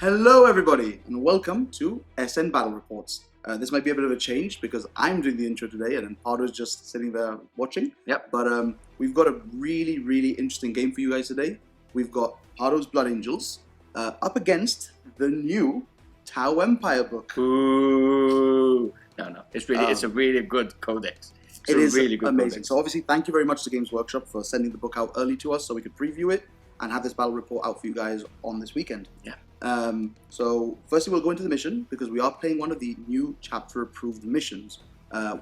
Hello everybody and welcome to SN Battle Reports. This might be a bit of a change because I'm doing the intro today and then Pardo's just sitting there watching. Yep. But we've got a really interesting game for you guys today. We've got Pardo's Blood Angels up against the new Tau Empire book. Ooh. No. It's a really good codex. It is really good amazing. codex. So obviously thank you very much to Games Workshop for sending the book out early to us so we could preview it and have this battle report out for you guys on this weekend. Yeah. So firstly we'll go into the mission because we are playing one of the new chapter approved missions.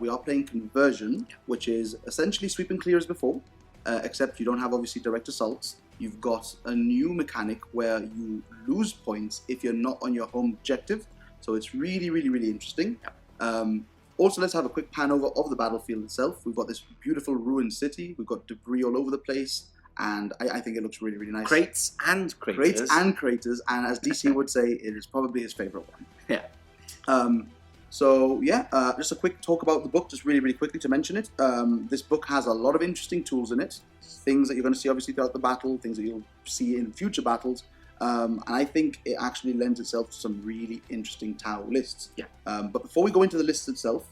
We are playing Conversion, which is essentially sweep and clear as before, except you don't have obviously direct assaults. You've got a new mechanic where you lose points if you're not on your home objective. So it's really interesting. Also, let's have a quick pan over of the battlefield itself. We've got this beautiful ruined city. We've got debris all over the place. And I think it looks really nice. Crates and craters. Crates and craters. And as DC would say, it is probably his favorite one. Yeah. Just a quick talk about the book, just really quickly to mention it. This book has a lot of interesting tools in it. Things that you're going to see obviously throughout the battle, things that you'll see in future battles. And I think it actually lends itself to some really interesting Tau lists. Yeah. But before we go into the list itself,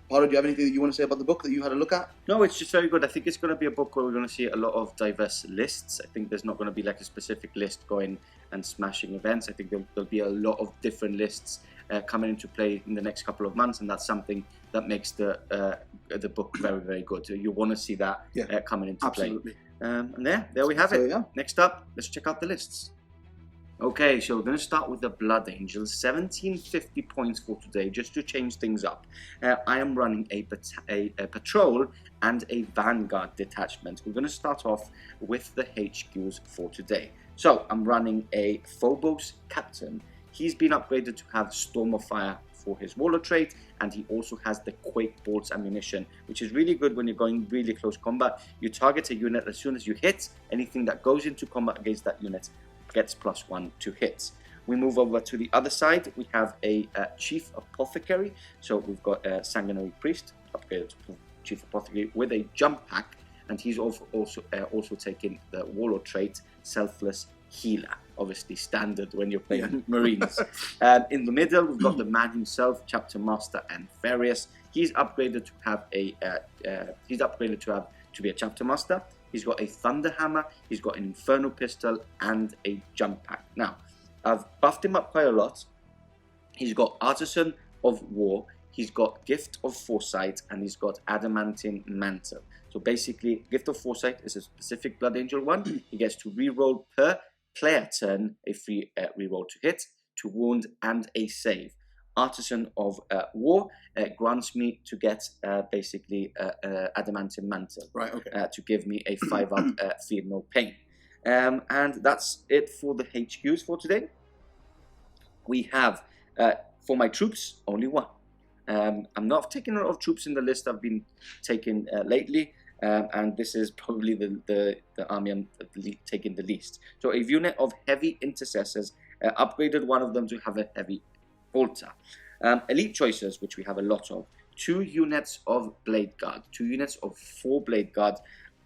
Pardo, do you have anything that you want to say about the book that you had a look at? No, it's just very good. I think it's going to be a book where we're going to see a lot of diverse lists. I think there's not going to be like a specific list going and smashing events. I think there'll be a lot of different lists coming into play in the next couple of months, and that's something that makes the book very good. You want to see that coming into play. And there we have it. Yeah. Next up, let's check out the lists. Okay, so we're going to start with the Blood Angels. 1750 points for today, just to change things up. I am running a patrol and a Vanguard detachment. We're going to start off with the HQs for today. So I'm running a Phobos captain. He's been upgraded to have Storm of Fire for his Warlord trait, and he also has the Quake bolts ammunition, which is really good when you're going really close combat. You target a unit, as soon as you hit, anything that goes into combat against that unit gets +1 to hit. We move over to the other side. We have a Chief Apothecary. So we've got a Sanguinary Priest, upgraded to Chief Apothecary with a jump pack, and he's also taking the Warlord trait, Selfless Healer. Obviously standard when you're playing Marines. In the middle, we've got the man himself, Chapter Master and Various. He's upgraded to have to be a Chapter Master. He's got a Thunder Hammer, he's got an Inferno pistol, and a jump pack. Now, I've buffed him up quite a lot. He's got Artisan of War, he's got Gift of Foresight, and he's got Adamantine Mantle. So basically, Gift of Foresight is a specific Blood Angel one. He gets to reroll per player turn a free reroll to hit, to wound, and a save. Artisan of War grants me to get Adamantine Mantle, Right, okay. to give me a 5-up Feel No Pain. And that's it for the HQs for today. We have, for my troops, only one. I'm not taking a lot of troops in the list I've been taking lately, and this is probably the army I'm taking the least. So a unit of Heavy Intercessors, upgraded one of them to have a Heavy Bolter. Elite choices, which we have a lot of. 2 units of Blade Guard, 2 units of 4 Blade Guard.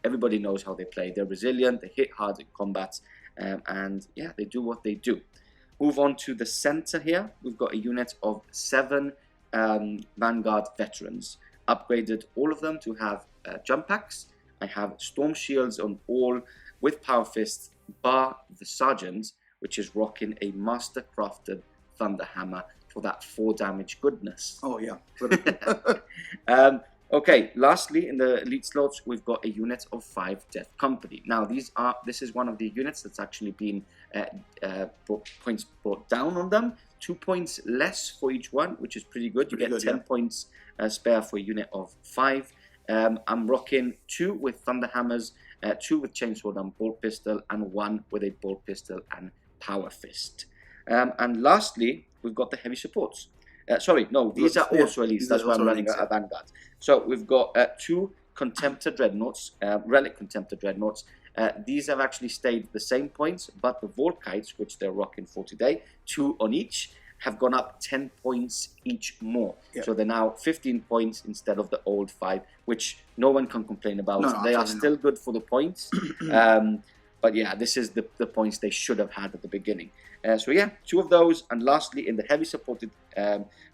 Everybody knows how they play. They're resilient, they hit hard in combat, and yeah, they do what they do. Move on to the center here. We've got a unit of 7 Vanguard veterans. Upgraded all of them to have jump packs. I have Storm Shields on all with Power Fists, bar the Sergeant, which is rocking a Master Crafted Thunder Hammer for that 4 damage goodness. Oh yeah. Okay, lastly, in the elite slots, we've got a unit of 5 Death Company. Now, this is one of the units that's actually been points brought down on them. 2 points less for each one, which is pretty good. You get 10 points spare for a unit of 5. I'm rocking 2 with Thunder Hammers, 2 with Chainsword and Bolt Pistol, and 1 with a Bolt Pistol and Power Fist. And lastly, we've got the heavy supports. These are also elites. That's why I'm running a Vanguard. So we've got 2 Contemptor Dreadnoughts, Relic Contemptor Dreadnoughts. These have actually stayed the same points, but the Volkites, which they're rocking for today, 2 on each, have gone up 10 points each more. Yep. So they're now 15 points instead of the old 5, which no one can complain about. They are still good for the points. But yeah, this is the points they should have had at the beginning. So yeah, 2 of those. And lastly, in the heavy supported,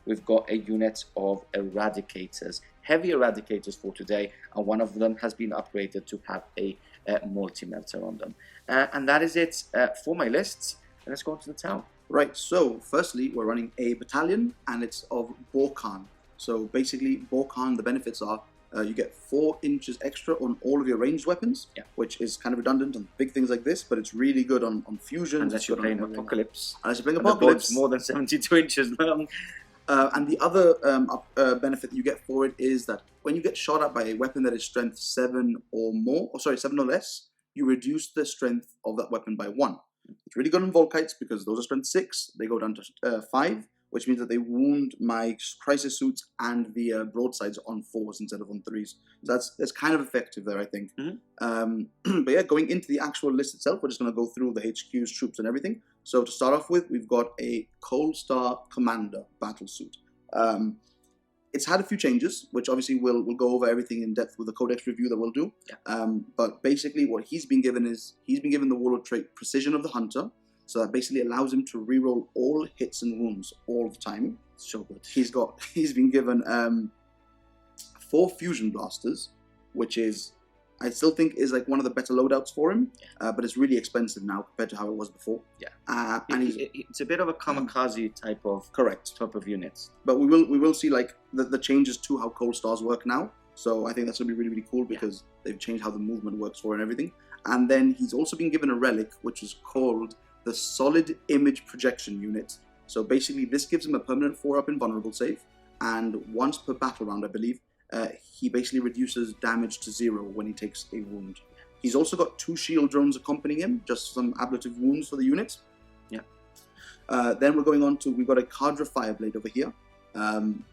we've got a unit of Eradicators. Heavy Eradicators for today, and one of them has been upgraded to have a multi-melter on them. And that is it for my lists. And let's go on to the town. Right, so firstly, we're running a battalion, and it's of Borkhan. So basically, Borkhan, the benefits are you get 4 inches extra on all of your ranged weapons, which is kind of redundant on big things like this, but it's really good on fusions. Unless you're playing Apocalypse. Unless you're playing Apocalypse. More than 72 inches long. And the other benefit that you get for it is that when you get shot at by a weapon that is strength 7 or more, 7 or less, you reduce the strength of that weapon by 1. It's really good on Volkites because those are strength 6. They go down to 5, which means that they wound my crisis suits and the broadsides on 4s instead of on 3s. So that's kind of effective there, I think. But yeah, going into the actual list itself, we're just going to go through the HQ's troops and everything. So to start off with, we've got a Cold Star Commander battle suit. It's had a few changes, which obviously we'll go over everything in depth with the Codex review that we'll do. But basically what he's been given is, he's been given the Warlord trait Precision of the Hunter. So that basically allows him to reroll all hits and wounds all the time. So good. He's been given 4 Fusion Blasters, which is, I still think is like one of the better loadouts for him, but it's really expensive now compared to how it was before. And it's a bit of a kamikaze type of units. But we will see like the changes to how Cold Stars work now. So I think that's gonna be really, really cool because they've changed how the movement works for it and everything. And then he's also been given a relic which is called the Solid Image Projection Unit. So basically this gives him a permanent 4-up invulnerable save, and once per battle round, I believe, he basically reduces damage to 0 when he takes a wound. He's also got 2 shield drones accompanying him, just some ablative wounds for the unit. Then we're going on to, we've got a Cadra Fireblade over here.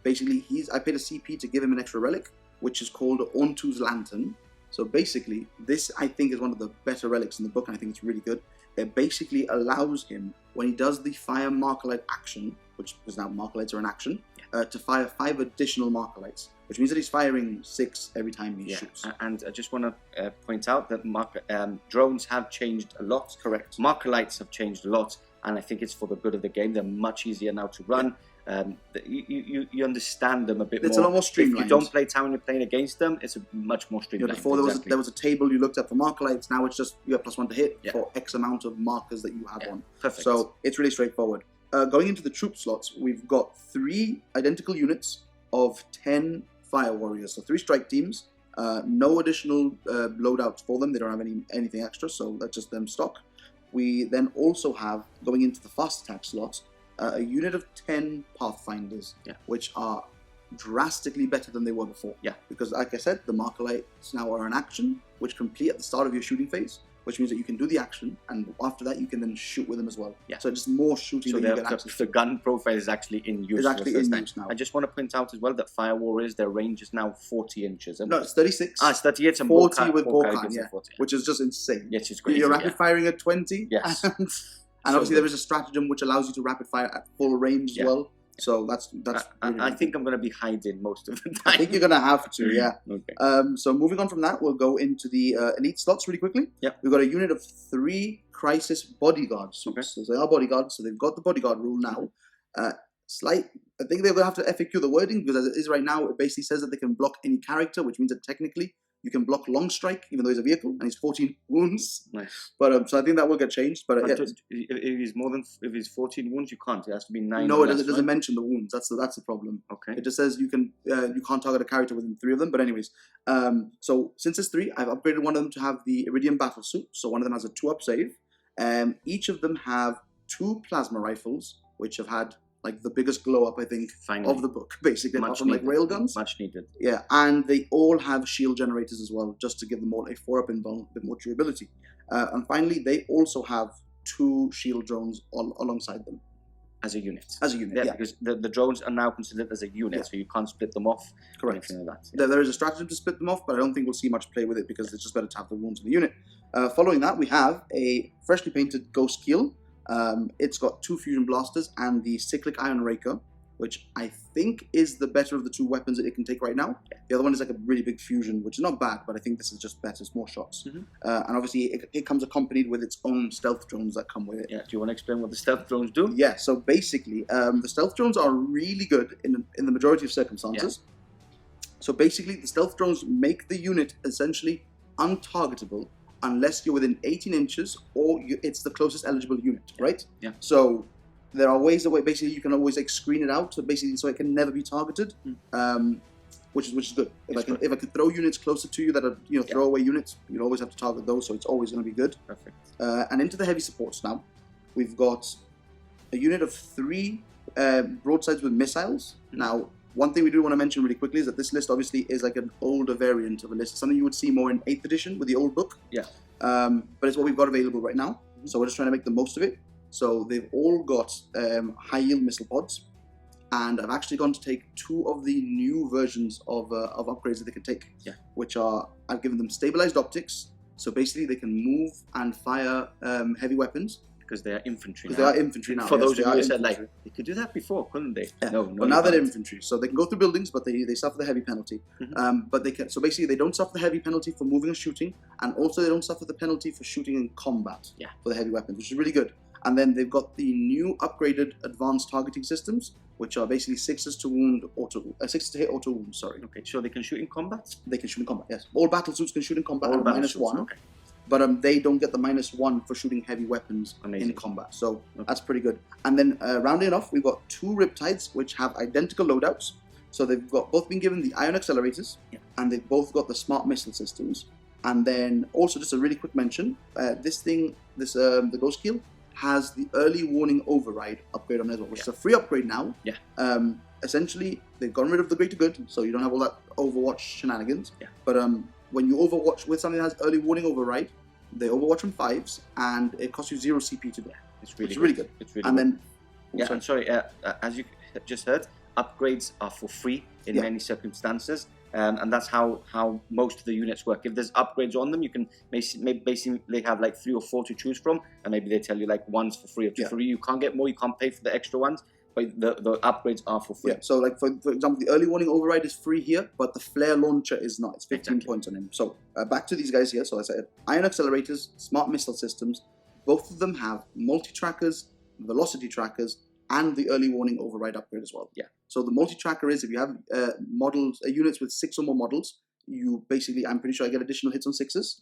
Basically, I paid a CP to give him an extra relic, which is called Ontu's Lantern. So basically, this I think is one of the better relics in the book, and I think it's really good. It basically allows him, when he does the Fire Markerlight action, which because now Markerlights are an action, to fire 5 additional Markerlights, which means that he's firing 6 every time he shoots. And I just want to point out that drones have changed a lot. Correct. Markerlights have changed a lot, and I think it's for the good of the game. They're much easier now to run. You understand them a bit more. It's a lot more streamlined. If you don't play town and you're playing against them, it's a much more streamlined. Before there was a table you looked at for Markerlights. Now it's just you have +1 to hit for X amount of markers that you have on. Perfect. So it's really straightforward. Going into the troop slots, we've got 3 identical units of 10 Fire Warriors. So 3 strike teams. No additional loadouts for them. They don't have anything extra, so that's just them stock. We then also have, going into the fast attack slot, a unit of 10 Pathfinders, which are drastically better than they were before. Because like I said, the Markerlights now are an action, which complete at the start of your shooting phase, which means that you can do the action, and after that you can then shoot with them as well. So just more shooting so than you get access to. The gun profile is actually in use. It's actually in use now. I just want to point out as well that Fire Warriors, their range is now 40 inches. No, it's 36. It's 38 and 40 with Borkhan, 40, which is just insane. Yes, it's crazy. You're rapid firing at 20. Yes. And obviously there is a stratagem which allows you to rapid fire at full range as well. So that's really I think I'm going to be hiding most of the time. I think you're going to have to, Okay. So moving on from that, we'll go into the elite slots really quickly. We've got a unit of 3 Crisis Bodyguard suits. So they are bodyguards, so they've got the Bodyguard rule now. I think they're going to have to FAQ the wording, because as it is right now, it basically says that they can block any character, which means that technically you can block Long Strike, even though he's a vehicle, and he's 14 wounds. Nice. But so I think that will get changed. But if he's 14 wounds, you can't. It has to be 9. No, it doesn't mention the wounds. That's the problem. Okay. It just says you can't target a character within 3 of them. But anyways, so since it's 3, I've upgraded one of them to have the Iridium Battle Suit. So one of them has a 2-up save. Each of them have 2 plasma rifles, which have had like the biggest glow up, I think, of the book, basically, apart from like railguns. Much needed. Yeah, and they all have shield generators as well, just to give them all a 4-up invuln, a bit more durability. And finally, they also have 2 shield drones alongside them. As a unit. Because the drones are now considered as a unit, so you can't split them off. Correct. Like that. There is a stratagem to split them off, but I don't think we'll see much play with it because it's just better to have the wounds in the unit. Following that, we have a freshly painted Ghost Keel. It's got 2 Fusion Blasters and the Cyclic Iron Raker. which I think is the better of the two weapons that it can take right now. The other one is like a really big fusion, which is not bad, but I think this is just better. It's more shots. And obviously, it comes accompanied with its own stealth drones that come with it. Yeah. Do you want to explain what the stealth drones do? Yeah. So basically, the stealth drones are really good in the majority of circumstances. So basically, the stealth drones make the unit essentially untargetable unless you're within 18 inches or it's the closest eligible unit, right? Yeah. So there are ways that basically you can always like screen it out, so basically so it can never be targeted, which is good. If I could throw units closer to you that are throwaway units, you'd always have to target those, so it's always going to be good. Perfect. And into the heavy supports now, we've got a unit of 3 broadsides with missiles. Now, one thing we do want to mention really quickly is that this list obviously is like an older variant of a list. It's something you would see more in 8th edition with the old book. Yeah. But it's what we've got available right now. So we're just trying to make the most of it. So they've all got high yield missile pods. And I've actually gone to take 2 of the new versions of upgrades that they can take. Yeah. Which are, I've given them stabilized optics. So basically they can move and fire heavy weapons. Because they are infantry now. Because they are infantry now. For those of you who said, like, they could do that before, couldn't they? Yeah. No, but now they're infantry. So they can go through buildings, but they suffer the heavy penalty. But they can, so basically they don't suffer the heavy penalty for moving and shooting, and also they don't suffer the penalty for shooting in combat for the heavy weapons, which is really good. And then they've got the new upgraded advanced targeting systems, which are basically 6s to wound sixes to hit auto wound, sorry. Okay, so they can shoot in combat? They can shoot in combat, yes. All battle suits can shoot in combat All at battle -1. suits, okay. But they don't get the -1 for shooting heavy weapons in combat. So that's pretty good. And then rounding it off, we've got 2 Riptides, which have identical loadouts. So they've both been given the ion accelerators, and they've both got the smart missile systems. And then also just a really quick mention, the Ghost Keel has the early warning override upgrade on it as well, which is a free upgrade now. Essentially, they've gotten rid of the greater good, so you don't have all that Overwatch shenanigans. But when you overwatch with something that has early warning override, they overwatch on 5s, and it costs you 0 CP to do. It's really good. It's really and good. Then, I'm sorry, as you just heard, upgrades are for free in many circumstances, and that's how most of the units work. If there's upgrades on them, you can basically have like 3 or 4 to choose from, and maybe they tell you like 1's for free or 2 for free. You can't get more, you can't pay for the extra ones. But the upgrades are for free. So like for example, the early warning override is free here, but the flare launcher is not. It's 15 points on him. So back to these guys here. So I said ion accelerators, smart missile systems. Both of them have multi-trackers, velocity trackers, and the early warning override upgrade as well. So the multi-tracker is if you have units with 6 or more models, you basically, I'm pretty sure I get additional hits on 6s.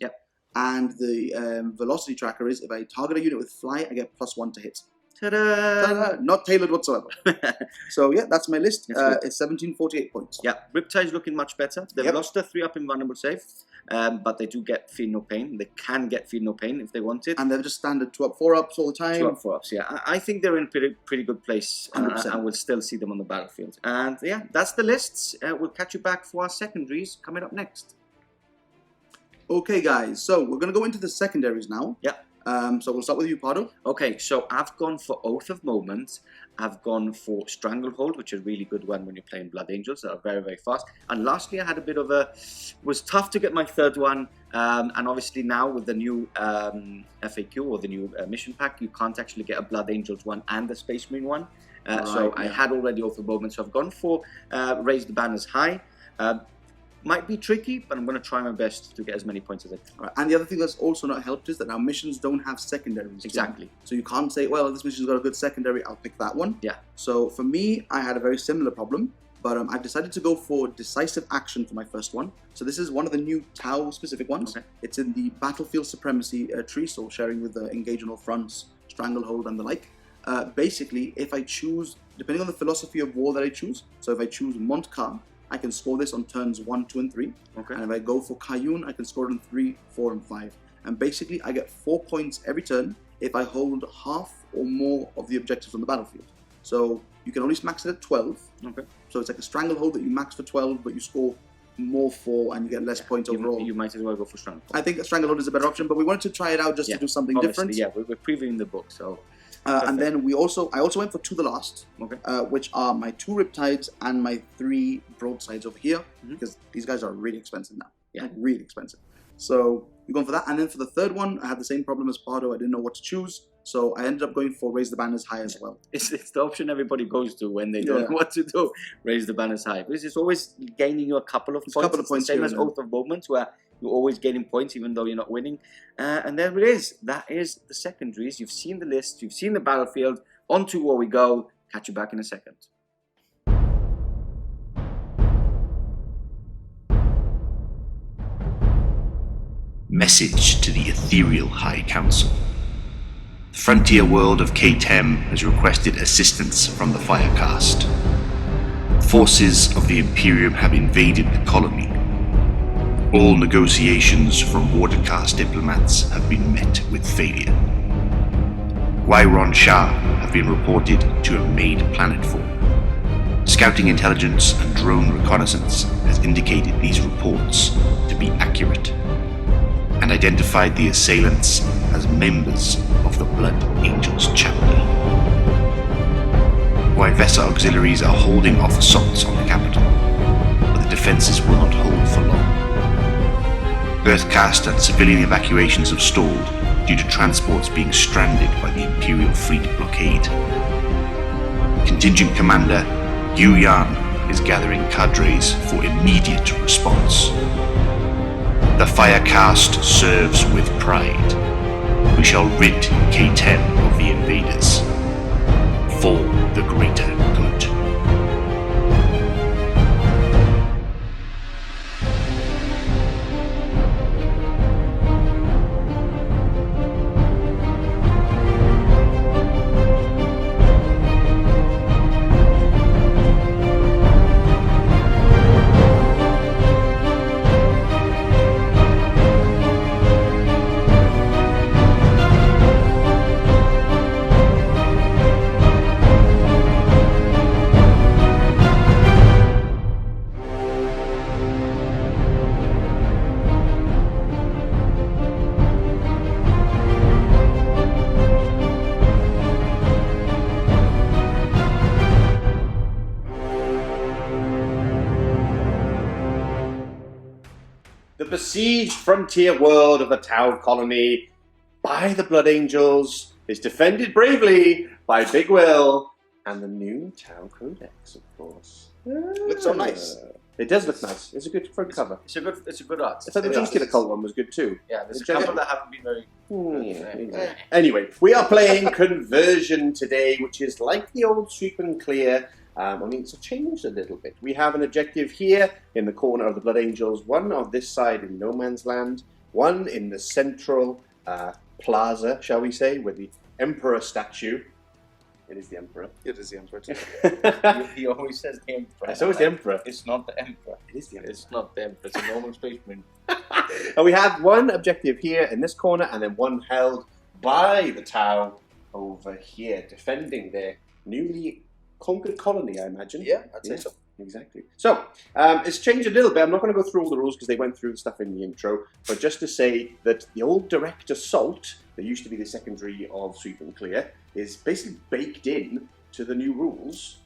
And the velocity tracker is if I target a unit with fly, I get +1 to hit. Ta-da! Not tailored whatsoever. So yeah, that's my list. It's 1748 points. Riptides looking much better. They've lost a 3-up invulnerable save, but they do get feel no pain. They can get feel no pain if they want it. And they're just standard 2-up, 4-ups all the time. 2-up, 4-ups. Yeah, I think they're in pretty good place, and we'll still see them on the battlefield. And yeah, that's the lists. We'll catch you back for our secondaries coming up next. Okay, guys. So we're gonna go into the secondaries now. So we'll start with you, Pardo. Okay, so I've gone for Oath of Moment. I've gone for Stranglehold, which is a really good one when you're playing Blood Angels that are very, very fast. And lastly, I had a bit of was tough to get my 3rd one. And obviously now with the new FAQ or the new mission pack, you can't actually get a Blood Angels one and the Space Marine one. I had already Oath of Moment, so I've gone for Raise the Banners High. Might be tricky, but I'm going to try my best to get as many points as I can. And the other thing that's also not helped is that our missions don't have secondaries. Exactly. So you can't say, well, this mission's got a good secondary, I'll pick that one. So for me, I had a very similar problem, but I've decided to go for Decisive Action for my first one. So this is one of the new Tau specific ones. It's in the Battlefield Supremacy tree, so sharing with the Engage on All Fronts, Stranglehold, and the like. Basically, if I choose, depending on the philosophy of war that I choose, so if I choose Montcar, I can score this on turns 1, 2, and 3. And if I go for Cayune, I can score it on 3, 4, and 5. And basically, I get 4 points every turn if I hold half or more of the objectives on the battlefield. So you can only max it at 12. So it's like a Stranglehold that you max for 12, but you score more for, and you get less points overall. You might as well go for Stranglehold. I think a Stranglehold is a better option, but we wanted to try it out just to do something different. Yeah, we're previewing the book, so. And then I also went for To the Last, which are my 2 Riptides and my 3 Broadsides over here, because these guys are really expensive now. Like really expensive. So we're going for that. And then for the third one, I had the same problem as Pardo. I didn't know what to choose. So I ended up going for raise the banners high as well. It's the option everybody goes to when they don't know what to do. Raise the banners high. Because it's always gaining you a couple of points. It's the same as Oath of Moments, where you're always gaining points even though you're not winning. And there it is. That is the secondaries. You've seen the list. You've seen the battlefield. On to where we go. Catch you back in a second. Message to the Ethereal High Council. The frontier world of K-Tem has requested assistance from the Firecast. Forces of the Imperium have invaded the colony. All negotiations from Watercast diplomats have been met with failure. Guiron Shah have been reported to have made planetfall. Scouting intelligence and drone reconnaissance has indicated these reports to be accurate, and identified the assailants as members of the Blood Angels chapter. Guivessa auxiliaries are holding off assaults on the capital, but the defences will not hold for long. Earthcast and civilian evacuations have stalled due to transports being stranded by the Imperial fleet blockade. Contingent Commander Yu Yan is gathering cadres for immediate response. The Firecast serves with pride. We shall rid K-Tem of the invaders. For the greater good. The besieged frontier world of the Tau colony by the Blood Angels is defended bravely by Big Will and the new Tau Codex, of course. Looks so nice. It does look nice. It's a good front cover. It's a good art. I thought the Dreamskiller Cult one was good too. Yeah, there's a couple that haven't been very... Anyway, we are playing Conversion today, which is like the old Sweep and Clear, only it's changed a little bit. We have an objective here in the corner of the Blood Angels, one on this side in No Man's Land, one in the central plaza, shall we say, with the Emperor statue. It is the Emperor. It is the Emperor. He always says the Emperor. It's always the Emperor. It's not the Emperor. It is the Emperor. It's not the Emperor. It's a normal space marine. And we have one objective here in this corner, and then one held by the Tau over here, defending their newly conquered colony, I imagine. Yeah, I'd say so. Exactly. So, it's changed a little bit. I'm not going to go through all the rules because they went through the stuff in the intro, but just to say that the old direct assault, that used to be the secondary of Sweep and Clear, is basically baked in to the new rules,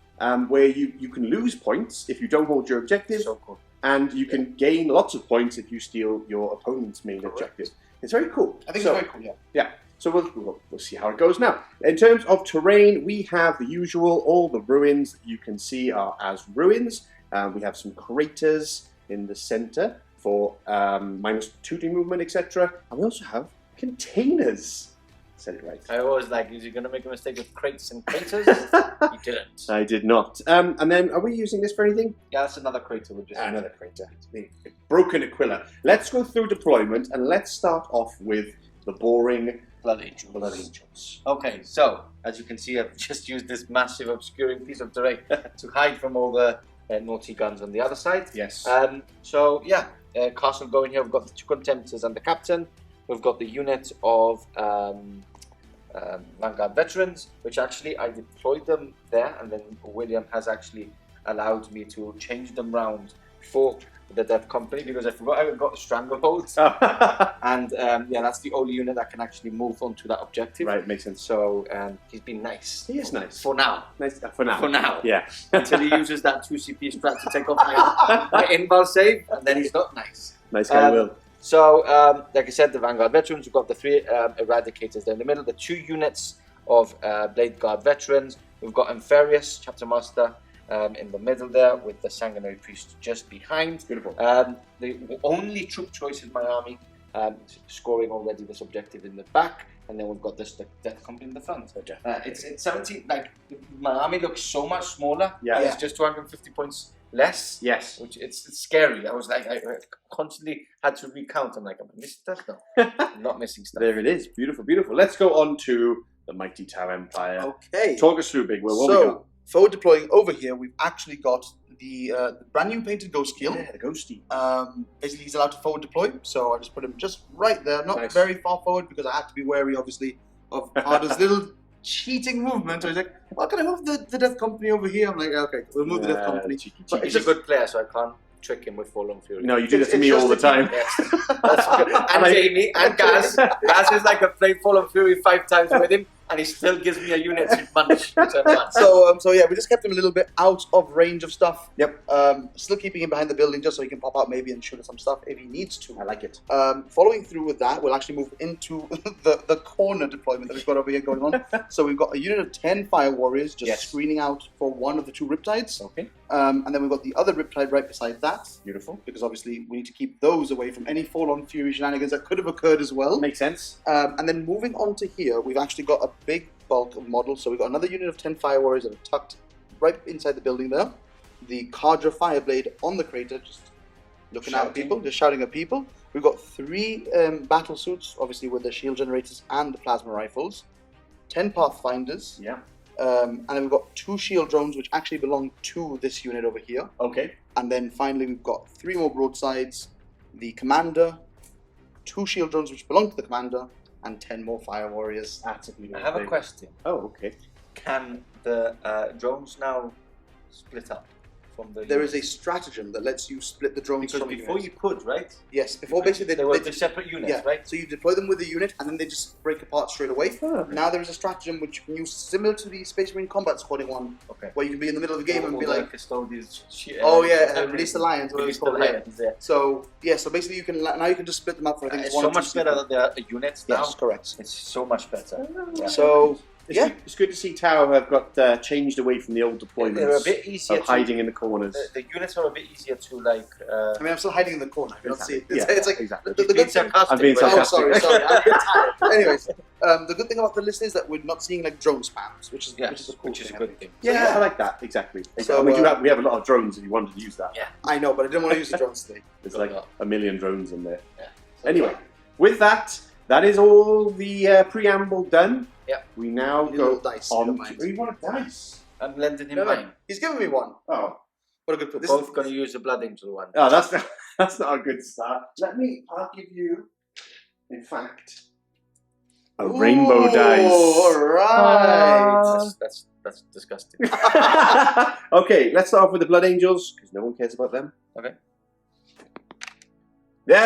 where you can lose points if you don't hold your objective, So cool. and you can gain lots of points if you steal your opponent's main objective. It's very cool. I think it's very cool, yeah. Yeah. So we'll see how it goes now. In terms of terrain, we have the usual. All the ruins that you can see are as ruins. We have some craters in the center for -2D movement, etc. And we also have containers. Said it right. I always like, is he going to make a mistake with crates and craters? He didn't. I did not. And then, are we using this for anything? Yeah, that's another crater. We're just Another crater. The broken Aquila. Let's go through deployment, and let's start off with the boring Blood Angels. Blood Angels. Okay, so as you can see, I've just used this massive obscuring piece of terrain to hide from all the naughty guns on the other side. Yes. So yeah, castle going here. We've got the 2 contemptors and the captain. We've got the unit of Vanguard veterans, which actually I deployed them there, and then William has actually allowed me to change them round for the Death Company because I forgot I got the strangleholds. And yeah, that's the only unit that can actually move on to that objective. Right, makes sense. So he's been nice. He is nice. For now. Nice for now. For now. Yeah. Until he uses that 2 CP strat to take off my inval save, and then he's not nice. Nice guy, Will. So, like I said, the Vanguard Veterans, we've got the 3 Eradicators there in the middle, the 2 units of Blade Guard Veterans. We've got Inferius, Chapter Master, in the middle there, with the Sanguinary Priest just behind. Beautiful. The only troop choice in my army, scoring already this objective in the back, and then we've got this the Death Company in the front. It's 17. Like my army looks so much smaller. Yeah. It's just 250 points less. Yes. Which it's scary. I was like, I constantly had to recount. I'm like, am I missing stuff? No, I'm not missing stuff. There it is. Beautiful, beautiful. Let's go on to the Mighty Tau Empire. Okay. Talk us through, Big Will. What we got? Forward deploying over here, we've actually got the brand new painted Ghost Keel. Yeah, the Ghosty. Basically, he's allowed to forward deploy, so I just put him just right there, not Nice. very far forward because I had to be wary, obviously, of Pardo's little cheating movement. So he's like, well, can I move the Death Company over here? I'm like, okay, we'll move the Death Company. Cheeky, But He's it's a good player, so I can't trick him with Fallen Fury. No, you do this to It's me just all the a- time. Yes. And Jamie and Gaz. Gaz is like, I've played Fallen Fury 5 times with him, and he still gives me a unit to munch. So yeah, we just kept him a little bit out of range of stuff. Yep. Still keeping him behind the building just so he can pop out maybe and shoot at some stuff if he needs to. I like it. Following through with that, we'll actually move into the corner deployment that we've got over here going on. So we've got a unit of 10 Fire Warriors just Yes. screening out for one of the 2 Riptides. Okay. And then we've got the other Riptide right beside that, Beautiful. because obviously we need to keep those away from any Fallen Fury shenanigans that could have occurred as well. Makes sense. And then moving on to here, we've actually got a big bulk of models. So we've got another unit of 10 Fire Warriors that are tucked right inside the building there. The Cadra Fireblade on the crater, just looking at Shouting. people, just shouting at people. We've got 3 battle suits, obviously with the shield generators and the plasma rifles. 10 Pathfinders. Yeah. And then we've got 2 shield drones, which actually belong to this unit over here. Okay. And then finally, we've got 3 more broadsides, the commander, 2 shield drones which belong to the commander, and 10 more fire warriors. That's a beautiful I have a thing. question. Oh, okay. Can the drones now split up from the There is a units? stratagem that lets you split the drones Because from before units. you could, right? Yes, before basically They were the separate units, yeah, right? so you deploy them with the unit and then they just break apart straight away. Oh. Now there is a stratagem which you can use similar to the Space Marine Combat Squading one, Okay. where you can be in the middle of the game and All be the like, custodians. oh yeah, release the lions, whatever Release it's the called. Yeah. lions, yeah. So yeah, so basically you can now you can just split them up for I think It's one so or two much better people. that there are units now. Yes, correct. It's so much better. Yeah. So yeah, It's good to see Tau have got changed away from the old deployments They're a bit easier of hiding in the corners. The units are a bit easier to like. I mean I'm still hiding in the corner. You don't see it. It's, Yeah, it's like exactly. the good Being thing. sarcastic, I'm being but- sarcastic. Oh, sorry, I'm a bit tired. Anyways, the good thing about the list is that we're not seeing like drone spams, which is Yeah, which is a cool which is a thing, I good think. thing. Yeah, yeah. I like that. Exactly. So, we have a lot of drones if you wanted to use that. Yeah. I know, but I didn't want to use the drones today. There's like a million drones in there. Yeah. Anyway, with that is all the preamble done. Yeah. We now Need a go little dice, if you on. don't mind. We want a dice. I'm lending him No, mine. he's giving me one. Oh, What a good. This Both is, going to use the Blood Angel one. that's not a good start. I'll give you, in fact, a rainbow Ooh, dice. All right. That's disgusting. Okay, let's start off with the Blood Angels because no one cares about them. Okay. Yay!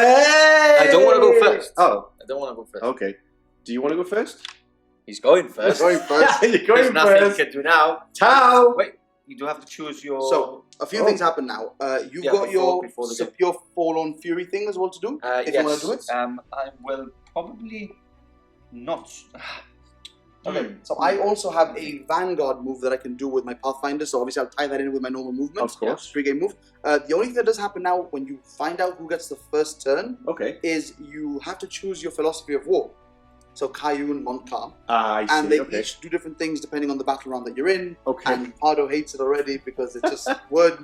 I don't want to go first. Oh, I don't want to go first. okay. Do you want to go first? He's going first. Going first. You're There's going nothing first. you can do now. Tau! Wait, you do have to choose your. So a few Oh. things happen now. You've Yeah, got before the game. your Fallen Fury thing as well to do. If yes. you want to do it. I will probably not. Okay. So I also have a Vanguard move that I can do with my Pathfinder. So obviously I'll tie that in with my normal movement. Of course. Pre-game move. The only thing that does happen now when you find out who gets the first turn Okay. is you have to choose your philosophy of war. So Kayun, Montcalm. I see. And they okay. each do different things depending on the battle round that you're in. Okay. And Pardo hates it already because it's just word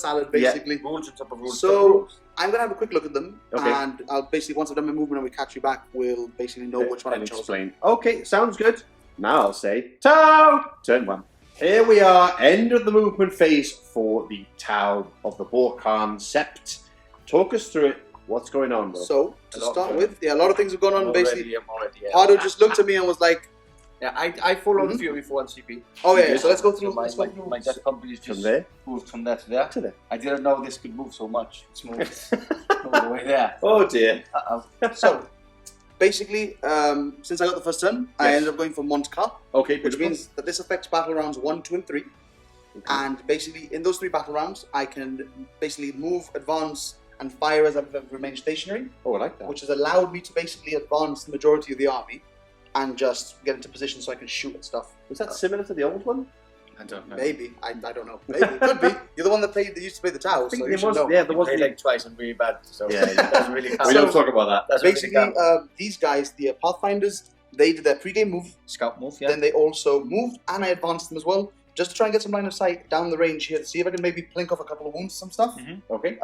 salad basically. Rules on top of rules. So- on top of rules. I'm gonna have a quick look at them, Okay. and I'll basically once I've done my movement and we catch you back, we'll basically know which one and I've chosen. explain. Okay, sounds good. Now I'll say Tau! Turn 1. Here we are, end of the movement phase for the Tau of the Borkan Sept. Talk us through it. What's going on, Will? So to A lot start going with, yeah, a lot of things have gone on. Basically, I'm already. Pardo just looked at me and was like, Yeah, I fall on Mhm. Fury for 1 CP. "Oh yeah, Yes. so let's go So through." my let's go through. death company is From just there moved from there to there. to there. I didn't know this could move so much. It's moved all the way there. Oh dear. Uh-oh. So basically, since I got the first turn, I Yes. ended up going for Montcalm, Okay, which beautiful. means that this affects battle rounds 1, 2, and 3. Okay. And basically, in those 3 battle rounds, I can basically move, advance, and fire as I've remained stationary, Oh, I like that. which has allowed me to basically advance the majority of the army and just get into position so I can shoot at stuff. Was that similar to the old one? I don't know. Maybe. I don't know. Maybe. It could be. You're the one that used to play the Tau, so you should know. Yeah, there I was played like twice and really bad, so Yeah, it doesn't really count. We don't talk about that. Doesn't Basically, really count. these guys, the Pathfinders, they did their pre-game move. Scout move, yeah. Then they also moved, and I advanced them as well, just to try and get some line of sight down the range here to see if I can maybe plink off a couple of wounds, some stuff. Okay.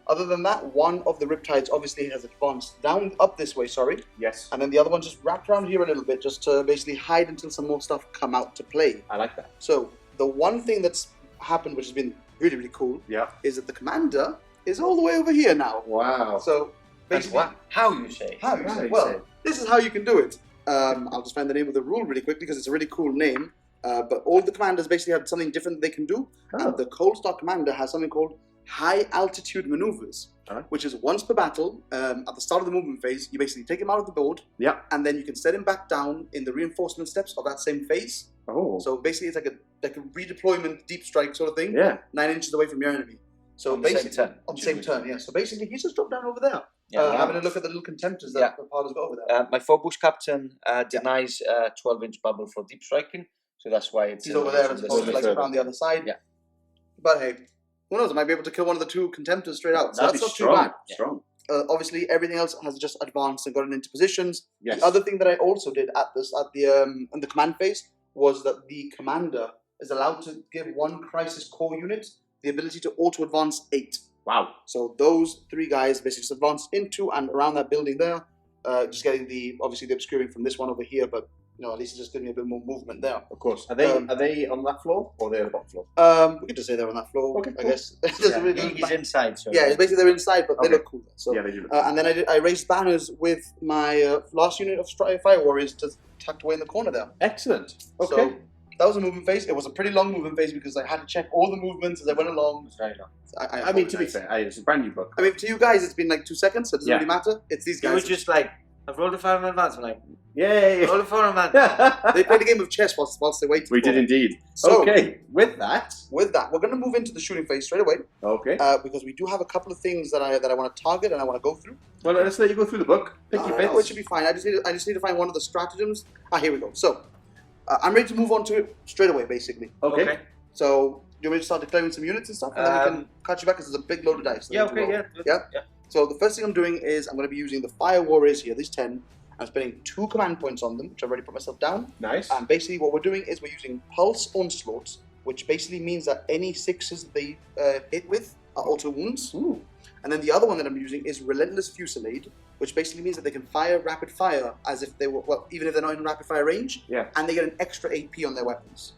Other than that, one of the Riptides obviously has advanced up this way, sorry. Yes. And then the other one just wrapped around here a little bit, just to basically hide until some more stuff come out to play. I like that. So the one thing that's happened, which has been really, really cool, Yeah. is that the commander is all the way over here now. Wow. So That's basically, what? How you say? how you How say? you Well, say. this is how you can do it. I'll just find the name of the rule really quickly because it's a really cool name. But all the commanders basically have something different they can do. Oh. And the Cold Star commander has something called high altitude maneuvers, which is once per battle, at the start of the movement phase, you basically take him out of the board, Yeah. and then you can set him back down in the reinforcement steps of that same phase. Oh. So basically, it's like a redeployment deep strike sort of thing, Yeah. 9 inches away from your enemy. So On the same basically, turn. on the same turn, yeah. So basically, he's just dropped down over there, Yeah. having a look at the little contemptors that Pardo's got over there. My Phobos captain denies 12-inch bubble for deep striking, so that's why it's He's over there as opposed to like around the other side. Yeah. But hey, who knows? I might be able to kill one of the two contemptors straight out. So That'd that's be not strong. too bad. Yeah. Strong. Obviously, everything else has just advanced and gotten into positions. Yes. The other thing that I also did in the command phase was that the commander is allowed to give one crisis core unit the ability to auto advance 8. Wow. So those 3 guys basically just advance into and around that building there, just getting the obscuring from this one over here, but at least it's just giving me a bit more movement there. Of course. Are they on that floor or they're on the bottom floor? We could just say they're on that floor. Okay, I cool. guess. It doesn't really He's inside, so yeah, it's basically they're inside, but they Okay. look cool. So Yeah, they do. and then I raised banners with my last unit of Fire Warriors just tucked away in the corner there. Excellent. Okay. So that was a movement phase. It was a pretty long movement phase because I had to check all the movements as I went along. It's very long. I mean, to be fair, it's a brand new book. I mean, to you guys, it's been like 2 seconds, so it doesn't Yeah. really matter. It's these It guys. was just like, I've rolled a 5 in advance, I'm like, Yay! roll a 4 in advance. They played a game of chess whilst they waited. We for did it. indeed. So, Okay, with that. with that, we're going to move into the shooting phase straight away Okay. because we do have a couple of things that I want to target and I want to go through. Well, let's let you go through the book. Pick your bits. No, it should be fine. I just need to find one of the stratagems. Here we go. So I'm ready to move on to it straight away, basically. Okay. So you want me to start declaring some units and stuff, and then we can catch you back because there's a big load of dice. that Yeah, we need to okay, roll. yeah. Yeah? So the first thing I'm doing is I'm going to be using the Fire Warriors here, these 10. I'm spending 2 command points on them, which I've already put myself down. Nice. And basically what we're doing is we're using Pulse Onslaught, which basically means that any 6s that they hit with are auto wounds. Ooh. And then the other one that I'm using is Relentless Fusillade, which basically means that they can fire rapid fire as if they were, even if they're not in rapid fire range, Yeah. and they get an extra AP on their weapons.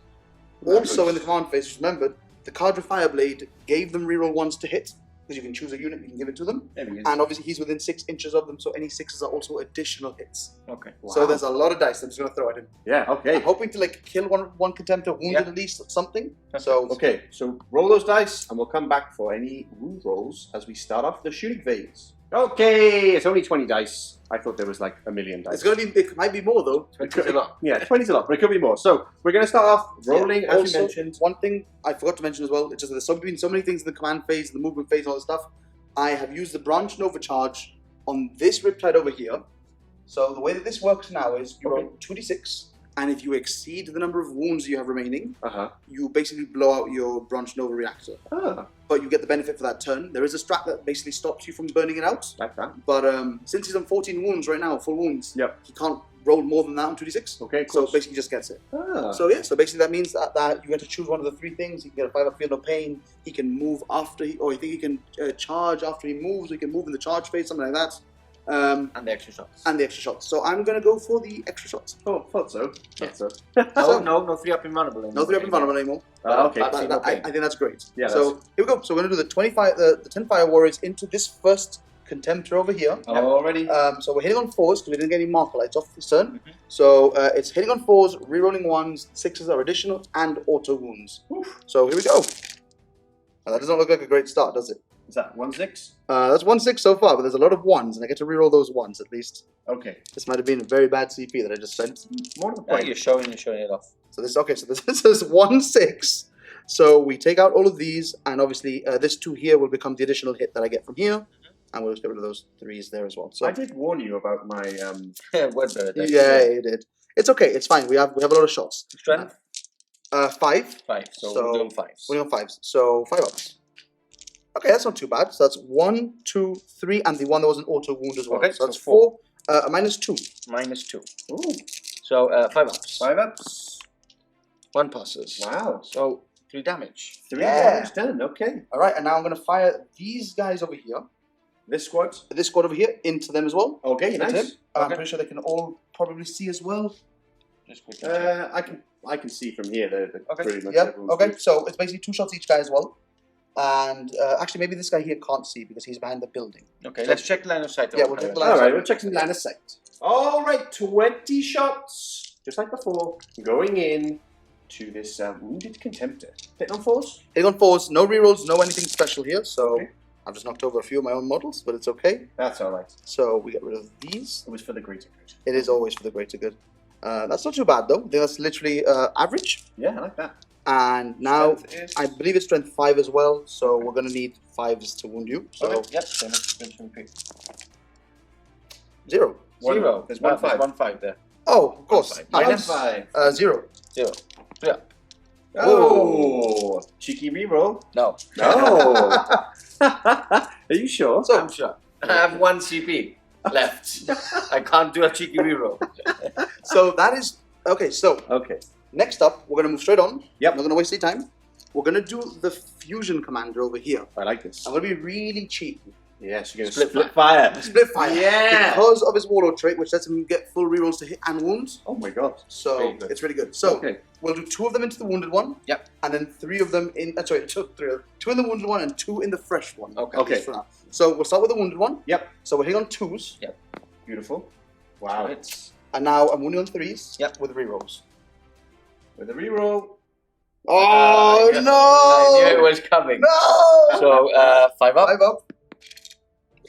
Very Also good. in the command phase, just remembered, the Cadre Fireblade gave them reroll 1s to hit, because you can choose a unit, you can give it to them. There he is. And obviously he's within 6 inches of them, so any 6s are also additional hits. Okay. So Wow. there's a lot of dice I'm just going to throw at him. Yeah, okay. I'm hoping to kill one contemptor, wounded at least, something. So Okay, so roll those dice and we'll come back for any wound rolls as we start off the shooting phase. Okay, it's only 20 dice. I thought there was like a million dice. it might be more though. It's a lot. Yeah, 20's a lot, but it could be more. So we're going to start off rolling, as Also, you mentioned. one thing I forgot to mention as well, it's just that there's been so many things in the command phase, the movement phase, all this stuff. I have used the branch and overcharge on this Riptide over here. So the way that this works now is you roll 2d6, and if you exceed the number of wounds you have remaining, you basically blow out your branch nova reactor. Ah, But you get the benefit for that turn. There is a strat that basically stops you from burning it out. like that. But since he's on 14 wounds right now, full wounds, Yep. he can't roll more than that on 2d6. Okay, So cool. basically he just gets it. Ah. So yeah, so basically that means that you get to choose one of the 3 things. He can get a 5-up field of pain, he can move after or I think he can charge after he moves, he can move in the charge phase, something like that. And the extra shots. And the extra shots. So I'm going to go for the extra shots. Oh, thought so. Thought so. No 3-up invulnerable anymore. No 3-up invulnerable anymore. Okay. I think that's great. Yeah, so here we go. So we're going to do the 10 Fire Warriors into this first contemptor over here. Already. So we're hitting on 4s because we didn't get any marker lights off this turn. So it's hitting on 4s, rerolling 1s, 6s are additional, and auto wounds. So here we go. Now, that doesn't look like a great start, does it? Is that 1-6? That's 1-6 so far, but there's a lot of 1s, and I get to reroll those 1s at least. Okay. This might have been a very bad CP that I just sent. More to the Yeah, point. you're showing it off. So this is 1-6. So we take out all of these, and obviously this 2 here will become the additional hit that I get from here, and we'll just get rid of those 3s there as well. So I did warn you about my What's that? yeah, you did. It's okay. It's fine. We have a lot of shots. Strength? 5. 5. So, So- we're doing 5s. We're on 5s. So 5 ups. Okay, that's not too bad. So that's 1, 2, 3, and the one that was an auto wound as well. Okay, so that's so 4. 4. -2. -2. Ooh, So 5 ups. 5 ups. 1 passes. Wow. So 3 damage. 3 Yeah. damage done. Okay. All right, and now I'm going to fire these guys over here, This squad. this squad over here, into them as well. Okay, Into him. nice. I'm Okay. pretty sure they can all probably see as well. Just quickly. I can see from here. They're Okay. pretty much Yeah. everyone's Okay, good. so it's basically 2 shots each guy as well. And actually, maybe this guy here can't see because he's behind the building. Okay, let's check line of sight. Yeah, we'll check the line All of right, sight. we'll check some line of sight. All right, 20 shots, just like before, going in to this wounded contemptor. Hitting on 4s. Hitting on 4s, no rerolls, no anything special here. So Okay. I've just knocked over a few of my own models, but it's okay. That's all right. So we get rid of these. It was for the greater good. It is always for the greater good. That's not too bad though. I think that's literally average. Yeah, I like that. And now Strength is- I believe it's strength 5 as well. So we're going to need 5s to wound you. So Okay, yep, same as repeat. 0. 0. There's 1 5. There's 1 5 there. Oh, of course. five. Minus Minus 5. 0. 0. Yeah. Oh, cheeky reroll. No. No. Are you sure? So I'm sure. I have 1 CP left. I can't do a cheeky reroll. So that is okay. So Okay. next up, we're going to move straight on. Yep. I'm not going to waste any time. We're going to do the fusion commander over here. I like this. I'm going to be really cheap. Yes, you're going to Split split fire. Split fire. Yeah. Because of his warlord trait, which lets him get full rerolls to hit and wounds. Oh my god. So Very good. it's really good. So Okay. we'll do 2 of them into the wounded one. Yep. And then 3 of them in. Sorry, 2 in the wounded one and 2 in the fresh one. Okay. at least for now. So we'll start with the wounded one. Yep. So we're hitting on 2s. Yep. Beautiful. Wow. It's And now I'm wounding on 3s. Yep. With rerolls. With a reroll. Oh yeah. no! I knew it was coming. No! So 5 up. 5 up.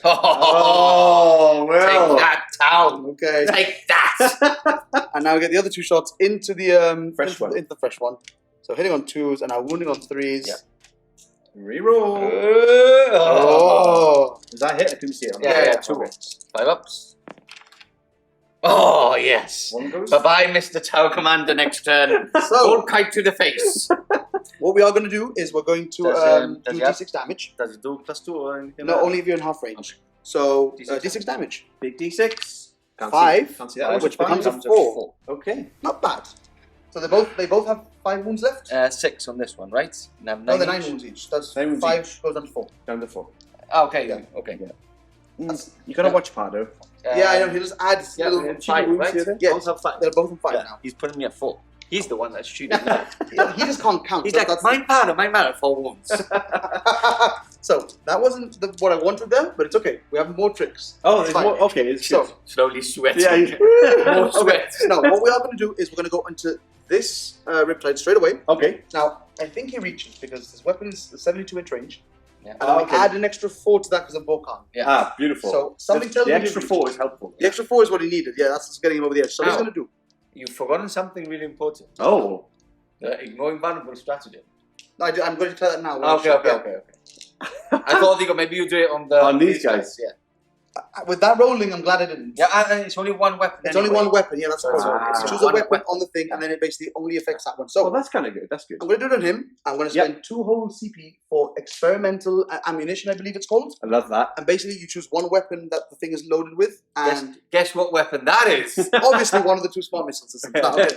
Oh, well. Take that town. Okay. Take that. And now we get the other 2 shots into the Fresh one. into the fresh one. So hitting on 2s and now wounding on 3s. Yep. Reroll. Oh. Does that hit? I couldn't see it. Yeah, 2 Okay. hits. 5 ups. Oh, yes. One goes. Bye-bye, Mr. Tower Commander, next turn. So Gold kite to the face. what we are going to do is we're going to Does do he have- d6 damage. Does it do +2 or anything? No, like that? only if you're in half range. So D6 d6 damage. Big D6. Can't 5, See, can't see that. which Five. becomes a Comes 4. Okay. Not bad. So they both have 5 wounds left. 6 on this one, right? No, they're 9 wounds each. That's 9 wounds 5 each. goes down to 4. Down to 4. Oh, okay, Yeah. okay. You gotta watch Pardo. Yeah, I know. He just adds Yeah, little. yeah, 5, wounds right? here then? Yeah. Both have 5. They're both on 5 Yeah, now. he's putting me at 4. He's the one that's cheating now. He just can't count. He's So like, that's mine powder, 4 wounds. so that wasn't what I wanted there, but it's okay. We have more tricks. Oh, It's there's fine. more. Okay, it's So- good. Slowly sweating. Yeah. More Okay. sweat. No, what we are going to do is we're going to go into this Riptide straight away. Okay. Now, I think he reaches because his weapon is 72-inch range. Yeah. And then we Okay. add an extra 4 to that because of Volcan. Yeah. Ah, beautiful. So something tells the me extra he 4 reaches. is helpful. The extra 4 is what he needed. Yeah, that's getting him over the edge. So what he's Ow. going to do. You've forgotten something really important. Oh. The ignoring vulnerable stratagem. No, I'm going to declare that now. Okay. I thought maybe you do it on the On these guys. Yeah. With that rolling, I'm glad I didn't. Yeah, and it's only 1 weapon. It's anyway. only 1 weapon. Yeah, that's So right. it's So choose one a weapon weapon. on the thing, and then it basically only affects that one. Well, So that's kind of good. That's good. I'm going to do it on him. I'm going to Yep. spend 2 whole CP for experimental ammunition, I believe it's called. I love that. And basically, you choose 1 weapon that the thing is loaded with, and Guess what weapon that is? obviously one of the 2 smart missile systems. Okay.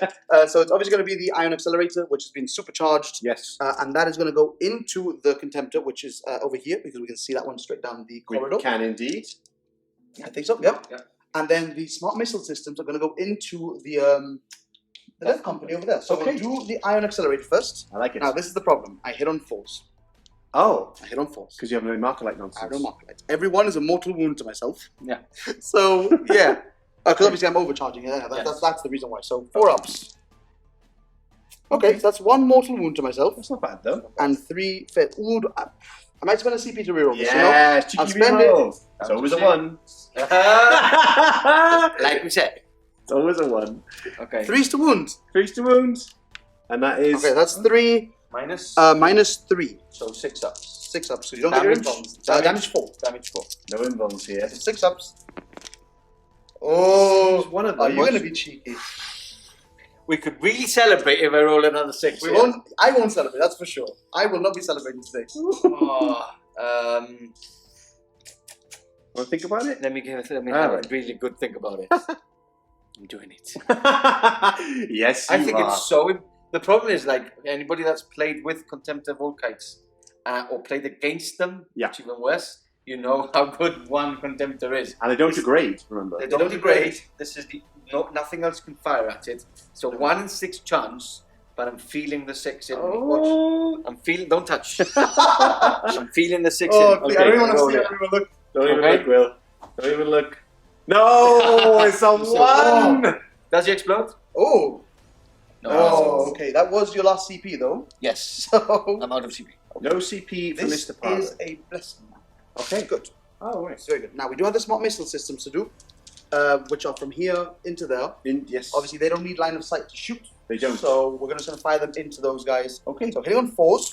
So it's obviously going to be the ion accelerator, which has been supercharged, Yes. and that is going to go into the contemptor, which is over here because we can see that one straight down the corridor. We can indeed. I think so. Yep. Yeah. And then the smart missile systems are going to go into the Death Company over there. So Okay. we'll do the ion accelerator first. I like it. Now this is the problem. I hit on 4s. Oh, I hit on 4s. because you have no marker like I nonsense. have no marker lights. Everyone is a mortal wound to myself. Yeah. So yeah, because obviously I'm overcharging. Yeah, Yes. that's the reason why. So 4 ups. Okay, so that's 1 mortal wound to myself That's not bad though. and 3 fail. Ooh, I might spend a CP to reroll this. You know? Yeah, I'll cheeky spend reroll. It's always a 1. Like we said. It's always a 1. Okay. 3s to wound. 3 to wound. And that is Okay, that's 3. Minus? -3. So 6 ups. 6 ups. So you don't get your invulns. Damage 4. Damage 4. No invulns here. 6 ups. Oh, Use one of are those. you going to be cheeky? We could really celebrate if I roll another 6. We won't. I won't celebrate. That's for sure. I will not be celebrating today. Oh, Want to think about it? let me have Alright. a really good think about it. I'm doing it. Yes, I you think are. it's so. The problem is, like, anybody that's played with Contemptor Volkites or played against them, Yeah. which is even worse, you know how good one Contemptor is. And they don't degrade, remember. They don't degrade. This is nothing else can fire at it. So 1 in 6 chance, but I'm feeling the 6 in me. Watch. I'm feeling. Don't touch. I'm feeling the 6 Oh, in me. I don't even want to roll see it. it. I don't even look. Don't even Okay. look, Will. Don't even look. No, it's a 1! Does he explode? Oh. No. Oh, okay. That was your last CP, though. Yes. So I'm out of CP. No CP for this Mr. Pardo. is a blessing. Okay. Good. Oh, right. It's very good. Now we do have the smart missile systems to do, which are from here into there. Yes. Obviously, they don't need line of sight to shoot. They don't. So we're just going to fire them into those guys. Okay. So hitting on 4s,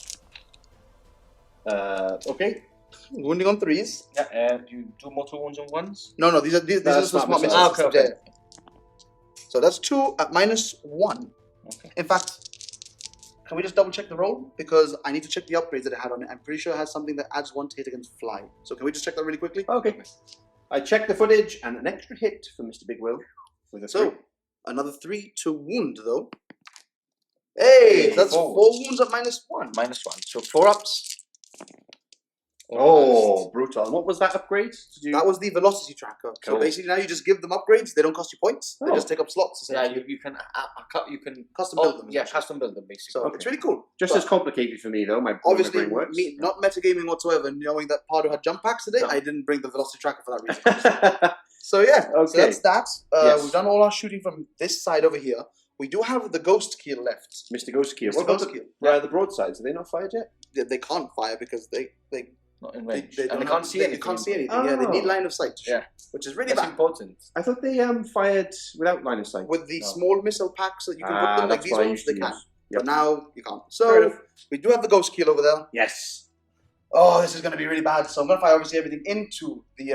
Okay. wounding on 3s. Yeah. You do mortal wounds on 1s. No, these are the That's smart smart missile missile. systems. Okay. Yeah. So that's 2 at -1. Okay. In fact, can we just double check the roll? Because I need to check the upgrades that it had on it. I'm pretty sure it has something that adds 1 to hit against fly. So can we just check that really quickly? Okay. I checked the footage and an extra hit for Mr. Big Will. With a So, 3. another 3 to wound, though. Hey, Hey, that's 4 forward. wounds at -1. -1. So 4 ups. Oh, brutal. And what was that upgrade? Did you... That was the velocity tracker. So Cool. basically now you just give them upgrades. They don't cost you points. They Oh. just take up slots, Yeah, essentially. you can Custom build them. Yeah, essentially. custom build them basically. So Okay. it's really cool. Just But as complicated for me, though. My obviously, brain works. me, not metagaming whatsoever, knowing that Pardo had jump packs today, No. I didn't bring the velocity tracker for that reason. So yeah, so Okay. that's that. Yes. We've done all our shooting from this side over here. We do have the ghost keel left. Mr. Ghost Keel. Mr. What about Ghost the, Keel. the broadsides? Are they not fired yet? They can't fire because they Not in they, range. they, And don't they have- can't see they anything. can't see anything. Oh. Yeah, they need line of sight to shoot, Yeah. which is really That's bad. important. I thought they fired without line of sight. With the No. small missile packs that you can put them, like that's these what I ones, used they to can. use. But Yep. now you can't. Fair So enough. we do have the ghost keel over there. Yes. Oh, this is going to be really bad. So I'm going to fire obviously everything into the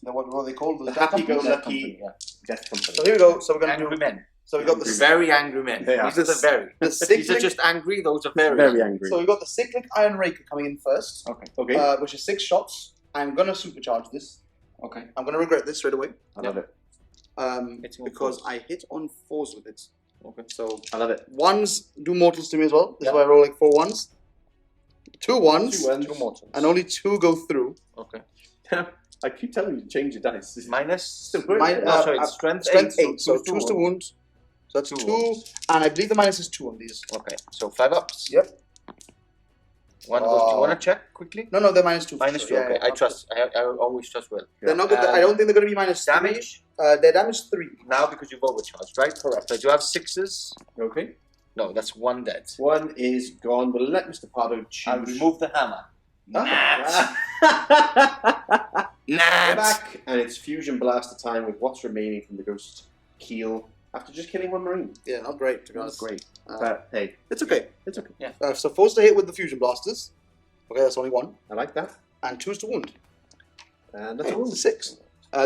what are they called? The happy-go-lucky Company, yeah. Death Company. So here we go. So we're going to Angry do. men. So we got the Very angry men. They are. These are the very. the These are cyclic. just angry. Those are very. Very angry. So we got the cyclic iron raker coming in first, Okay. Okay. which is 6 shots. I'm going to supercharge this. Okay. I'm going to regret this straight away. I love it. Hitting on Because 4s. I hit on 4s with it. Okay. So I love it. 1s do mortals to me as well. This Yeah. is why I roll like 4 1s. 2 1s. 2 1s. 2 mortals. And only 2 go through. Okay. I keep telling you to change your dice. This is Minus. still good. Mine- No, sorry, it's strength 8. So 2's to wound. So that's 2 2. wounds. And I believe the minus is 2 on these. Okay. So 5 ups. Yep. One goes. Do you want to check quickly? No, they're minus 2. Minus 2. Yeah, okay. yeah, I trust. I always trust Will. They're not good. I don't think they're going to be minus 3. Damage They're damage 3. now because you've overcharged, right? Correct. So do you have 6s? Okay. No, that's 1 dead. 1 is gone. We'll let Mr. Pardo choose. I'll remove the hammer. Ah. We're Nats. back, and it's Fusion Blaster time with what's remaining from the Ghost Keel after just killing 1 Marine. Yeah, not great, to be That's honest. great. But hey, It's okay. it's okay. So 4's to hit with the fusion blasters. Okay, that's only 1. I like that. And 2's to wound. And that's Okay, all. 6.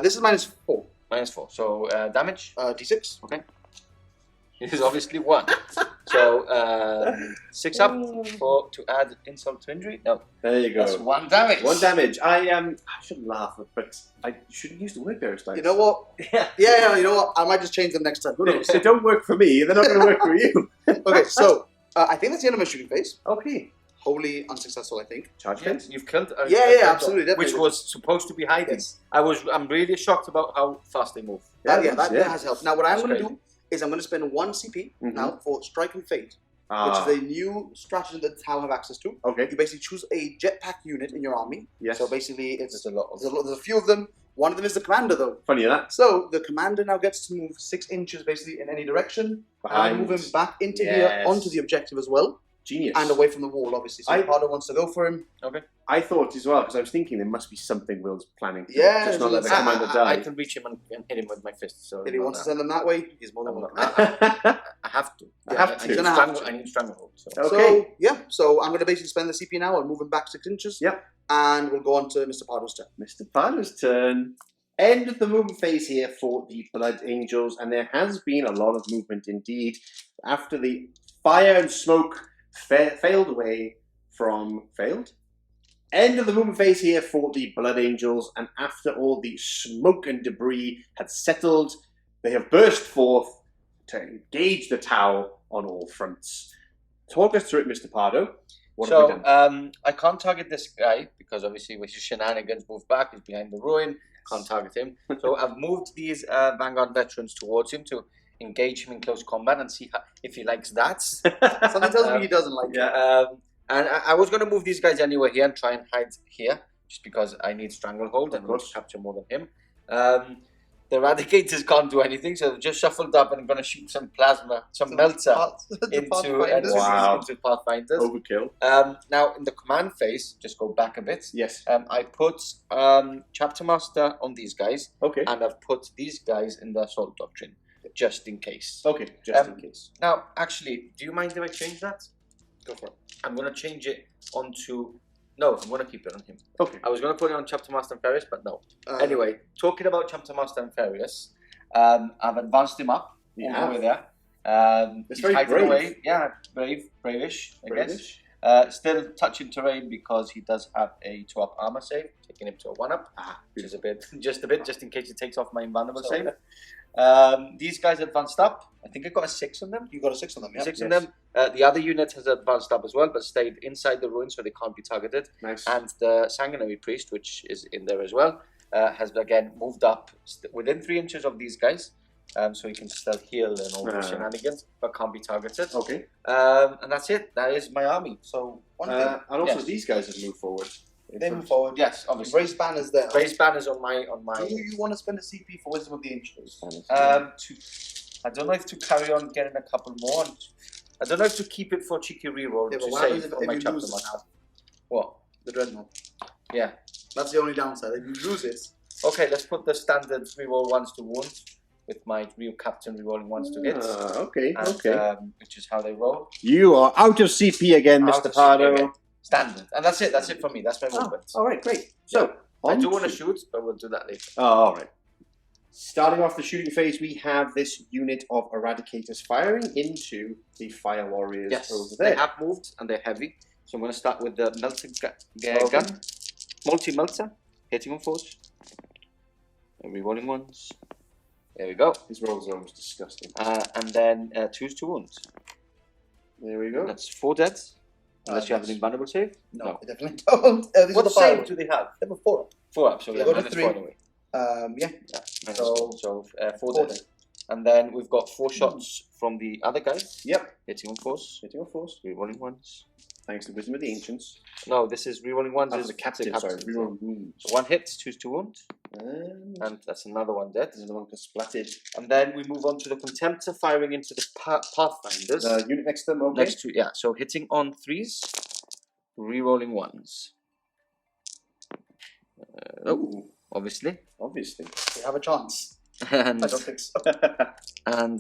This is minus 4. Minus 4. So damage D6. is obviously 1. So 6 up to add insult to injury. No, There you go. that's 1 damage. 1 damage. I shouldn't laugh, but I shouldn't use the word bearer's dice. You know what? Yeah. Yeah, you know what? I might just change them next time. Who knows? They don't work for me. They're not going to work for you. Okay, so I think that's the end of my shooting phase. Okay. Wholly unsuccessful, I think. Charge Yeah, phase. you've killed. Yeah, absolutely, definitely. Which was supposed to be hiding. Yes. I'm really shocked about how fast they move. That Yeah. has helped. Now, what I'm That's going to crazy. do is I'm going to spend 1 CP Mhm. now for Strike and Fade, Ah, which is a new stratagem that Tau have access to. okay. You basically choose a jetpack unit in your army. Yes. So basically, There's it's a lot of. there's a few of them. One of them is the commander, though. Funny that. So the commander now gets to move 6 inches basically in any direction, and move him back into here Yes. onto the objective as well, Genius. and away from the wall, obviously. So Pardo wants to go for him. I thought as well, because I was thinking there must be something Will's planning to Yeah, just not let the there's- commander I die. can reach him and hit him with my fist. So If he wants to send them that way, he's more than welcome. I have to. I have He's gonna have to. I need Stranglehold. So. Okay. So I'm going to basically spend the CP now. I'll move him back 6 inches. Yep. And we'll go on to Mr. Pardo's turn. Mr. Pardo's turn. End of the movement phase here for the Blood Angels, and there has been a lot of movement indeed. After the fire and smoke failed away from failed. End of the movement phase here for the Blood Angels, and after all the smoke and debris had settled, they have burst forth to engage the Tau on all fronts. Talk us through it, Mr. Pardo. What have we done? I can't target this guy because obviously with his shenanigans, move back, he's behind the ruin, can't target him. So I've moved these Vanguard veterans towards him to engage him in close combat and see if he likes that. Something tells me he doesn't like it. And I was going to move these guys anywhere here and try and hide here, just because I need Stranglehold and capture more than him. The Eradicators can't do anything, so they've just shuffled up and I'm going to shoot some plasma, some melter into Pathfinders. Overkill. Now, in the command phase, just go back a bit. Yes. I put Chapter Master on these guys, Okay. and I've put these guys in the Assault Doctrine, just in case. Okay, just in case. Now, actually, do you mind if I change that? Go for it. I'm going to change it onto... No, I'm going to keep it on him. Okay. I was going to put it on Chapter Master and Farius, but no. Anyway, talking about Chapter Master and Farius, I've advanced him up all the way there. It's he's very hiding brave. Away. Yeah, bravish, I guess. Still touching terrain because he does have a 2-up armor save, taking him to a 1-up, which is just in case he takes off my invulnerable save. These guys advanced up. I think I got a 6 on them. You got a 6 on them, yeah. 6 on them. The other unit has advanced up as well, but stayed inside the ruins so they can't be targeted. Nice. And the Sanguinary Priest, which is in there as well, has again moved up within 3 inches of these guys. So he can still heal and all the shenanigans, but can't be targeted. Okay. And that's it. That is my army. So and also these guys have moved forward. They move forward. Yes, obviously. Raised banners there. Raised banners on my. Do you want to spend a CP for Wisdom of the Ancients? I don't know if to carry on getting a couple more. I don't know if to keep it for cheeky reroll to save on my chapter master. What? The Dreadnought. Yeah. That's the only downside. If you lose it. Okay, let's put the standard reroll ones to wound with my real captain rerolling ones to hit. Okay. Which is how they roll. You are out of CP again, Mr. Pardo. Standard. And that's it. That's it for me. That's my movement. All right, great. So, I do want to shoot, but we'll do that later. Oh, all right. Starting off the shooting phase, we have this unit of Eradicators firing into the Fire Warriors over there. They have moved and they're heavy. So I'm going to start with the melting gun. Multi-melter. Hitting on force. And rerolling ones. There we go. His rolls are almost disgusting. And then 2s to wound. There we go. That's 4 deads. Unless you have an invulnerable save? No, I definitely don't. What save do they have? They have a 4-up. 4-up, so they go to 3. 4 anyway. So 4 dead. And then we've got 4 shots from the other guys. Yep. Hitting on force. Hitting on force. Rerolling ones. Thanks to Wisdom of the Ancients. No, this is rerolling ones. That's the captain, sorry. Rerolling wounds. So 1 hit, 2s to wound. And that's another one dead. Another one splatted. And then we move on to the Contemptor firing into the Pathfinders. Unit next to them, okay. Next to, so hitting on 3s, rerolling 1s. Obviously. They have a chance. And I don't think so. and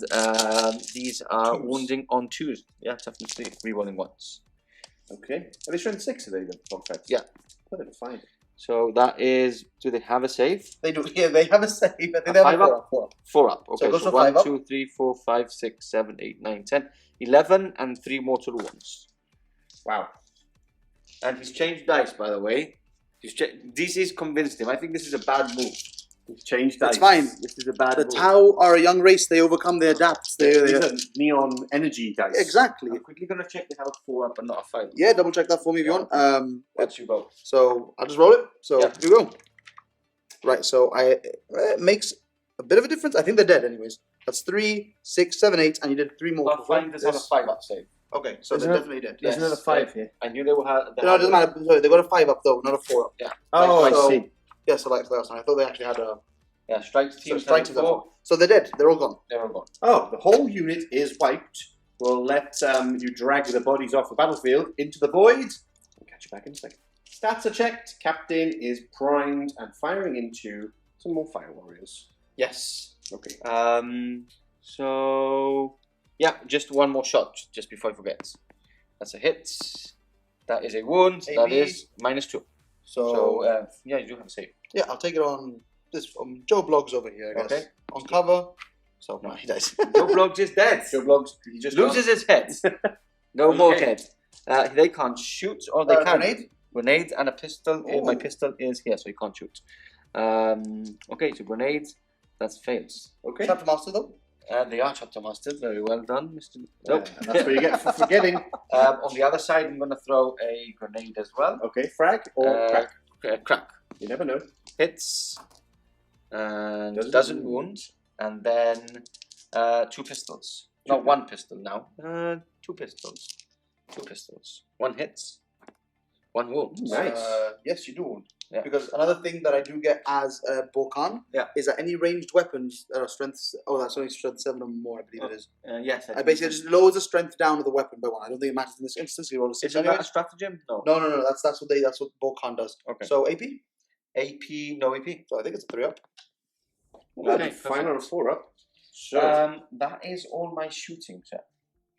these are wounding on 2s. Yeah, toughness 3, rerolling 1s. Okay. Are they strength 6? Are they the Bogfets? Yeah. Oh, they're fine. So that is. Do they have a save? They do. Yeah, they have a save. I think they have a 4-up. 4-up. Okay. So it goes to 1, 5-up. 2, 3, 4, 5, 6, 7, 8, 9, 10, 11, and 3 mortal wounds. Wow. And he's changed dice, by the way. DC's convinced him. I think this is a bad move. He's changed dice. It's fine. This is a bad move. The Tau are a young race. They overcome the Adeptus. These are neon energy dice. Exactly. I'm quickly going to check they have a 4-up and not a 5-up. Yeah, double check that for me if you want. Let's you go. So I'll just roll it. So here we go. Right. So it makes a bit of a difference. I think they're dead, anyways. That's 3, 6, 7, 8, and you did 3 more. Pathfinders have a 5-up save. Okay, so they're definitely dead. There's another 5 here. I knew they were. No, it doesn't matter. Sorry, they got a 5-up though, not a 4-up. Yeah. Oh, so, I see. Yeah, so like last time, I thought they actually had a. Yeah, strike team. So they're dead. They're all gone. They're all gone. Oh, the whole unit is wiped. We'll let you drag the bodies off the battlefield into the void. I'll catch you back in a second. Stats are checked. Captain is primed and firing into some more Fire Warriors. Yes. Okay. So Yeah, just one more shot, just before I forget. That's a hit. That is a wound. AB. That is -2. So yeah, you do have a save. Yeah, I'll take it on this from Joe Blogs over here, I guess. Okay. On cover. So no, he dies. Joe Blogs is dead. Joe Blogs, he just Loses his head. No more Okay. head. They can't shoot, or they can. Grenade? And a pistol. My pistol is here, so he can't shoot. Okay, so grenade. That fails. Okay. Chapter Master though? They are chapter mastered. Very well done, Mr. Nope. That's what you get for forgetting. On the other side, I'm going to throw a grenade as well. Okay, frag or crack. Crack. You never know. Hits. And Doesn't doesn't wound. And then 2 pistols. Not 1 pistol now. 2 pistols. 2 pistols. 1 hits. 1 wound. Nice. Yes, you do. Yeah. Because another thing that I do get as Bokan is that any ranged weapons that are strength. Oh, that's only strength 7 or more, I believe it is. Yes. I basically just lowers the strength down of the weapon by 1. I don't think it matters in this instance. You roll a 6 Isn't anyway. that a stratagem? No. No. That's what Bokan does. Okay. So AP. AP, no AP. So I think it's a 3 up. Okay, fine on a 4 up. So that is all my shooting, sir.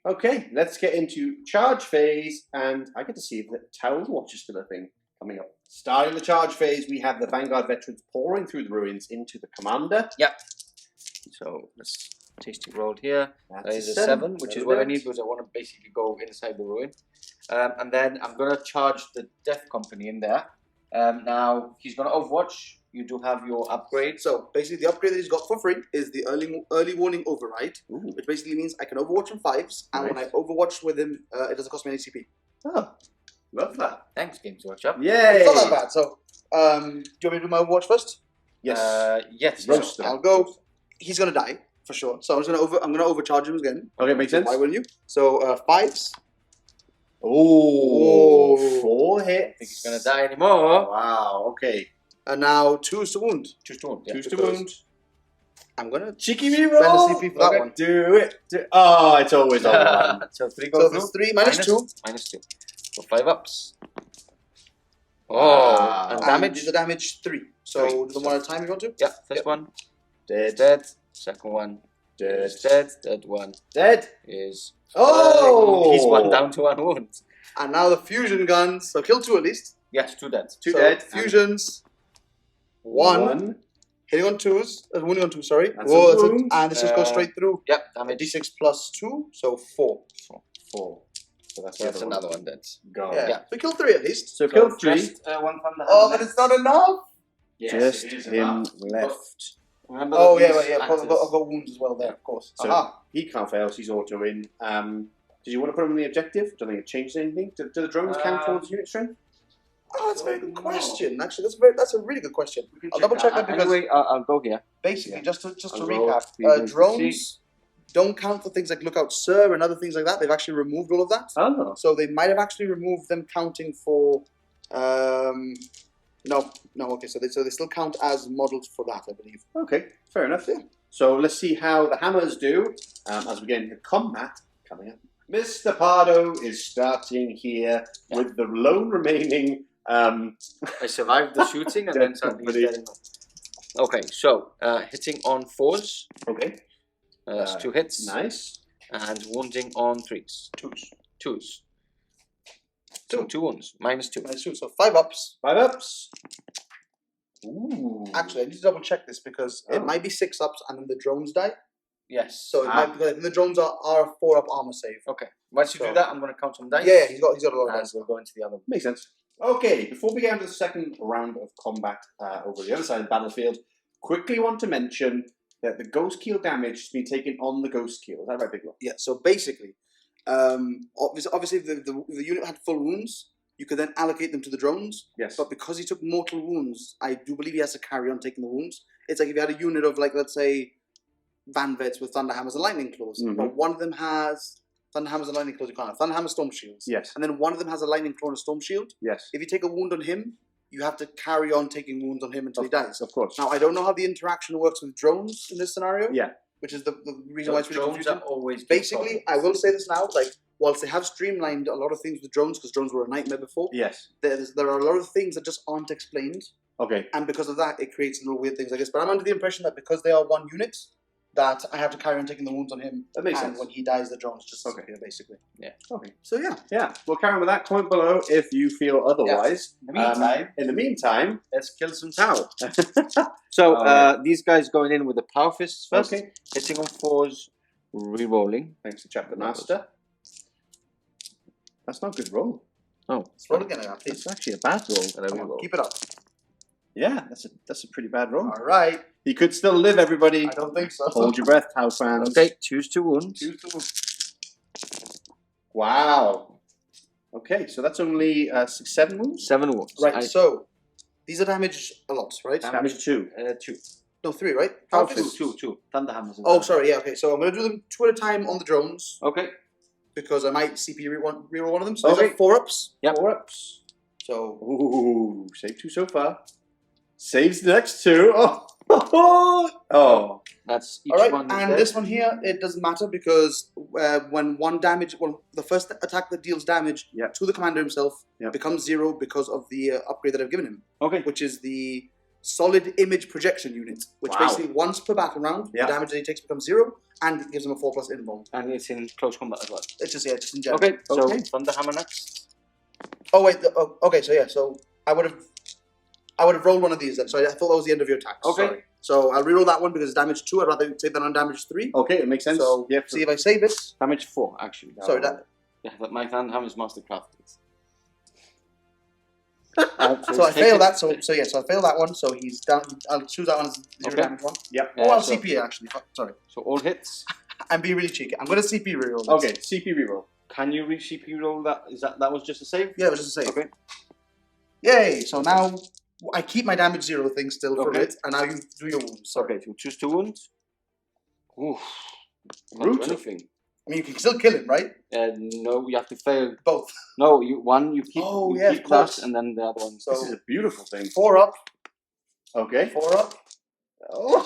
okay, let's get into charge phase, and I get to see if the Tower Watch is still a thing coming up. Starting the charge phase, we have the Vanguard veterans pouring through the ruins into the commander. Yep. So let's tasty roll here. That's That is a 7, 7, which is what I need because I want to basically go inside the ruin. And then I'm going to charge the Death Company in there. Now, he's going to Overwatch. You do have your upgrade. So basically, the upgrade that he's got for free is the early warning override, which basically means I can Overwatch on 5s, and when I Overwatch with him, it doesn't cost me any CP. Oh, love that. Thanks, Games Workshop. Yay! It's not that bad. So, do you want me to do my Overwatch first? Yes. Yes. Roaster. I'll go. He's gonna die for sure. So I'm gonna overcharge him again. Okay, makes sense. Why wouldn't you? So 5s. Oh, Whoa. 4 hits. I think he's going to die anymore. Wow, okay. And now 2s to wound. 2 to wound. Yeah. 2 to wound. I'm gonna Cheeky spend reroll. a CP for that one. Do it. Oh, it's always on one. So 3 go So through. there's 3 minus 2. -2. So 5 ups. Oh, Wow. and And damage. the damage 3. So do them one at a time if you want to. Yeah, first Yep. one. Dead. Dead. Second one. Dead. Is dead. Third one Dead. is. Oh! He's 1 down to 1 wound. And now the fusion guns. So kill 2 at least. Yes, 2 dead. 2 So dead. Fusions. 1. Hitting on 2s. Wounding on 2, sorry. That's Whoa, a that's it. wound. And this just goes straight through. Yep, damage. D6 plus 2, so 4. 4. So that's, So that's another one dead. Gone. Yeah. Yeah. So kill 3 at least. So kill 3. Just 1 from the Oh, hand. but it's not enough. Yes, Just it is him enough. left. Remember Oh, that yeah, these I've actors- got wounds as well there, of course. So Aha. he can't fail, so he's auto in. Did you want to put him on the objective? Don't think it changed anything. Do the drones count towards unit strength? Oh, that's a very good No. question. Actually, that's a really good question. I'll double check that because Anyway, I'll go here. basically, Yeah. just to I'll roll recap, for you guys to drones don't count for things like Lookout Sir and other things like that. They've actually removed all of that. Oh. So they might have actually removed them counting for. No, okay. So they still count as models for that, I believe. Okay, fair enough. Yeah. So let's see how the hammers do as we get into combat coming up. Mr. Pardo is starting here with the lone remaining. I survived the shooting and then suddenly he's dead. Okay, so hitting on 4s. Okay. That's 2 hits. Nice. And wounding on 3s. 2s. So 2 wounds. -2. Minus 2, so 5 ups. 5 ups. Ooh. Actually, I need to double check this because it might be 6 ups and then the drones die. Yes. So it might because I think the drones are a 4-up armor save. Okay. Once you do So- that, I'm going to count some dice. Yeah, he's got a lot of And dice. we'll go into the other. Makes sense. Okay, before we get into the second round of combat over the other side of the battlefield, quickly want to mention that the Ghost Keel damage has been taken on the Ghost Keel. Is that right, Big Law? Yeah, so basically, obviously if the unit had full wounds, you could then allocate them to the drones. Yes. But because he took mortal wounds, I do believe he has to carry on taking the wounds. It's like if you had a unit of, like, let's say, Van Vets with Thunderhammers and Lightning Claws, but one of them has Thunderhammers and Lightning Claws, you can't have Thunderhammer Storm Shields. Yes. And then one of them has a Lightning Claw and a Storm Shield. Yes. If you take a wound on him, you have to carry on taking wounds on him until he dies. Of course. Now, I don't know how the interaction works with drones in this scenario. Yeah. Which is the reason why it's really drones confusing. are always Basically, I will say this now, like, whilst they have streamlined a lot of things with drones, because drones were a nightmare before, Yes. there are a lot of things that just aren't explained, Okay. and because of that, it creates little weird things, I guess. But I'm under the impression that because they are one unit, that I have to carry on taking the wounds on him. That makes and sense. when he dies, the drones just Okay. disappear, basically. Okay. So yeah. Yeah, we'll carry on with that. Comment below if you feel otherwise. In the meantime, let's kill some Tau. So these guys going in with the Power Fists first. Okay. Hitting on 4s, re-rolling. Thanks to Chapter Master. That's not a good roll. Oh, Let's roll again, please. It's actually a bad roll. and then we roll. Keep it up. Yeah, that's a pretty bad roll. All right. He could still live, everybody. I don't think so. Hold your breath, Tau fans. Okay, choose 2 wounds. Wow. Okay, so that's only 7 wounds? 7 wounds. Right, so these are damaged a lot, right? Damage 2. 2. No, 3, right? Oh, Power 2, fists. 2. Thunderhammers. Oh, sorry, yeah, okay. So I'm going to do them 2 at a time on the drones Okay. because I might CP reroll one of them. So these Okay. are 4-ups. Yep. 4-ups. So Ooh, save 2 so far. Saves the next 2. Oh. That's each all right, one. and this one here, it doesn't matter because when the first attack that deals damage Yep. to the commander himself Yep. becomes 0 because of the upgrade that I've given him, Okay. which is the solid image projection unit, which Wow. basically once per battle round, Yeah. the damage that he takes becomes 0 and it gives him a 4+ invuln. And it's in close combat as well. It's just just in general. Okay, so Okay. Thunderhammer next. Oh wait, okay, so I would have rolled one of these then. So I thought that was the end of your attacks. Okay. Sorry. So I'll reroll that one because it's damage 2. I'd rather take that on damage 3. Okay, it makes sense. So Yep. see if I save it. Damage 4, actually. Sorry, that. Yeah, but my Thunderhammer's mastercrafted. So I fail that. So I fail that one. So he's down. I'll choose that one as 0 Okay. damage one. Yep. Oh, I'll so- CP actually. Sorry, So all hits. I'm being really cheeky. I'm going to CP reroll. this. Okay, CP reroll. Can you CP roll that? That was just a save? Yeah, it was just a save. Okay. Yay! So now I keep my damage 0 thing still for Okay. it, and now you do your wounds. Sorry. Okay, so choose 2 wounds. Oof. Can't do Brutal. anything. I mean, you can still kill him, right? No, you have to fail. Both. No, you keep. Oh, you yeah, keep of course. that, and then the other one. So This is a beautiful thing. 4 up, Okay. 4 up.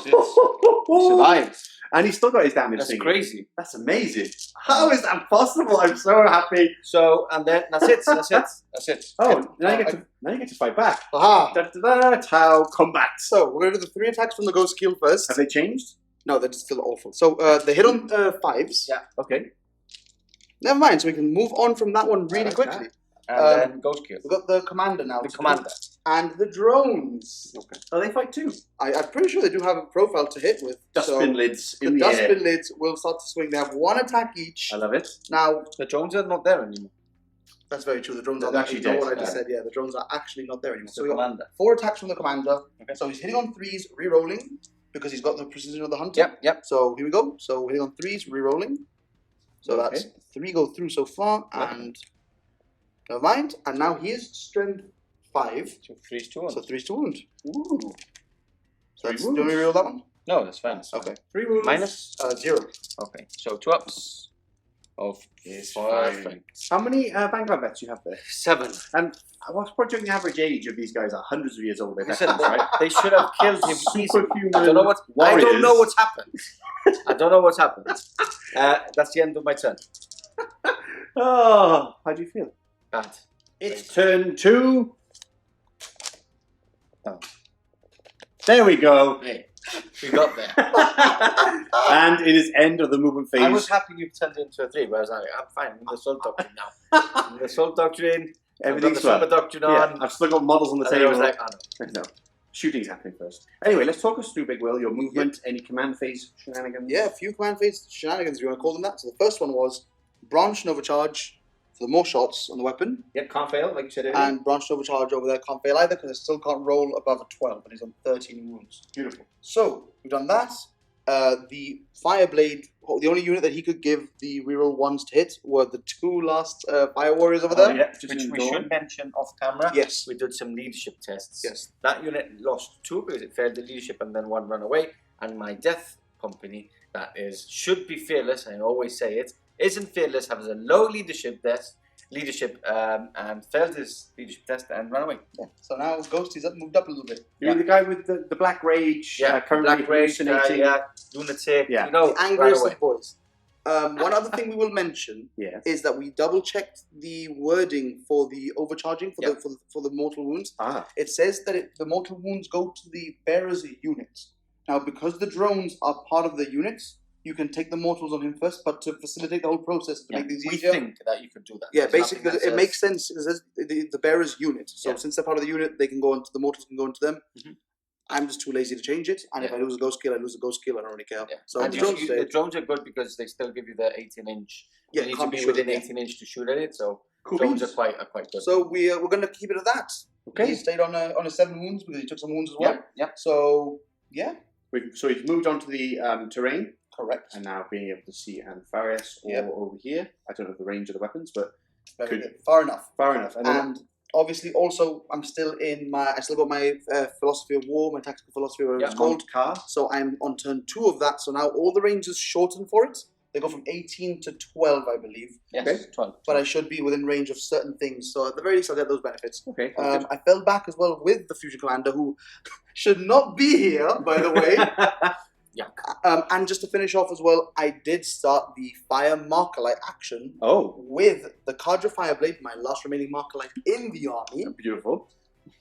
You survived. And he's still got his damage That's thing. crazy. That's amazing. How is that possible? I'm so happy. So and then that's it. That's it. Oh, now you get to fight back. Aha! Da, da, da, Tau combat. So we're going to do the 3 attacks from the ghost skill first. Have they changed? No, they're still awful. So they hit on 5s. Yeah. Okay. Never mind. So we can move on from that one really like quickly. And then ghost kill. We've got the commander now. The commander. And the drones. Okay. Oh, they fight too. I'm pretty sure they do have a profile to hit with. Dustbin so lids the in the dustbin air. lids will start to swing. They have 1 attack each. I love it. Now, The drones are not there anymore. that's very true. The drones They're are actually actually what I dead, just yeah. said. Yeah, the drones are actually not there anymore. So So we got commander. 4 attacks from the commander. Okay. So he's hitting on 3s, re-rolling because he's got the precision of the hunter. Yep. So here we go. So hitting on 3s, re-rolling. So that's Okay. 3 go through so far, and never mind. And now he is strength 5, So 3's 2 so 3's to wound. Ooh. So that's, Three do you want me to wounds. reroll that one? No, that's fine. Okay. 3 wounds. Minus. 0. Okay. So 2 ups. Of It's 5. fine. How many Vanguard vets do you have there? 7. And what's probably the average age of these guys? Are hundreds of years old. They're Listen, veterans, right? they should have killed him easily. Superhuman I don't know what's warriors. happened. I don't know what's happened. That's the end of my turn. Oh, how do you feel? Bad. It's turn 2. Oh. There we go. Hey, we got there. And it is end of the movement phase. I was happy you turned it into a 3, but I was like, I'm fine. I'm in the Assault Doctrine now. I'm in the Assault Doctrine. Everything's I've got the Super well. Doctrine Yeah, on. I've still got models on the And then I table. was like, oh no. No, shooting's happening first. Anyway, let's talk us through, Big Will, your movement, any command phase shenanigans. Yeah, a few command phase shenanigans, if you want to call them that. So the first one was branch and overcharge for the more shots on the weapon, Yep, can't fail, like you said earlier. and branch and overcharge over there can't fail either because it still can't roll above a 12, and he's on 13 wounds. Beautiful. So we've done that. The Fireblade, the only unit that he could give the reroll 1s to hit were the 2 last Fire Warriors over there. Yeah, just Which in we dawn. should mention off camera. Yes. We did some leadership tests. Yes. That unit lost 2 because it failed the leadership and then 1 ran away. And my death company, that is, should be fearless, I always say it, isn't fearless, has a low leadership test, and failed his leadership test and ran away. Yeah. So now Ghosty's moved up a little bit. You're the guy with the Black Rage, currently Black Rage, hallucinating. lunatic, Yeah. you know, The angriest ran away. of boys. One other thing we will mention Yes. is that we double checked the wording for the overcharging for the mortal wounds. Ah. It says that the mortal wounds go to the bearer's unit. Now, because the drones are part of the units, you can take the mortals on him first, but to facilitate the whole process, to make things we easier. think that you could do that. Yeah, There's basically, nothing that it says- makes sense. It says the bearer's unit. So Yeah. since they're part of the unit, they can go into the mortals can go into them. Mhm. I'm just too lazy to change it, and if I lose a ghost skill, I lose a ghost skill. I don't really care. Yeah. So And the you- drones you- stay. the drones are good because they still give you the 18-inch. Yeah, you need to can't be shoot within it, yeah. 18-inch to shoot at it. So Cool drones beans. are quite good. So we're going to keep it at that. Okay. He stayed on a 7 wounds because he took some wounds as well. yeah. So yeah, So he's moved on to the terrain, correct. and now being able to see Antharius all Yep. over here. I don't know the range of the weapons, but Very Could- good. Far enough. far enough. And then And obviously, also, I still got my philosophy of war, my tactical philosophy, whatever Yeah, it's called. car. So I'm on turn 2 of that. So now all the ranges shorten for it. They go from 18 to 12, I believe. Yes, Okay. 12. But I should be within range of certain things. So at the very least, I'll get those benefits. Okay. I fell back as well with the Fusion Commander, who should not be here, by the way. And just to finish off as well, I did start the Fire Markerlight action oh, with the Cadre Fireblade, my last remaining Markerlight in the army. beautiful.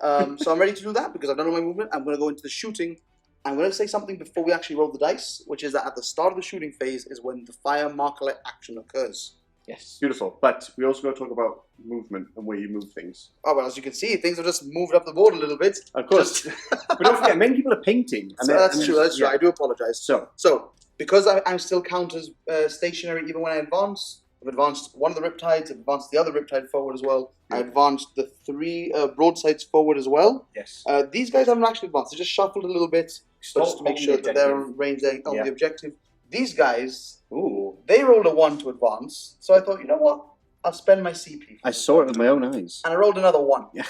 So I'm ready to do that because I've done all my movement. I'm going to go into the shooting. I'm going to say something before we actually roll the dice, which is that at the start of the shooting phase is when the Fire Markerlight action occurs. Yes. Beautiful. But we also got to talk about movement and where you move things. Oh, well, as you can see, things have just moved up the board a little bit. Of course. But don't forget, many people are painting. So that's true, that's true. yeah. I do apologize. So because I'm still counted as stationary even when I advance, I've advanced one of the Riptides, I've advanced the other Riptide forward as well. I advanced the 3 broadsides forward as well. Yes. These guys haven't actually advanced. They just shuffled a little bit just to make sure that they're in range on the objective. These guys, they rolled a 1 to advance. So I thought, you know what? I'll spend my CP. I saw it with my own eyes. And I rolled another 1. Yeah.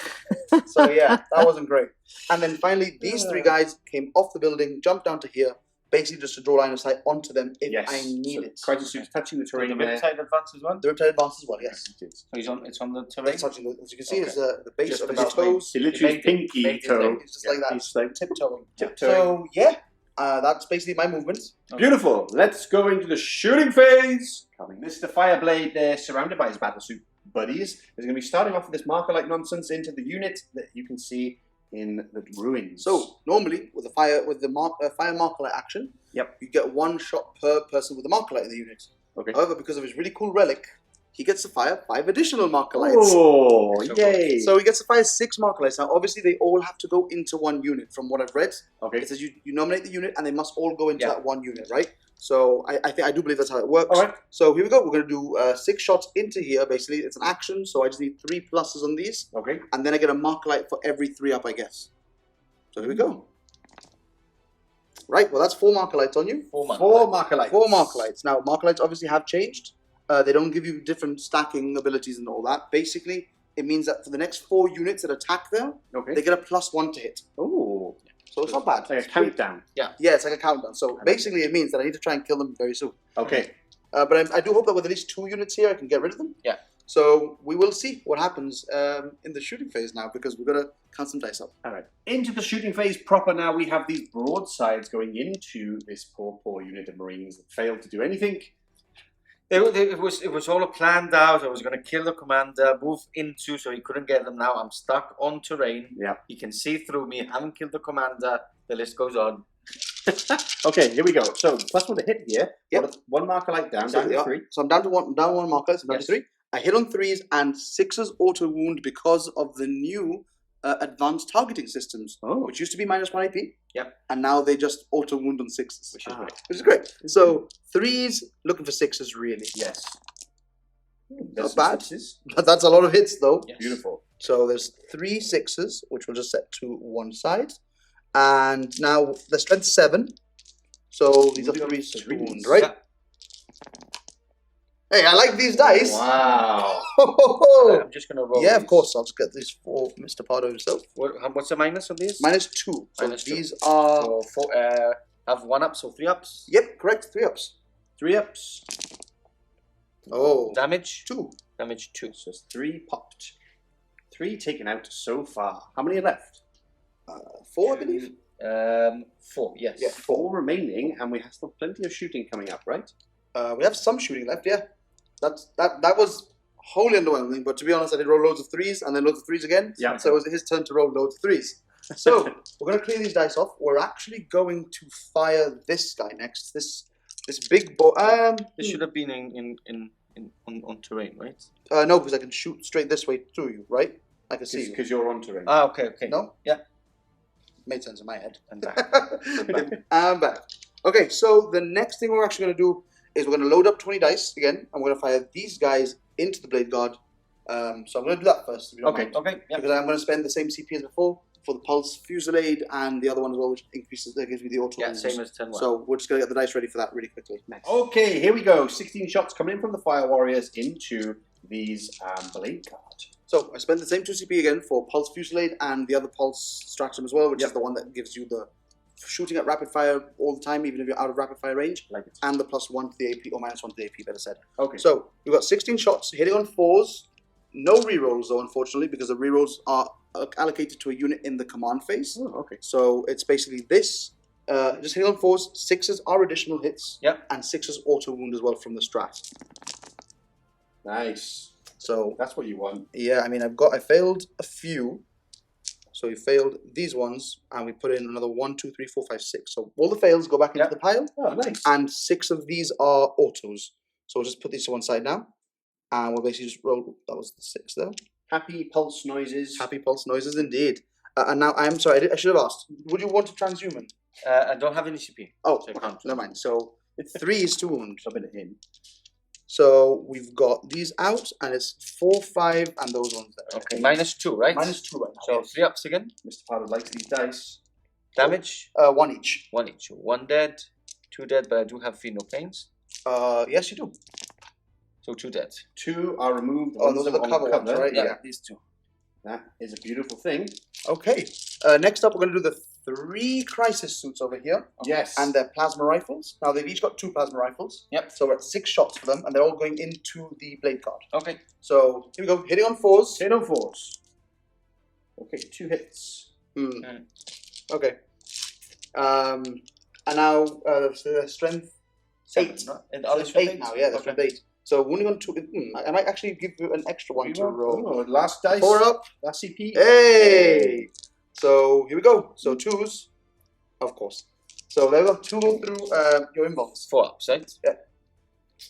So yeah, that wasn't great. And then finally, these 3 guys came off the building, jumped down to here, basically just to draw line of sight onto them if I need it. Quite a suit touching the So terrain the there. Riptide advance as well? The Riptide advance as well, yes. So it's on the terrain? It's touching, as you can see, Okay. is the base Just of his about toes. He literally Made it- pinky made his toe. leg. It's just like that. He's like Tiptoeing. tiptoeing. So yeah, that's basically my movement. Beautiful. Let's go into the shooting phase. Coming. This is the Fireblade there, surrounded by his battlesuit buddies. He's going to be starting off with this marker-like nonsense into the unit that you can see in the ruins. So normally with the fire marker light action, you get 1 shot per person with the marker light in the unit. Okay. However, because of his really cool relic, he gets to fire 5 additional marker lights. Oh, So yay! So he gets to fire 6 marker lights. Now, obviously, they all have to go into 1 unit. From what I've read, okay. it says you nominate the unit, and they must all go into that 1 unit, right? So I do believe that's how it works. All right. So here we go. We're going to do 6 shots into here. Basically, it's an action, so I just need 3 pluses on these, Okay. and then I get a marker light for every 3 up, I guess. So here we go. Right. Well, that's 4 marker lights on you. 4 months. 4 marker lights. 4 marker lights. Now, marker lights obviously have changed. They don't give you different stacking abilities and all that. Basically, it means that for the next 4 units that attack there, Okay. they get a +1 to hit. Oh, So it's not bad. it's like a countdown. Yeah, it's like a countdown. So basically, it means that I need to try and kill them very soon. Okay. But I do hope that with at least 2 units here, I can get rid of them. Yeah. So we will see what happens in the shooting phase now, because we're going to count some dice up. All right. Into the shooting phase proper now. We have these broadsides going into this poor unit of Marines that failed to do anything. It was all planned out. I was going to kill the commander, move into, so he couldn't get them. Now I'm stuck on terrain. Yeah. He can see through me. Haven't killed the commander. The list goes on. Okay, here we go. So +1 to hit here. Yep. 1 marker light down So, to 3. So I'm down to 1 marker, so I'm down Yes. to 3. I hit on 3s and 6s auto wound because of the new advanced targeting systems, Oh. which used to be -1 AP. Yep. And now they just auto wound on 6s, Which is great. Which is great. So 3s looking for 6s really. Yes. Not bad. But that's a lot of hits though. Yes. Beautiful. So there's 3 6s, which we'll just set to one side. And now the strength 7. So these are 3s to wound, right? Yeah. Hey, I like these dice. Wow. Oh, I'm just going to roll. yeah, of these. course. I'll just get these for Mr. Pardo himself. What's the minus on these? -2. So -2. these are... So have 1 up, so 3 ups. Yep, correct. 3 ups. 3 ups. Oh, Damage. 2. Damage 2. So it's 3 popped. 3 taken out so far. How many are left? 4, I believe. 4. Yes. Yeah. 4 remaining, and we have still plenty of shooting coming up, right? We have some shooting left, yeah. That was wholly underwhelming, but to be honest, I did roll loads of 3s and then loads of 3s again. Yeah. So it was his turn to roll loads of 3s. So we're going to clear these dice off. We're actually going to fire this guy next. This big boy. This should have been on terrain, right? No, because I can shoot straight this way through you, right? I can see you. Because you're on terrain. Ah, okay. No? Yeah. Made sense in my head. And back. I'm back. Okay, so the next thing we're actually going to do is we're going to load up 20 dice again, and we're going to fire these guys into the Blade Guard. So I'm going to do that first. If you don't mind. Okay. Yeah. Because I'm going to spend the same CP as before for the Pulse Fusillade and the other one as well, which increases, that gives me the auto. Yeah, same as 10-1. So we're just going to get the dice ready for that really quickly. Nice. Okay, here we go. 16 shots coming in from the Fire Warriors into these Blade Guard. So I spent the same 2 CP again for Pulse Fusillade and the other Pulse Stratagem as well, which is the one that gives you the shooting at rapid fire all the time, even if you're out of rapid fire range, Like it. and the +1 to the AP, or -1 to the AP, better said. Okay. So we've got 16 shots, hitting on 4s, no rerolls though, unfortunately, because the rerolls are allocated to a unit in the command phase. Oh, okay. So it's basically this, just hitting on 4s, 6s are additional hits, and 6s auto wound as well from the strat. Nice. So That's what you want. yeah, I mean, I failed a few. So we failed these ones, and we put in another 1, 2, 3, 4, 5, 6. So all the fails go back into the pile, Oh, nice. and 6 of these are autos. So we'll just put these to one side now, and we'll basically just roll. That was the 6 there. Happy pulse noises. Happy pulse noises indeed. And now I'm sorry, I should have asked. Would you want to transhuman? I don't have any CP. Oh, So I can't. never mind. So 3 is to wound. Rubbing it in. So we've got these out, and it's 4, 5, and those ones there. Okay, -2, right? -2 right now. So 3 ups again. Mr. Pardo likes these dice. Damage, 1 each. 1 each. 1 dead, 2 dead, but I do have Feel No Pains. Yes, you do. So 2 dead. 2 are removed. The Oh, ones those that are the were on cover ones, right? Yeah, these 2. That is a beautiful thing. Okay. Next up, we're going to do the 3 crisis suits over here. Yes. And their plasma rifles. Now, they've each got 2 plasma rifles. Yep. So we're at 6 shots for them, and they're all going into the Blade Guard. Okay. So here we go. Hitting on 4s. Hit on 4s. Okay, 2 hits. Okay. And now the strength 8. Are they Strength strength 8 now, yeah, that's strength 8. So wounding on 2. I might actually give you an extra one to roll. Oh, last dice. 4 up. Last CP. Hey! So here we go. So 2s, of course. So there we go. 2 go through your involves. 4 ups, right? Yeah.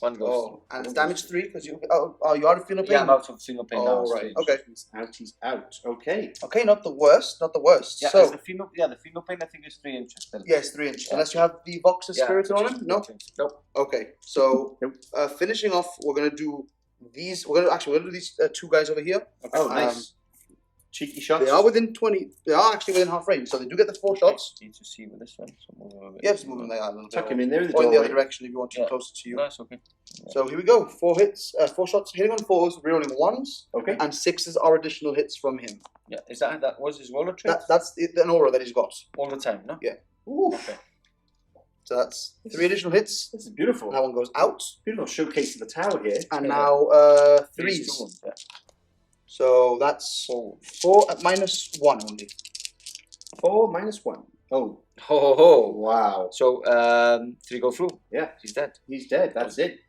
1 goes. Oh, and it's damage 3 because you. Oh, you are feeling pain. Yeah, I'm out of Feel No Pain now. Oh, right. Okay. He's out. He's out. Okay. Okay, not the worst. Not the worst. Yeah, So the Feel No Pain I think is 3 inches. Still. yes, 3 inch. Unless you have the Vox's Spirit on him. No. Nope. Okay. So finishing off, we're gonna do these. We're gonna do these 2 guys over here. Oh, nice. Cheeky shots. They are within 20. They are actually within half range, so they do get the 4 shots. Need to see with this one. So move a bit. Yeah, just move them there a little bit. Tuck him in there in the Or in the doorway. other direction if you want to, closer to you. Nice, okay. So here we go. 4 hits, 4 shots, hitting on 4s, rerolling 1s, Okay. and 6s are additional hits from him. Yeah, is that was his roller trait? That's an aura that he's got. All the time, no? Yeah. Ooh. Okay. So that's 3 additional hits. This is beautiful. That one goes out, Beautiful showcase of the tower here. and Yeah. now Threes, 3s. 2 ones, yeah. So that's 4 at -1 only. 4 -1. Oh. Ho ho ho. Wow. So 3 go through. Yeah. He's dead. He's dead. That's it.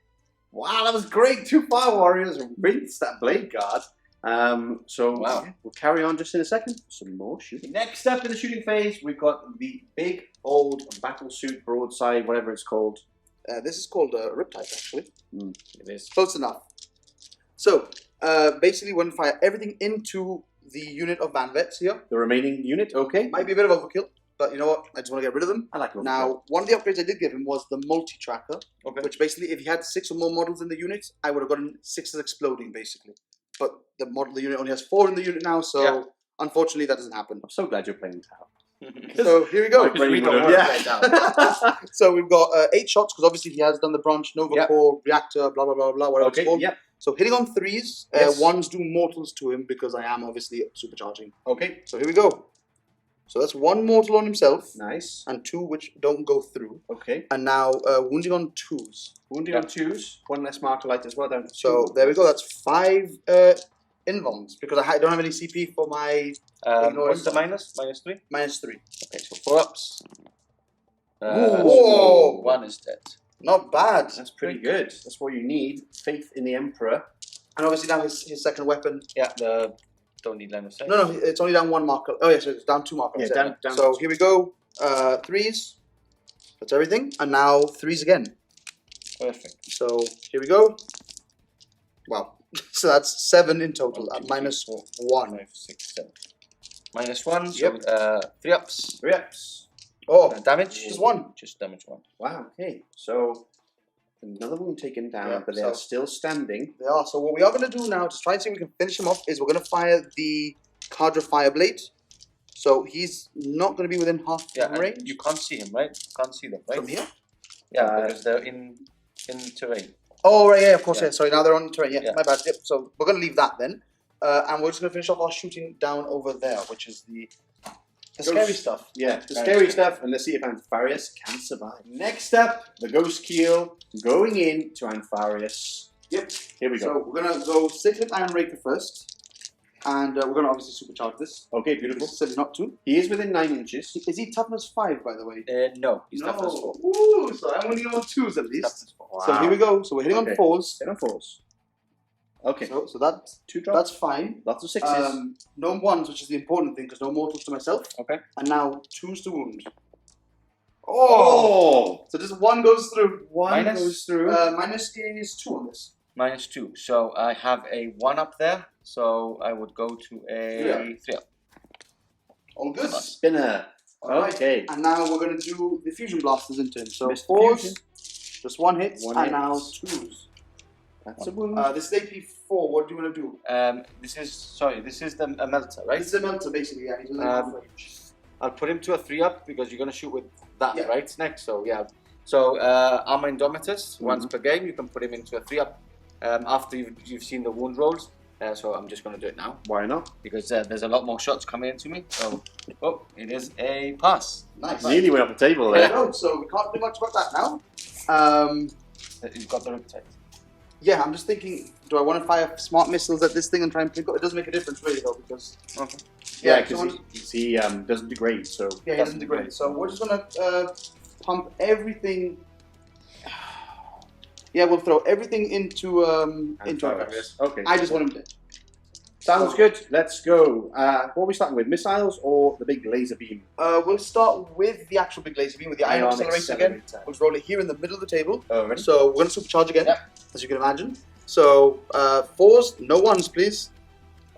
Wow, that was great. 2 Fire Warriors rinsed that Blade Guard. Wow. We'll carry on just in a second for some more shooting. Next up in the shooting phase, we've got the big old battle suit broadside, whatever it's called. This is called Riptides, actually. It is. Close enough. So basically, we're going to fire everything into the unit of Van Vets here. The remaining unit, okay. Might be a bit of overkill, but you know what? I just want to get rid of them. I like it. Now, one of the upgrades I did give him was the multi-tracker, Okay. which basically, if he had 6 or more models in the unit, I would have gotten 6s exploding, basically. But the unit only has 4 in the unit now, so unfortunately, that doesn't happen. I'm so glad you're playing Tower. So here we go. My brain we don't would've- work right So we've got 8 shots, because obviously he has done the branch, Nova Core, Reactor, blah, blah, blah, blah, whatever it's Okay, called. yep. So hitting on 3s, Yes. 1s do mortals to him, because I am obviously supercharging. Okay, So here we go. So that's 1 mortal on himself, nice. and 2 which don't go through. Okay. And now wounding on 2s. Wounding on 2s, 1 less marker light as well down to 2. So there we go. That's 5 invulns because I don't have any CP for my What's the minus? -3? -3. Okay, so 4 ups. Whoa. 1 is dead. Not bad. That's pretty good. That's what you need. Faith in the Emperor. And obviously now his second weapon. Yeah, the Don't need line of sight. No, it's only down one marker. Oh yeah, so it's down 2 markers. Yeah, down. So here we go. 3s. That's everything. And now 3s again. Perfect. So here we go. Wow. So that's 7 in total. At minus 1. 5, 6, 7. Minus 1. So Yep. 3 ups. 3 ups. Oh, Damage. just 1. Just damage 1. Wow, okay. So another wound taken down, Yeah, but they are so- still standing. They are. So what we are going to do now to try and see if we can finish him off is we're going to fire the Cadre Fireblade. So he's not going to be within half range. You can't see him, right? You can't see them, right? From here? Yeah, because they're in terrain. Oh, right, yeah, of course, Yeah. yeah. Sorry, now they're on terrain. Yeah, Yeah. my bad. Yep. So we're going to leave that then. And we're just going to finish off our shooting down over there, which is the scary stuff. Yeah, the scary stuff, and let's see if Anfarius can survive. Next up, the Ghost Keel going in to Anfarius. Yep. Here we go. So we're going to go Cyclic Iron Raker first. And we're going to obviously supercharge this. Okay, beautiful. It's silly not to. He is within 9 inches. Is he toughness 5, by the way? No, he's toughness 4. Ooh, so I'm only on 2s at least. Toughness 4. Wow. So here we go. So we're hitting Okay. on 4s. Hit on 4s. Okay. So that's 2 drops. that's fine. Lots of 6s. No 1s, which is the important thing, because no mortals to myself. Okay. And now 2s to wound. Oh! So just 1 goes through. One Minus? goes through. Minus is 2 on this. Minus 2. So I have a 1 up there. So I would go to a 3 up. All good. Spinner. Alright. Okay. And now we're going to do the fusion blasters into him. So Missed 4s, fusion. just 1 hit, One and hit. now 2s. That's a wound. This is AP4. What do you want to do? This is a melter, right? This is a melter, basically. Yeah, he's within half range. I'll put him to a 3 up because you're going to shoot with that, Yeah. right? Next, so yeah. So Armour Indomitus, once per game, you can put him into a 3 up after you've seen the wound rolls. So I'm just going to do it now Why not? because there's a lot more shots coming into me. So, it is a pass. Nice. Nearly went off the table There there. you go. So we can't do much about that now. You've got the Riptides. Yeah, I'm just thinking, do I want to fire smart missiles at this thing and try and pick up? It doesn't make a difference really though, because Okay. Yeah, so because he doesn't degrade, so... yeah, he doesn't degrade. So we're just gonna pump everything. Yeah, we'll throw everything into Anfarius. Okay. I just want him dead. Sounds good. Let's go. What are we starting with? Missiles or the big laser beam? We'll start with the actual big laser beam with the ion accelerator again. We'll roll it here in the middle of the table. Ready? So we're gonna supercharge again, Yep. as you can imagine. So 4s, no 1s, please.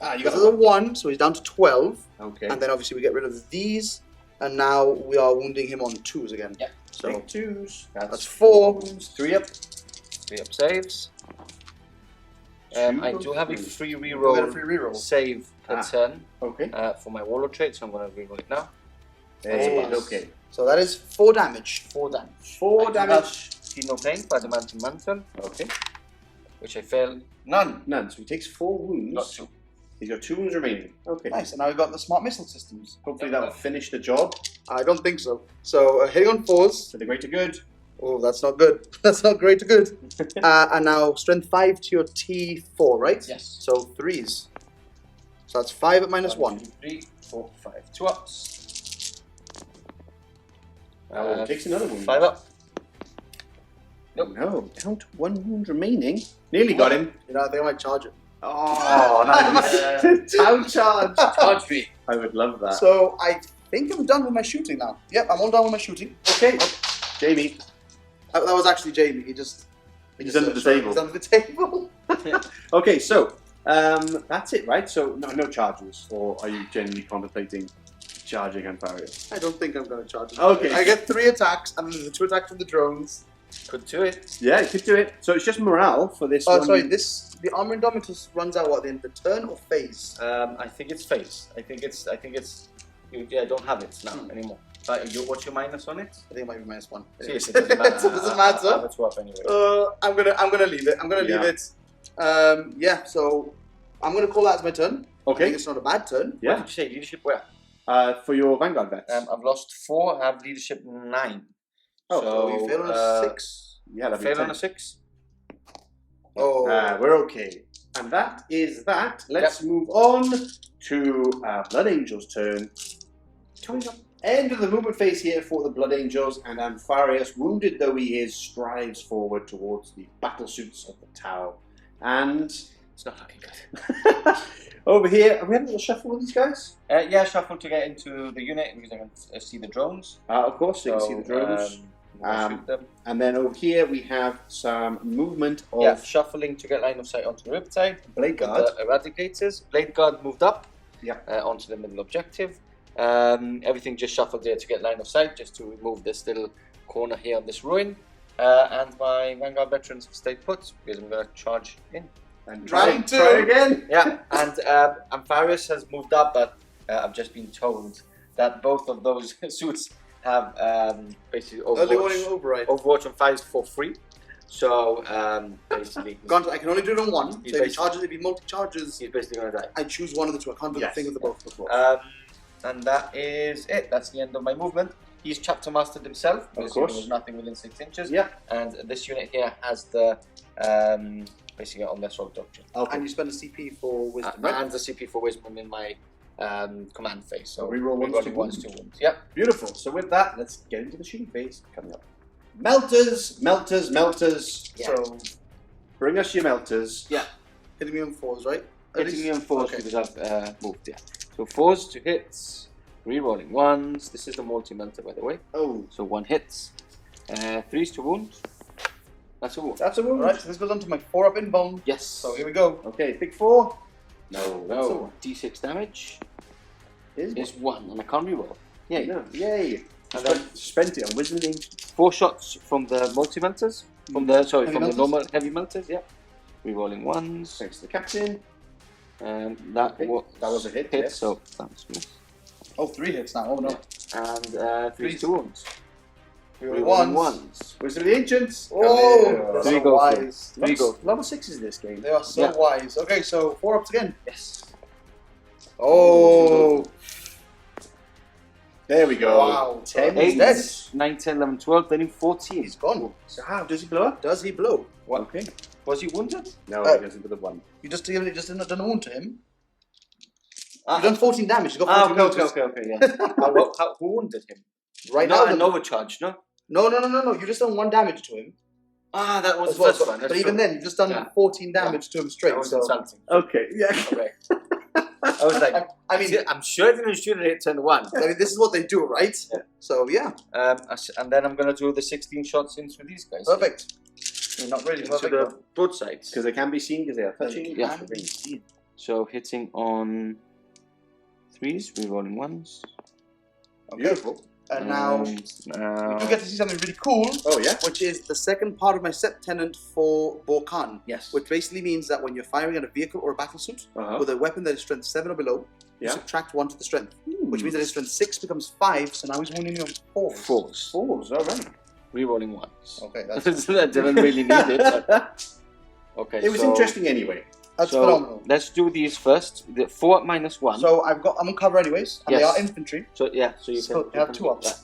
You This got is a 1, so he's down to 12. Okay. And then obviously we get rid of these, and now we are wounding him on 2s again. Yep. So Big 2s. that's 4. 3 up. 3 up saves. I do have a free reroll. Get a free reroll. Save a turn Okay. for my Warlord trait, so I'm going to reroll it now. Hey, That's a pass. okay. So that is 4 damage. 4 damage. 4 I do damage. Feel no pain by Adamantine Mantle, Okay. which I failed. None. None. So he takes 4 wounds. Got 2. He's got 2 wounds remaining. Okay. Nice, and now we've got the smart missile systems. Hopefully that will finish the job. I don't think so. So hitting on 4s. So the greater good. Oh, that's not good. That's not great to good. And now strength 5 to your T4, right? Yes. So 3s. So that's 5 at minus 1. 2, 3, 4, 5. 2 ups. Takes another wound. 5 up. Nope. No, down to 1 wound remaining. Nearly got him. You know, I think I might charge it. Oh, nice. Town charge. Charge me. I would love that. So I think I'm done with my shooting now. Yep, I'm all done with my shooting. Okay. Jamie. That was actually Jamie. He's under the table. He's under the table. Okay, so that's it, right? So no charges, or are you genuinely contemplating charging Anfarius? I don't think I'm going to charge it. Okay. I get 3 attacks, and then there's the 2 attacks from the drones. Could do it. Yeah, you could do it. So it's just morale for this Oh, one. sorry. The Armour Indomitus runs out at the end of the turn or phase? I think it's phase. I think it's. I don't have it now anymore. But what's your minus on it? I think it might be minus 1. See, it doesn't matter. So it doesn't matter. I'll have a 2 up anyway. I'm gonna leave it. I'm gonna leave it. Yeah. So I'm gonna call that as my turn. I Okay. think it's not a bad turn. What Yeah. did you say? Leadership where? For your Vanguard vets. I've lost 4. I have leadership 9. Oh, So you fail on a 6. yeah, that'd be Fail 10. on a 6. Oh. We're okay. And that is that. Let's move on to Blood Angel's turn. Coming up, end of the movement phase here for the Blood Angels, and Anfarius, wounded though he is, strives forward towards the battle suits of the Tau. And It's not looking good. Over here, are we having a little shuffle with these guys? Yeah, shuffle to get into the unit because I can see the drones. Of course, so you can see the drones. Shoot them. And then over here we have some movement of shuffling to get line of sight onto the Riptide. Blade Guard. The Eradicators. Blade Guard moved up onto the middle objective. Everything just shuffled there to get line of sight, just to remove this little corner here on this ruin. And my Vanguard veterans have stayed put because I'm going to charge in. And try again. Yeah, and Ampharius has moved up, but I've just been told that both of those suits have basically Overwatch on fires for free. So basically, I can only do it on one. So if he charges, if he multi-charges, he's basically going to die. I choose one of the two. I can't do the thing of the both before. And that is it. That's the end of my movement. He's chapter mastered himself. Of course. There was nothing within 6 inches. Yeah. And this unit here has the basically on their sword doctrine. Okay. And you spend a CP for wisdom, right? And the CP for wisdom in my command phase. So reroll ones to wounds. Yep. Beautiful. So with that, let's get into the shooting phase coming up. Melters, melters, melters. Yeah. So bring us your melters. Yeah. Hitting me on 4s, right? Hitting me on 4s because I've moved. Yeah. So 4s to hits. Rerolling 1s. This is the multi-melter, by the way. Oh. So 1 hits. 3s to wound. That's a wound. That's a wound. Alright, so this goes on to my 4-up inbound. Yes. So here we go. Okay, big 4. No, that's a No. one. D6 damage Is 1, and I can't reroll. Yay. No. Yay. And then spent it on wisdom and ancient. 4 shots from the multi-melters. From the melters? normal heavy melters, yeah. Rerolling 1s. Thanks to the captain. And that was a hit, yes. so that's miss. Oh, 3 hits now. Oh no. And 3 Threes. to wounds. Rerolling ones. Wisdom and the ancients. Oh, Three so go wise. Three go. A lot of 6s in this game. They are so wise. Okay, so 4-ups again. Yes. Oh. There we go. Wow. 10 8, dead. 9, 10, 11, 12, then in 14. He's gone. So how does he blow up? Does he blow? What? Okay. Was he wounded? No, he doesn't with the 1. You just done a wound to him. You've done 14 damage. You got 14 okay, yeah. Who wounded him? Right Not now. an overcharge, no? No. You just done 1 damage to him. That was As the well, first one. but even then, you've just done 14 damage to him straight. That was So insulting. Okay. yeah. Okay. I was like, I mean, I'm sure they didn't shoot it at turn 1. I mean, this is what they do, right? Yeah. So yeah. And then I'm gonna do the 16 shots into these guys. Perfect. You're not really Into perfect. the broadsides. Because they can be seen because they are touching. Yeah. So hitting on 3s, rerolling 1s. Okay. Beautiful. And now we do get to see something really cool. Oh yeah. Which is the second part of my set tenant for Borkan. Yes. Which basically means that when you're firing at a vehicle or a battlesuit with a weapon that is strength 7 or below, you subtract 1 to the strength. Which means that his strength 6 becomes 5, so now he's wounding me on 4s. 4s, alright. Rerolling 1s. Okay, that's that didn't really need it. But... Okay. It was interesting anyway. That's phenomenal. Let's do these first. The 4 minus 1. So I'm on cover anyways, and they are infantry. So yeah, so you So can you have 2 ups.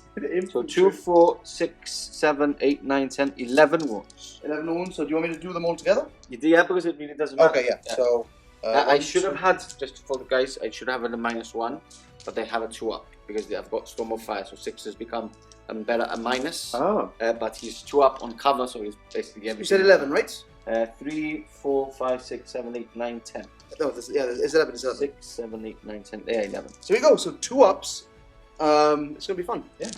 So 2, 4, 6, 7, 8, 9, 10, 11 wounds. 11 wounds. So do you want me to do them all together? Yeah, because it really doesn't matter. Okay, yeah. So I should have had, just for the guys, I should have had a -1, but they have a 2 up because I've got Storm of Fire, so 6 has become better a minus. Oh. But he's 2 up on cover, so he's basically everything. You said 11, right? 3, 4, 5, 6, 7, 8, 9, 10. No, it's 11. It's 11. 6, 7, 8, 9, 10. Yeah, 11. So here we go. So 2 ups. It's gonna be fun. Yeah.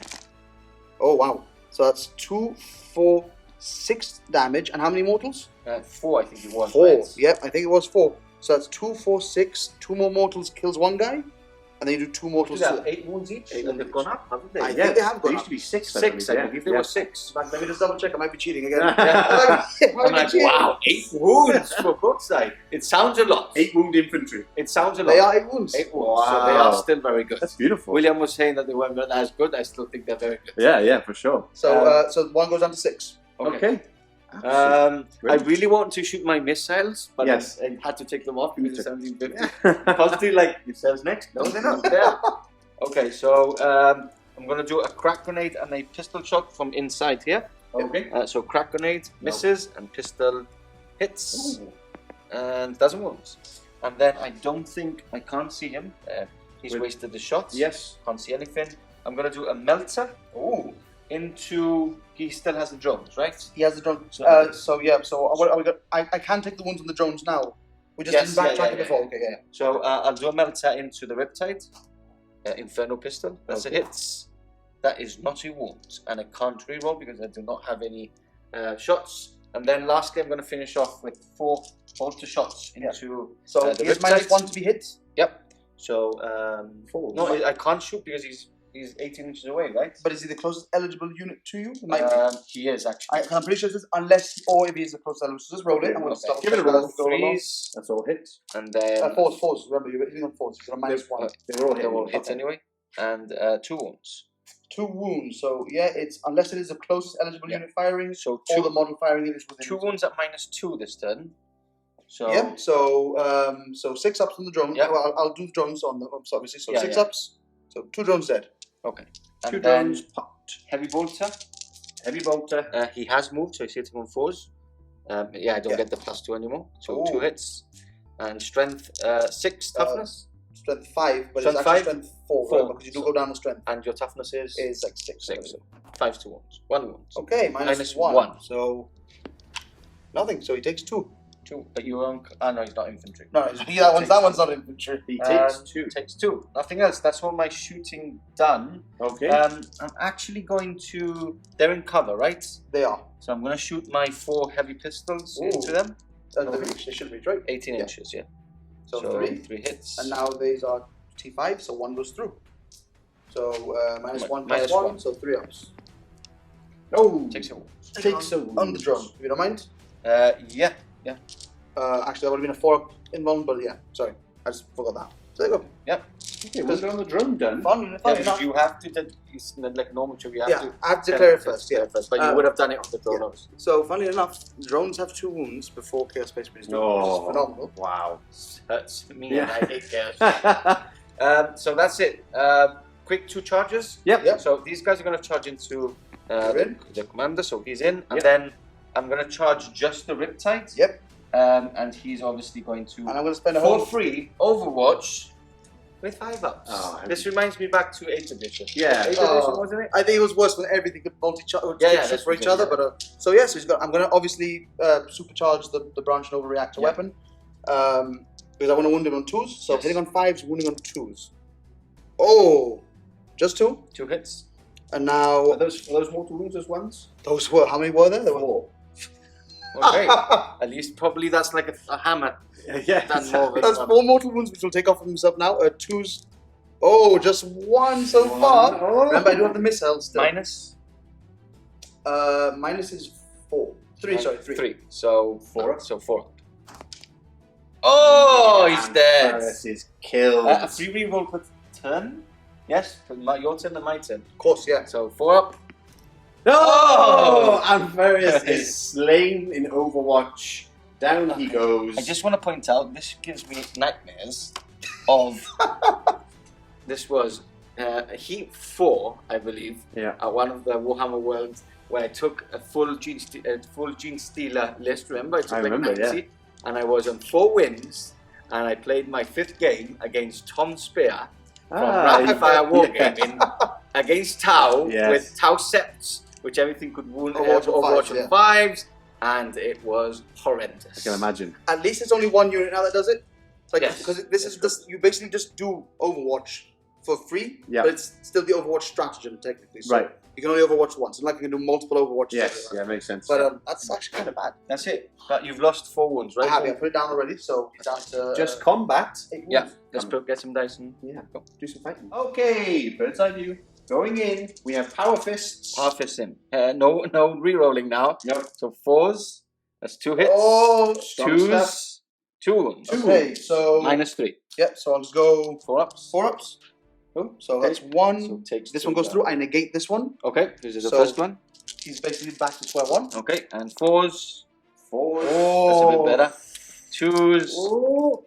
Oh wow. So that's 2, 4, 6 damage, and how many mortals? 4, I think it was. 4. Right? Yep, I think it was 4. So that's 2, 4, 6. 2 more mortals kills 1 guy, and then you do 2 mortals. They have 8 wounds each, and they've gone up, haven't they? I think they have gone There used up. to be 6. 6, I believe. There were 6. Let me just double check. I might be cheating again. I'm like, wow, 8 wounds for broadside. It sounds a lot. 8 wound infantry. It sounds a lot. They are 8 wounds. 8 wounds, so they are still very good. That's beautiful. William was saying that they weren't as good. I still think they're very good. Yeah, for sure. So so 1 goes down to 6. Okay. I really want to shoot my missiles, but Yes. I had to take them off because it's 1750. Positive, like, missiles next? No, they're not. Yeah. Okay, so I'm going to do a crack grenade and a pistol shot from inside here. Okay. So crack grenade misses and pistol hits and doesn't wound. And then I can't see him. He's wasted the shots. Yes. Can't see anything. I'm going to do a melter. He still has the drones, right? He has the drone. So yeah. So what are we got? I can take the ones on the drones now. We just Yes, didn't backtrack it yeah. before. Okay, yeah. So I'll do a melter into the Riptide. Inferno pistol. That's a hits. That is not a wound, and I can't reroll because I do not have any shots. And then lastly, I'm going to finish off with 4 bolter shots into So the he's Riptide. -1 to be hit. Yep. So 4. no, I can't shoot because he's 18 inches away, right? But is he the closest eligible unit to you? It might be. He is actually. I'm pretty sure this is unless or if he's the closest eligible. So just roll it. I'm going to start. Give it a roll. 3s, That's all hits. and then Fours. Remember, you're hitting on 4s. You're on -1. They're all hits Okay. anyway, and 2 wounds. 2 wounds. So yeah, it's unless it is the closest eligible unit firing, So or the model firing it is within. 2 wounds at -2 this turn. So Yeah. So 6 ups on the drone. Yeah. Well, I'll do the drones on the ups obviously. So Yeah, 6 yeah. ups. So 2 drones dead. okay. And 2 then drones popped. heavy bolter. Heavy bolter. He has moved, so he's hitting on 4s. Yeah, I don't get the +2 anymore. So 2 hits. And strength 6, toughness. Strength 5, but Strength it's actually 5? strength 4, 4. because you do go down the strength. And your toughness is Like 6. 6. So 5 to wounds. 1 wound. Okay, Minus -1. one. So nothing. So he takes 2. 2. But you're on. Oh no, he's not infantry. No, that one's not infantry. He takes 2. Takes 2. Nothing else. That's all my shooting done. Okay. I'm actually going to. They're in cover, right? They are. So I'm going to shoot my 4 heavy pistols Ooh. into them. They should reach, right? 18 Yeah. inches, yeah. So 3. 3 hits. And now these are T5, so 1 goes through. So -1 Minus +1, one. so 3 ups. Oh, Takes a wound. takes a wound. On the drone, if you don't mind. Yeah. Actually, that would have been a 4 up involved, but yeah, sorry. I just forgot that. So there you go. Yep. Okay, we're on the drone done. Fun Yeah, enough. you have to. It's like normal show. You have Yeah, to. I have to declare it first, yeah. But you would have done it on the drone, yeah. obviously. So, funnily enough, drones have 2 wounds before Chaos Space Marines do, which is phenomenal. Wow. Hurts me, Yeah. and I hate chaos. So that's it. Quick 2 charges. Yep. So these guys are going to charge into the commander, so he's in, and Yep. then I'm going to charge just the Riptide. Yep. And he's obviously going to And I'm going to spend a for whole... free Overwatch with 5 ups. Oh, this reminds me back to 8th edition. Yeah. 8th Oh. edition, wasn't it? I think it was worse when everything could multi-charge Yeah, for that's each good, other. yeah. But so yeah, so I'm going to obviously supercharge the branch and overreactor Yeah. weapon because I want to wound him on 2s. So Yes. hitting on 5s, wounding on 2s. Oh, just 2, 2 hits. and now Are those mortal wounds as ones? those were how many were there? There were 4. Okay. At least probably that's like a hammer. Yeah. Done more than That's one. 4 mortal wounds, which will take off of himself now. 2s. Oh, just 1 so far. Oh. Remember, I do have the missile still. Minus Minus is 4. 3. Sorry, 3. 3. So 4. So 4. Oh, he's dead. Paris is killed. A free reroll per turn. Yes, your turn and my turn. Of course, yeah. So 4 up. No! Anfarius is slain in Overwatch. Down he goes. I just want to point out this gives me nightmares of. This was Heat 4, I believe. Yeah. At one of the Warhammer Worlds where I took a full Gene Stealer list. Remember, I took I remember, 90, and I was on 4 wins, and I played my 5th game against Tom Spear from Rapid Fire Wargaming against Tau Yes. with Tau Septs, which everything could wound Overwatch on Overwatch fives, on 5s, and it was horrendous. I can imagine. At least it's only 1 unit now that does it. Like, Yes. because this is just you basically just do Overwatch for free, Yeah. but it's still the Overwatch stratagem technically. So Right. you can only Overwatch once. It's not like you can do multiple Overwatches. Yes, yeah, makes sense. But that's actually kind of bad. That's it. But you've lost 4 wounds, right? I have. I put it down already, so it's down to Just combat. 8 wounds. Yeah. Let's get some dice and Yeah. go. Do some fighting. Okay, bird's eye view. Going in, we have Power Fists. Half fist in. No re-rolling now. Yep. So 4s. That's 2 hits. Oh, Strong stuff. 2s. 2 wounds. okay. So -3. yeah. So I'll just go 4 ups. 4 ups. Oh, so Okay. that's 1. So takes This 2 one goes down. through. I negate this one. Okay. This is the So- first one. He's basically back to square 1. Okay. And 4s. 4. That's a bit better. 2s. Oh.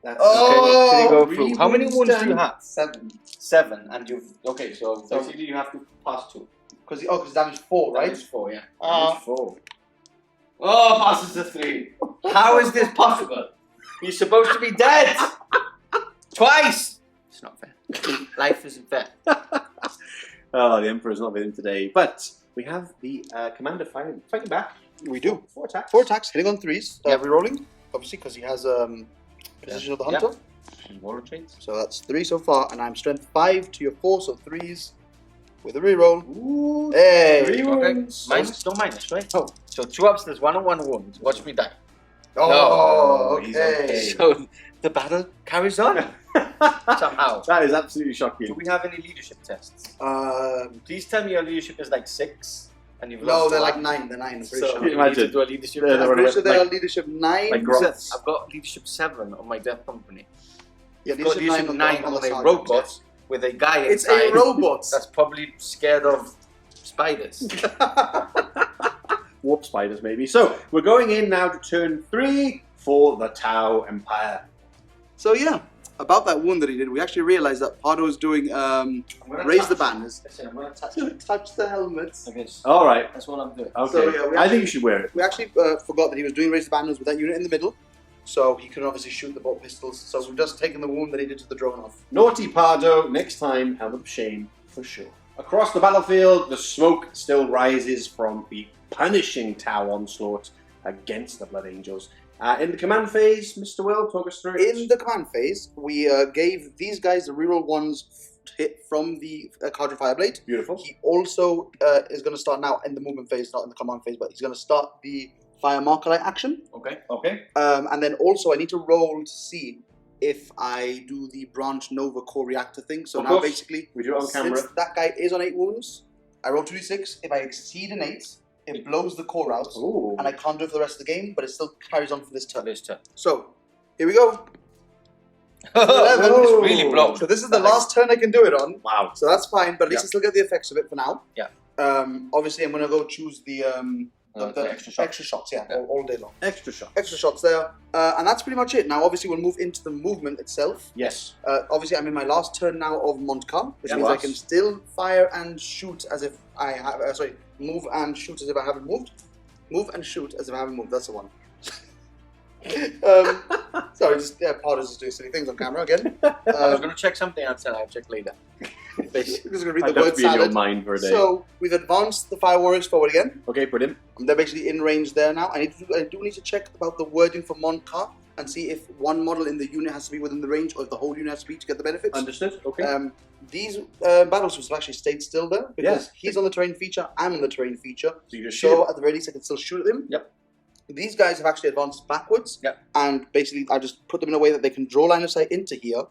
That's Oh, Okay. Did he go three through? How many wounds wounds do you done. have? 7. 7. And you've. Okay. So So- basically you have to pass 2. Because damage 4, right? Damage 4. Yeah. Damage 4. Oh, passes the 3. How is this possible? You're supposed to be dead twice. It's not fair. Life isn't fair. Oh, the Emperor's not with him today. But we have the Commander fighting back. We do. 4 attacks. 4 attacks, hitting on 3s. Yep. Rerolling. obviously, because he has Position of the Hunter. And Warlord traits. So that's 3 so far, and I'm strength 5 to your 4, so 3s with a reroll. Ooh, Hey! 3 wounds. Minus, no minus, right? Oh. So 2 ups, there's 1 on 1 wound. Watch me die. Oh, he's okay. okay. So the battle carries on somehow. That is absolutely shocking. Do we have any leadership tests? Um, Please tell me your leadership is like 6 and you've no, lost they're one. like 9. They're 9. I'm pretty So sure. we need Imagine. to do a leadership Yeah, test. they're I'm pretty sure they like- are leadership 9. like Grots. I've got leadership 7 on my death company. Yeah, I've got leadership 9 on a side. robot with a guy It's inside a robot. that's probably scared of spiders. Warp spiders, maybe. So we're going in now to turn 3 for the Tau Empire. So yeah, about that wound that he did, we actually realized that Pardo is doing raise the banners. Listen, I'm gonna touch To touch the helmets. like this. All right. That's what I'm doing. Okay. So, yeah, we I think actually- you should wear it. We actually forgot that he was doing raise the banners with that unit in the middle, so he couldn't obviously shoot the bolt pistols. So we've just taken the wound that he did to the drone off. Naughty Pardo, next time, helmet of shame, for sure. Across the battlefield, the smoke still rises from the punishing Tau onslaught against the Blood Angels. In the command phase, Mr. Will, talk us through it. In the command phase, we gave these guys the reroll 1s hit from the Cardinal Fireblade. Beautiful. He also is going to start now in the movement phase, not in the command phase, but he's going to start the Fire Markerlight action. Okay. Okay. And then also I need to roll to see if I do the Branch Nova core reactor thing. So Of now course. basically, We do it on camera. since that guy is on 8 wounds, I roll 2d6. If I exceed an 8, it blows the core out. Ooh. And I can't do it for the rest of the game, but it still carries on for this turn. This turn. So, here we go. It's really blown. So this is the last turn I can do it on. Wow. So that's fine, but at least Yeah. I still get the effects of it for now. Yeah. Obviously, I'm going to go choose the extra shots. yeah, Yeah. all day long. Extra shot. Extra shots there. And that's pretty much it. Now, obviously, we'll move into the movement itself. Yes. Obviously, I'm in my last turn now of Montcar, which Yeah, means I nice. can still fire and shoot as if I have. Move and shoot as if I haven't moved. Move and shoot as if I haven't moved. That's the one. Sorry, just Pardo's just doing silly things on camera again. I was going to check something else and I'll check later. I'm just going to read I'd the love word to be in your salad. mind for a day. So we've advanced the Fire Warriors forward again. Okay, brilliant. They're basically in range there now. I do need to check about the wording for Montcar and see if one model in the unit has to be within the range or if the whole unit has to be to get the benefits. Understood. Okay. These battleships have actually stayed still there because Yeah. he's on the terrain feature, I'm on the terrain feature. so you just shoot. So at the very least I can still shoot at them. Yep. These guys have actually advanced backwards. Yep. And basically I just put them in a way that they can draw line of sight into here.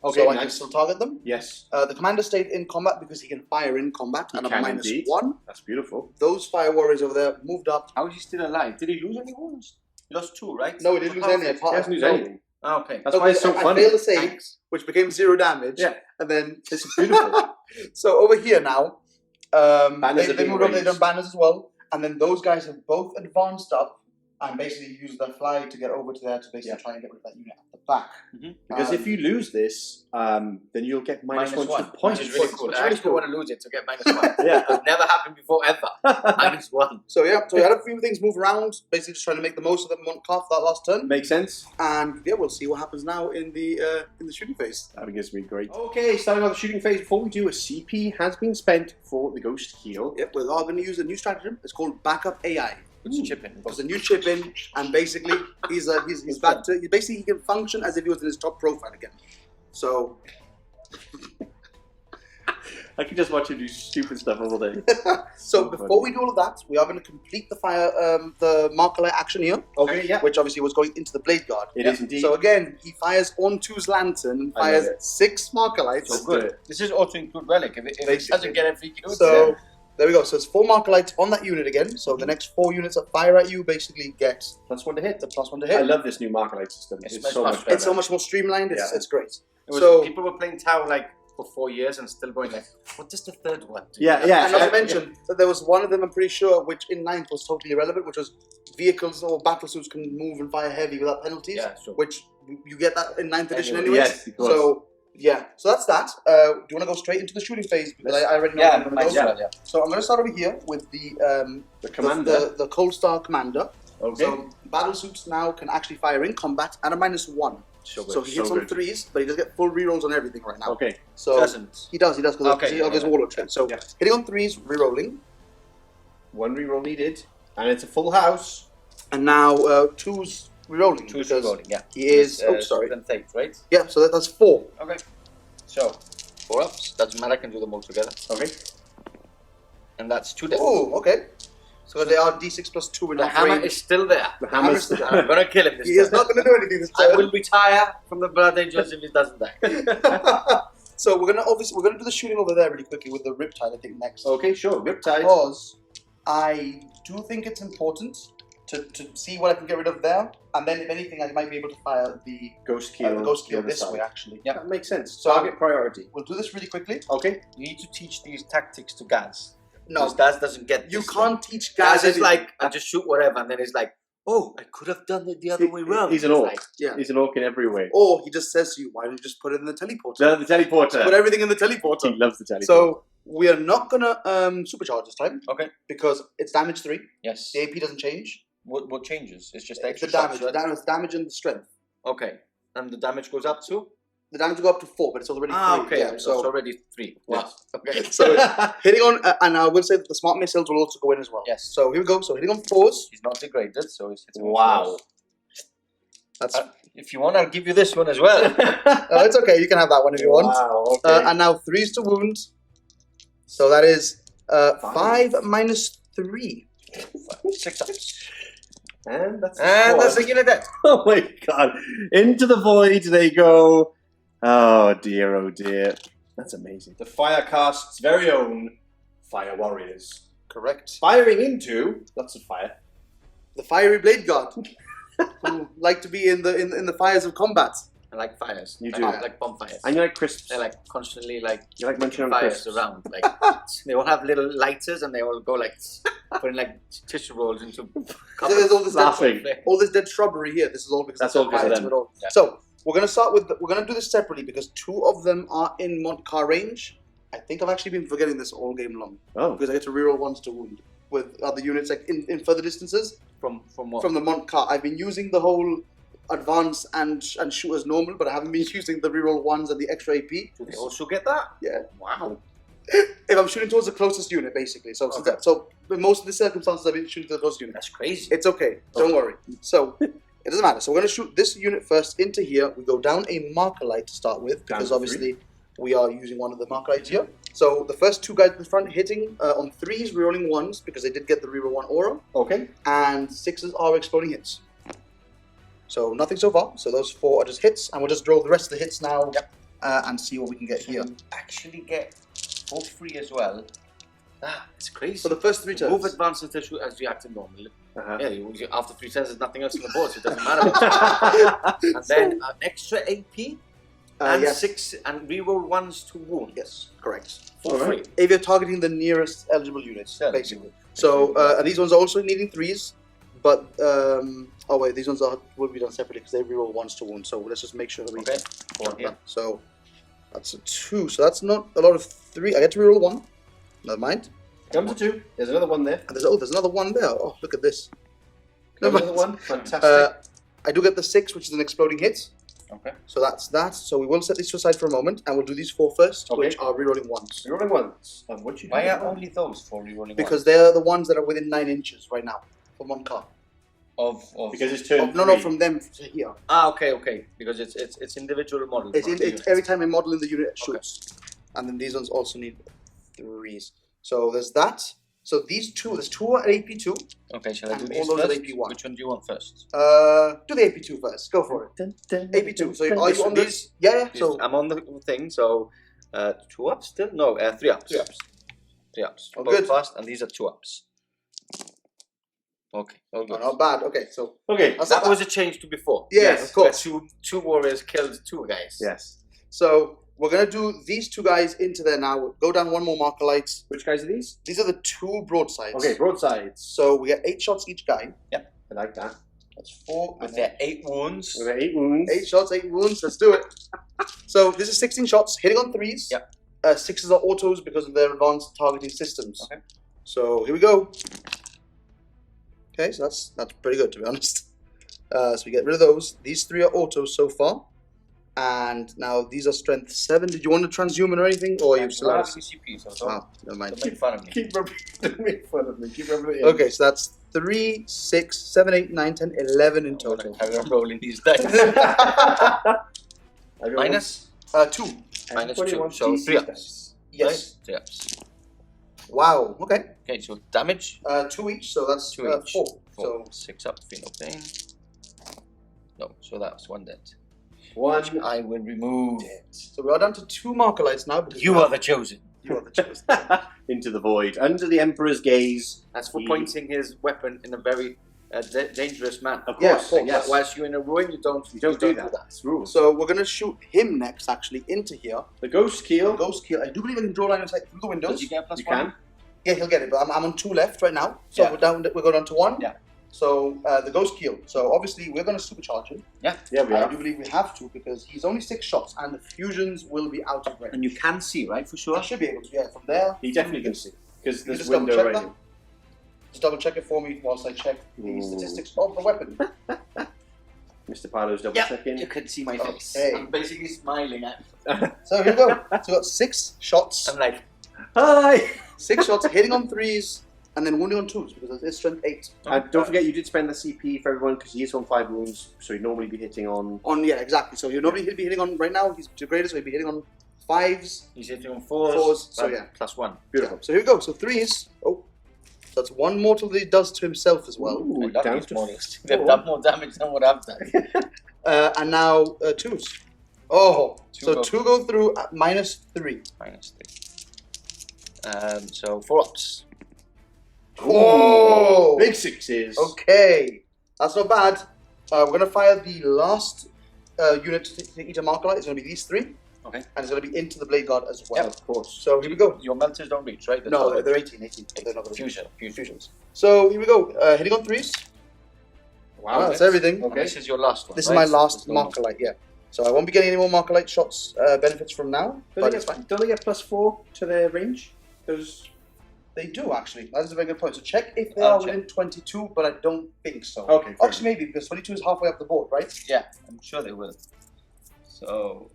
Okay, so I can nice. still target them. Yes. The commander stayed in combat because he can fire in combat He and can a indeed. -1. That's beautiful. Those fire warriors over there moved up. How is he still alive? Did he lose any wounds? He lost 2, right? No, he didn't lose any. He hasn't used anything. Oh, okay. That's why it's so I funny. failed to save, Thanks. which became 0 damage. Yeah. And then This is beautiful. so over here now, Banners are they being moved up, they've raised. done banners as well. And then those guys have both advanced up and basically used their fly to get over to there to basically try and get rid of that unit at the back. Because if you lose this, then you'll get minus one to points. Which is really cool. Which is I really actually want to lose it to get -1. Yeah. It's never happened before ever. -1. So yeah, so we had a few things move around, basically just trying to make the most of the Montcar for that last turn. Makes sense. And yeah, we'll see what happens now in the shooting phase. That gives me great. Okay, starting off the shooting phase. Before we do, a CP has been spent for the Ghost Heal. Yep, we are going to use a new stratagem. It's called Backup AI. It's a chip in. There's a new chip in, and basically he's back to he can function as if he was in his top profile again. So I can just watch you do stupid stuff all day. so before we do all of that, we are going to complete the marker light action here. Okay, yeah. Which obviously was going into the blade guard. It is indeed. So again, he fires on 2's lantern and I love fires it. 6 marker lights. So good. This is auto include relic. If it doesn't get every use, So there we go. So it's 4 marker lights on that unit again. So the next 4 units that fire at you basically get +1 to hit. the +1 to hit. I love this new marker light system. It's It's so much much better. It's so much more streamlined. It's, Yeah. it's great. so people were playing Tau like for 4 years and still going like, what does the third one do? Yeah, yeah. And not to mention that there was one of them, I'm pretty sure, which in 9th was totally irrelevant, which was vehicles or battlesuits can move and fire heavy without penalties. Yeah, sure. Which you get that in 9th edition Anyway, anyways. yes, of course. So yeah, so that's that. Do you want to go straight into the shooting phase? Because I already know where I'm going to go. yeah. So I'm going to start over here with The commander. the Cold Star Commander. Okay. So battlesuits now can actually fire in combat at a -1. So he hits on good. 3s, but he does get full rerolls on everything right now. Okay. So Doesn't. he does because Okay, of his yeah. Warlord trait. So Yeah. hitting on 3s, rerolling. 1 reroll needed. And it's a full house. And now 2's rerolling. Two is because rolling, yeah. He is. It's, sorry. and fate, right? Yeah, so that's 4. Okay. So, 4 ups. Doesn't matter, I can do them all together. Okay. And that's 2 deaths. Oh, okay. So they are d6 plus 2 in The hammer is still there. The hammer's hammer's I'm gonna kill him this He time. is not going to do anything this I time. will retire from the Blood Angels if he doesn't die. So we're gonna do the shooting over there really quickly with the Riptide, I think, next. Okay, sure. Riptide. Because I do think it's important to see what I can get rid of there, and then if anything, I might be able to fire the Ghost kill. ghost the kill other this side. way, actually. Yeah. That makes sense. So- Target priority. We'll do this really quickly. Okay. You need to teach these tactics to Gaz. No, Because Gaz doesn't get you this can't teach Gaz Gaz is anything. like, I just shoot whatever, and then he's like, oh, I could have done it the other way round. He's an It's orc. like, Yeah. He's an orc in every way. Or he just says to you, why don't you just put it in the teleporter? The teleporter. Put everything in the teleporter. He loves the teleporter. So we are not gonna supercharge this time okay. because it's damage 3. Yes. The AP doesn't change. What changes? It's just It's extra the damage, shots, right? damage and the strength. Okay. And the damage goes up to? The damage will go up to 4, but it's already 3. Okay. Yeah, So it's so already 3. Wow. yes. Okay. So hitting on, and I will say that the smart missiles will also go in as well. Yes. So here we go. So hitting on 4s. He's not degraded, so he's hitting Wow. with 4s. That's If you want, I'll give you this one as well. it's okay. You can have that one if you want. Wow. Okay. And now 3s to wound. So that is 5 minus 3. 6 ups. and that's And that's the the unit dead. Oh my god. Into the void they go. Oh dear, oh dear. That's amazing. The Firecast's very own Fire Warriors. Correct. Firing into lots of fire. The fiery blade guard, who like to be in the fires of combat. I like fires. You I do. like bonfires. And you like crisps. They're like constantly like You like munching on fires crisps. around. Like they all have little lighters and they all go like putting like tissue rolls into There's all this Laughing. all this dead shrubbery here. This is all because That's of all because of fires them. to it all. Yeah. So we're gonna start with we're gonna do this separately because 2 of them are in Montcar range. I think I've actually been forgetting this all game long Oh. because I get to reroll 1s to wound with other units like in further distances from what? from the Montcar. I've been using the whole advance and shoot as normal, but I haven't been using the reroll 1s and the extra AP. Do they also get that? Yeah. Wow. If I'm shooting towards the closest unit, basically. So since Okay. so in most of the circumstances, I've been shooting to the closest unit. That's crazy. It's okay. Don't worry. So it doesn't matter. So we're going to shoot this unit first into here. We go down a marker light to start with Down because to obviously we are using one of the marker lights here. So the first 2 guys in the front hitting on 3s, rerolling 1s because they did get the reroll 1 aura, Okay. and 6s are exploding hits. So nothing so far. So those 4 are just hits, and we'll just roll the rest of the hits now and see what we can get So here. you actually get all 3 as well. Ah, it's crazy. So the first 3 turns. Move advance and shoot as reacting normally. Uh-huh. Yeah, after 3 turns, there's nothing else on the board, so it doesn't matter. And then an extra AP and yes. 6 and reroll 1s to wound. Yes, correct. For Alright. free. If you're targeting the nearest eligible units, Yeah. basically. So and these ones are also needing 3s, but oh wait, these ones will be done separately because they reroll 1s to wound. So let's just make sure that we Okay. got Yeah. that. So that's a 2. So that's not a lot of 3. I get to reroll 1. Never mind. Come to 2. There's another one there. And there's another 1 there. Oh, look at this. Another Never mind. one. Fantastic. I do get the 6, which is an exploding hit. Okay. So that's that. So we will set these to aside for a moment, and we'll do these 4 first, Okay. which are rerolling 1s. Rolling ones. And what you Why have are only those for rerolling Because they're the ones that are within 9 inches right now from one car. of Because it's turn No, 3. from them to here. okay. Because it's individual models. It's, not the it's units. every time a model in the unit Okay. shoots. And then these ones also need 3s. So there's that. So these 2, there's 2 are AP2. Okay, shall I do and these all those are first? AP1. Which one do you want first? Do the AP2 first. Go for it. AP2. So are you on this? Yeah. So I'm on the thing. So 2 ups still? No, 3 ups. 3 ups. 3 ups. Oh, Both good. fast, and these are 2 ups. Okay, all good. not bad. Okay. So Okay. that's That not was a change to before. Yes, of course. Where two warriors killed 2 guys. Yes. So we're gonna do these 2 guys into there now. Go down 1 more marker light. Which guys are these? These are the 2 broadsides. Okay, broadsides. So we get 8 shots each guy. I like that. That's 4. With their 8 wounds. With 8 wounds. 8 shots, 8 wounds. Let's do it. So this is 16 shots, hitting on 3s. Yep. 6s are autos because of their advanced targeting systems. Okay. So here we go. Okay, so that's pretty good to be honest. So we get rid of those. These 3 are autos so far. And now these are strength 7. Did you want to transhuman or anything? Or you still have... CP, so never mind. don't make fun of me. Keep making fun of me. Keep rubbing it in. Okay, so that's 3, 6, 7, 8, 9, 10, 11 in total. I'm rolling these dice. Minus? 2. Minus 2, so 3 ups. Yes. Right? 3 ups. Wow, okay. Okay, so damage? 2 each, so that's 2 each. 4. 4. So 6 up, feel no pain. No, so that was 1 dead. 1 I will remove. So we are down to 2 marker lights now. You are the chosen. You are the chosen. into the void, under the Emperor's gaze. That's for pointing his weapon in a very dangerous manner. Of Yeah, course, of course. yes. Whilst you're in a ruin, you don't do that. It's rules. So we're going to shoot him next, actually, into here. The Ghost Keel. Ghost Keel. I do believe I can draw line of sight through the windows. Does he get plus You 1? can. Yeah, he'll get it, but I'm on 2 left right now. So Yeah. we're going down to 1. Yeah. So the Ghost Keel. So obviously we're going to supercharge him. Yeah. Yeah, we I are. do believe we have to because he's only 6 shots and the fusions will be out of range. And you can see, right, for I sure? should be able to, yeah, from there. He definitely can see. Because Can you this just double window check right that? here. Just double check it for me whilst I check the Ooh. statistics of the weapon. Mr. Pardo's double Yeah, checking. you can see my face. Okay. I'm basically smiling at So here we go. So we've got 6 shots. I'm like, Hi! 6 shots, hitting on 3s, and then wounding on 2s because it's strength 8. And don't forget, you did spend the CP for everyone because he is on 5 wounds, so he'd normally be hitting on. Yeah, exactly. So he'll be hitting on right now. He's degraded, so he'll be hitting on 5s. he's hitting on 4s. 4s, so yeah. Plus 1. Beautiful. So here we go. So 3s. Oh, so that's 1 mortal that he does to himself as well. Ooh, I love down these to models. 4. They've done more damage than what I've done. And now 2s. Oh, Two so go 2 go through at -3. Minus 3. So 4 ups. Oh, Big 6s. okay. That's not bad. We're going to fire the last unit to eat a marker light. It's going to be these 3. Okay. And it's going to be into the Blade Guard as well. Of course. So here we go. Your melters don't reach, right? No, they're 18. They're not gonna Fusion. fusions. So here we go. Hitting on 3s. Wow, that's everything. Okay. This is your last one. This right? is my last There's no marker light, yeah. So I won't be getting any more marker light shots benefits from now, but it's fine. Don't they get +4 to their range? Those. They do actually. That is a very good point. So check if they I'll are check. within 22, but I don't think so. Okay. fair Actually, maybe because 22 is halfway up the board, right? Yeah, I'm sure they will. So,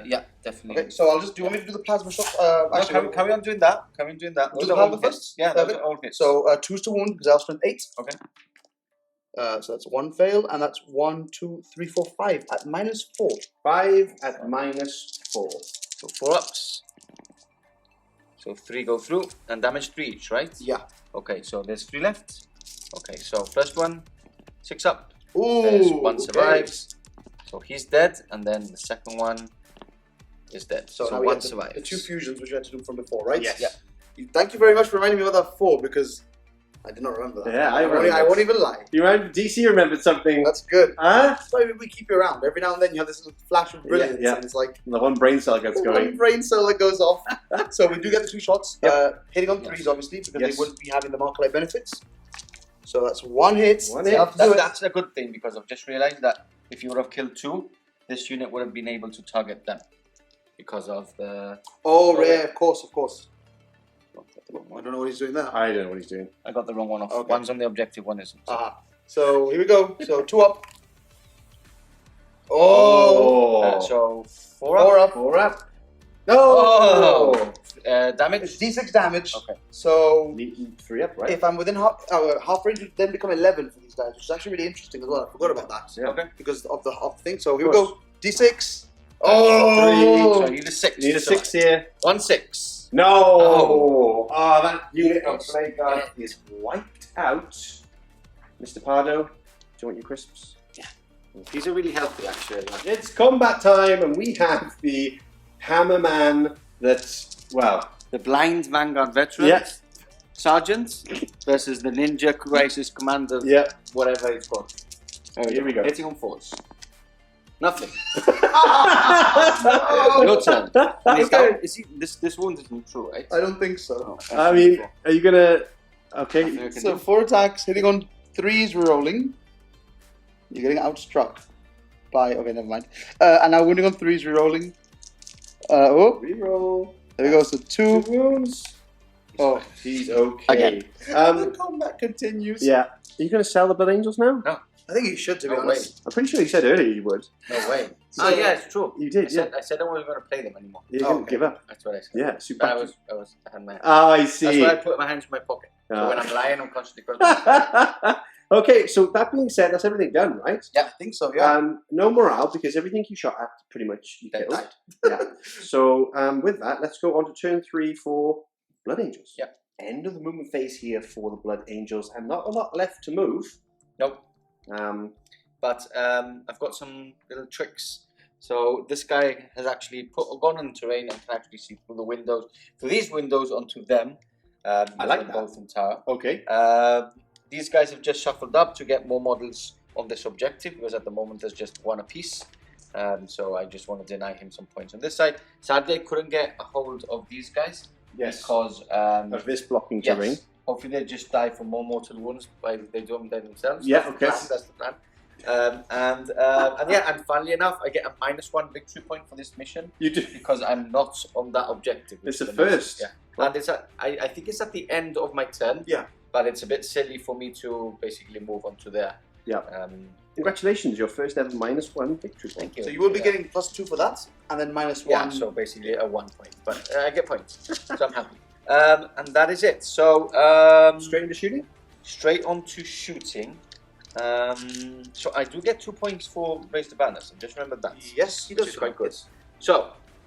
yeah, definitely. Okay. So I'll just. Do you want me to do the plasma shot? No, Actually, carry on doing that. Carry on doing that. Do Those the are all plasma hits. first? Yeah, those Okay. are all hits. So 2s to wound because I'll strength 8. Okay. So that's 1 fail, and that's 1, 2, 3, 4, 5 at -4. 5 at -4. So 4 ups. So 3 go through and damage 3 each, right? Yeah. Okay, so there's 3 left. Okay, so first one, 6 up. Ooh. There's 1 okay. survives. So he's dead, and then the second one is dead. So now we 1 have survives. the 2 fusions which we had to do from before, right? Yes. Yeah. Thank you very much for reminding me of that 4 because I did not remember that. Yeah, I I won't even lie. You remember? DC remembered something. That's good. Huh? That's why we keep you around. Every now and then you have this little flash of brilliance, Yeah. and it's like The one brain cell gets one going. brain cell that goes off. So we do get the 2 shots. Yep. Hitting on Yes. 3s, obviously, because Yes. they wouldn't be having the marker light benefits. So that's 1 hit. One They hit. have to do it. That's a good thing because I've just realized that if you would have killed 2, this unit would have been able to target them because of the. Oh, yeah, of course, of course. I don't know what he's doing there. I don't know what he's doing. I got the wrong one off. Okay. One's on the objective, one isn't. So here we go. So 2 up. Oh, So 4 4 up. up. 4 up. No! Oh. It's Damage. D6 damage. Okay. So 3 up, right? if I'm within half range, it then become 11 for these guys, which is actually really interesting as well. I forgot about that Yeah. Okay. because of the thing. So here we course. go. D6. So Oh, I need a 6. You need a 6 here. 1 6. No! Oh. Oh, that unit of Blade Guard is wiped out. Mr. Pardo, do you want your crisps? These are really healthy, actually. It's combat time, and we have the Hammerman that's, well, The blind Vanguard veteran. Yeah. Sergeant versus the ninja crisis commander. yeah. Whatever it's called. Here we go. Hitting on 4s. Nothing. Oh. Your turn. And he's Okay. down. Is he, this wound isn't true, right? I don't think so. I mean, are you gonna... Okay. I can So do. 4 attacks, hitting on 3s, rerolling. You're getting outstruck by. Okay, never mind. And now wounding on 3s, rerolling. Reroll. There we go. So 2. 2 wounds. Oh, He's okay. Again. the combat continues. Yeah. Are you gonna sell the Blood Angels now? No. I think you should, to be No honest. I'm pretty sure you said earlier you would. No way. So- Yeah, it's true. You did, I said I wasn't going to play them anymore. You Oh, didn't okay. give up. That's what I said. Yeah, super. But I had my. Oh, I That's see. why I put my hands in my pocket. So Ah. when I'm lying, I'm constantly. Okay, so that being said, that's everything done, right? I think so, yeah. No morale because everything you shot at pretty much you They killed. died. Yeah. So with that, let's go on to turn 3 for Blood Angels. Yep. End of the movement phase here for the Blood Angels, and not a lot left to move. Nope. But I've got some little tricks. So this guy has actually gone on terrain and can actually see through the windows, through these windows onto them. I like that. Both in tower. okay. These guys have just shuffled up to get more models on this objective because at the moment there's just one apiece. So I just want to deny him some points on this side. Sadly, I couldn't get a hold of these guys because of this blocking terrain. hopefully they just die from more mortal wounds by they do them themselves. Yeah, That's the okay. plan, that's the plan. And funnily enough, I get a -1 victory point for this mission You do. because I'm not on that objective. which It's is the amazing. first. Yeah, and it's I think it's at the end of my turn. Yeah. But it's a bit silly for me to basically move on to there. Yeah. Congratulations, your first ever -1 victory point. Thank you. So you will be Yeah. getting +2 for that, and then -1. Yeah, so basically a 1 point, but I get points, so I'm happy. And that is it. So Straight into shooting? straight on to shooting. So I do get 2 points for raise the banners. Just remember that. Yes, he Which does. is quite good. So,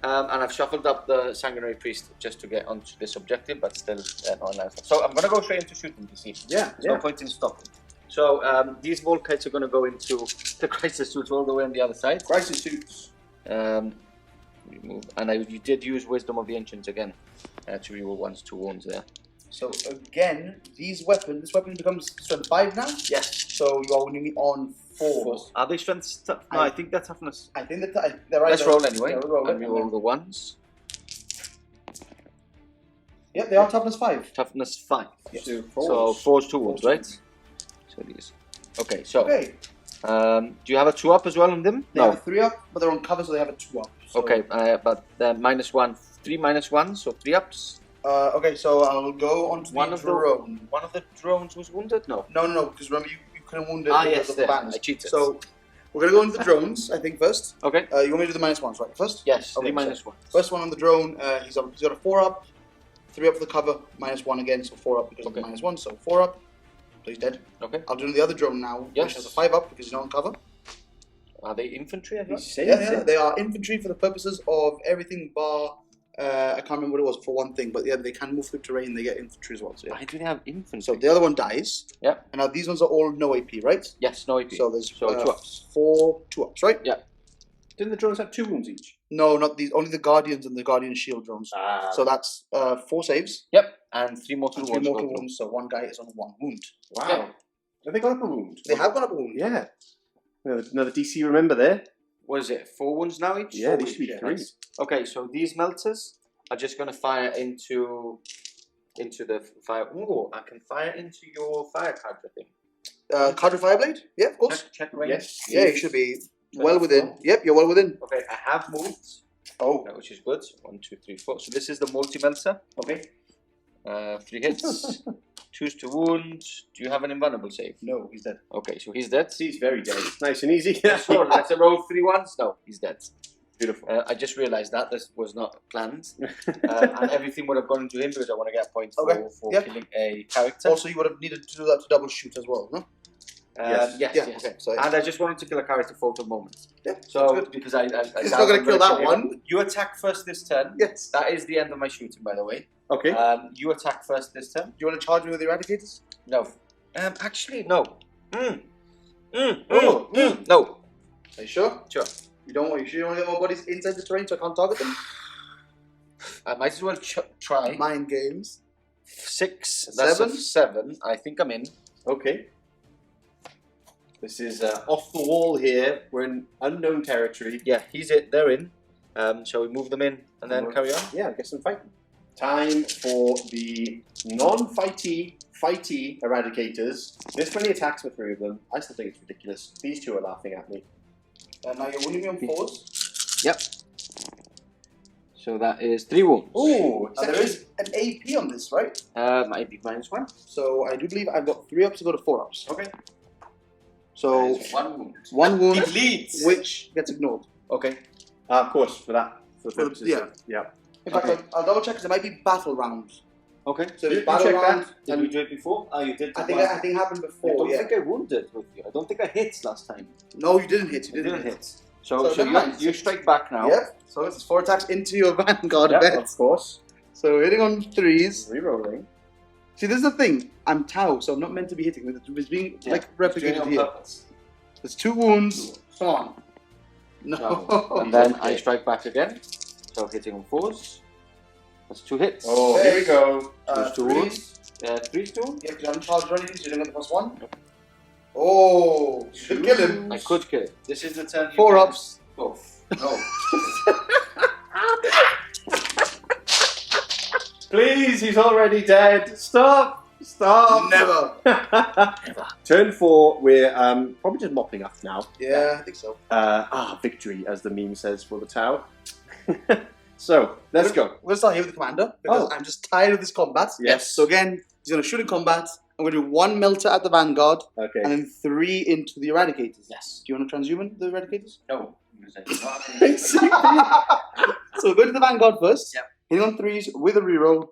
and I've shuffled up the Sanguinary Priest just to get onto this objective, but still not allowed. So I'm going to go straight into shooting, you see. Yeah, There's no point in stopping. So these Volkites are going to go into the Crisis Suits all the way on the other side. Crisis Suits. Remove, and you did use Wisdom of the Ancients again to reroll 1-2 wounds there. So again, this weapon becomes strength 5 now. Yes. So you are winning on 4. Are they strength? No, I think that's toughness. I think that they're right. Let's roll anyway. Yeah, we'll roll And it. reroll the ones. Yeah, they are toughness 5. Toughness 5. Yes. So So 4's 2 wounds, right? So these. Okay, so Okay. do you have a 2-up as well on them? They have a 3 up, but they're on cover, so they have a 2 up. So, Okay, but then -1, 3 -1, so 3 ups. Okay, so I'll go on to One the of the- drone. One of the drones was wounded? No. No, because remember you couldn't wound it Ah, because yes, of there. the banners. I cheated. So we're gonna go into the drones, I think first. Okay. You want me to do the -1s, right? First. Yes, Okay, 3 so -1. First one on the drone, he's got a 4 up, 3 up for the cover, -1 again, so 4 up because Okay. of the -1, so 4 up. So he's dead. Okay. I'll do the other drone now, Yes. which has a 5 up because he's not on cover. Are they infantry as well? Yeah, they are infantry for the purposes of everything bar. I can't remember what it was for one thing, but yeah, they can move through terrain. They get infantry as well. So, yeah. Why do they have infantry? So the other one dies. Yeah. And now these ones are all no AP, right? Yes, no AP. So there's 2 ups. 4 2-ups, right? Yeah. Didn't the drones have 2 wounds each? No, not these. Only the Guardians and the Guardian Shield drones. So that's 4 saves Yep, and 3 mortal and 3 wounds. mortal go through. wounds. So one guy is on 1 wound. Wow. Yeah. Have they got up a wound? They have gone up a wound. Yeah. Another DC remember there. What is it? 4 wounds now each? Yeah, they should be yeah, 3. Nice. Okay, so these melters are just going to fire into the fire. Oh, I can fire into your fire card, I think. Cadre Fireblade? Yeah, of course. Check range. Yes. Yeah, you should be well within. Yep, you're well within. Okay, I have moved, Oh, which is good. 1, 2, 3, 4. So this is the multi-melter. Okay. 3 hits. Choose to wound. Do you have an invulnerable save? no, he's dead. Okay, so he's dead. He's very dead. Nice and easy. So let's roll 3 ones. No, he's dead. Beautiful. I just realised that this was not planned, and everything would have gone into him because I want to get a point for, Okay, for yep. killing a character. Also, you would have needed to do that to double shoot as well, no? Yes, Yeah, yes. okay, so And I just wanted to kill a character for the moment. Yeah, So sounds good. because I He's not going to kill that one. You attack first this turn. Yes. That is the end of my shooting, by the way. Okay. You attack first this turn. Do you want to charge me with the Eradicators? No. Actually, no. Oh. No. Are you sure? Sure. You don't want to get more bodies inside the terrain so I can't target them? I might as well try. Mind games. 6. That's a 7? 7. I think I'm in. Okay. This is off the wall here. We're in unknown territory. Yeah, he's it. They're in. Shall we move them in and then carry on? Yeah, get some fighting. Time for the non-fighty, fighty eradicators. There's 20 attacks with 3 of them. I still think it's ridiculous. These 2 are laughing at me. Now you're winning me on 4s. Yep. So that is 3 wounds. Ooh, And there is an AP on this, right? Might be -1. So I do believe I've got 3 ups to go to 4 ups. Okay. So There's one wound. one wound, He bleeds. which gets ignored. Okay. Of course, for that. For the purposes. yeah. Yeah. In fact, Okay. I'll double check because it might be battle rounds. Okay. So You it's battle check round. that. Did we do it before? Oh, you did. I think it happened I before. don't Yeah. think I wounded with you. I don't think I hit last time. No, you didn't hit. You didn't hit. So never mind. you strike back now. Yep. So it's 4 attacks into your vanguard Yep, event. Of course. So hitting on 3s. Rerolling. See, this is the thing. I'm Tau, so I'm not meant to be hitting. It's being Yeah. like It's doing it replicated on here. purpose. There's 2 wounds. Come on. No. No. And then I strike back again. So hitting on 4s. That's 2 hits. Oh, here we go. Choose 2 3s. wounds. 3 stone. Yeah, because you haven't charged or anything, so you don't get the +1. Oh, you should kill him. I could kill it. This is the turn. 4 ups. Both. No. Please, he's already dead. Stop. Stop. Never. Turn 4, we're probably just mopping up now. Yeah, I think so. Victory, as the meme says for the Tau. So, let's go. We're going to start here with the commander, because I'm just tired of this combat. Yes. So again, he's going to shoot in combat. I'm going to do 1 melter at the vanguard, Okay. and then 3 into the eradicators. Yes. Do you want to transhuman the eradicators? No. I'm So go to the vanguard first. Yep. Hitting on 3s with a reroll,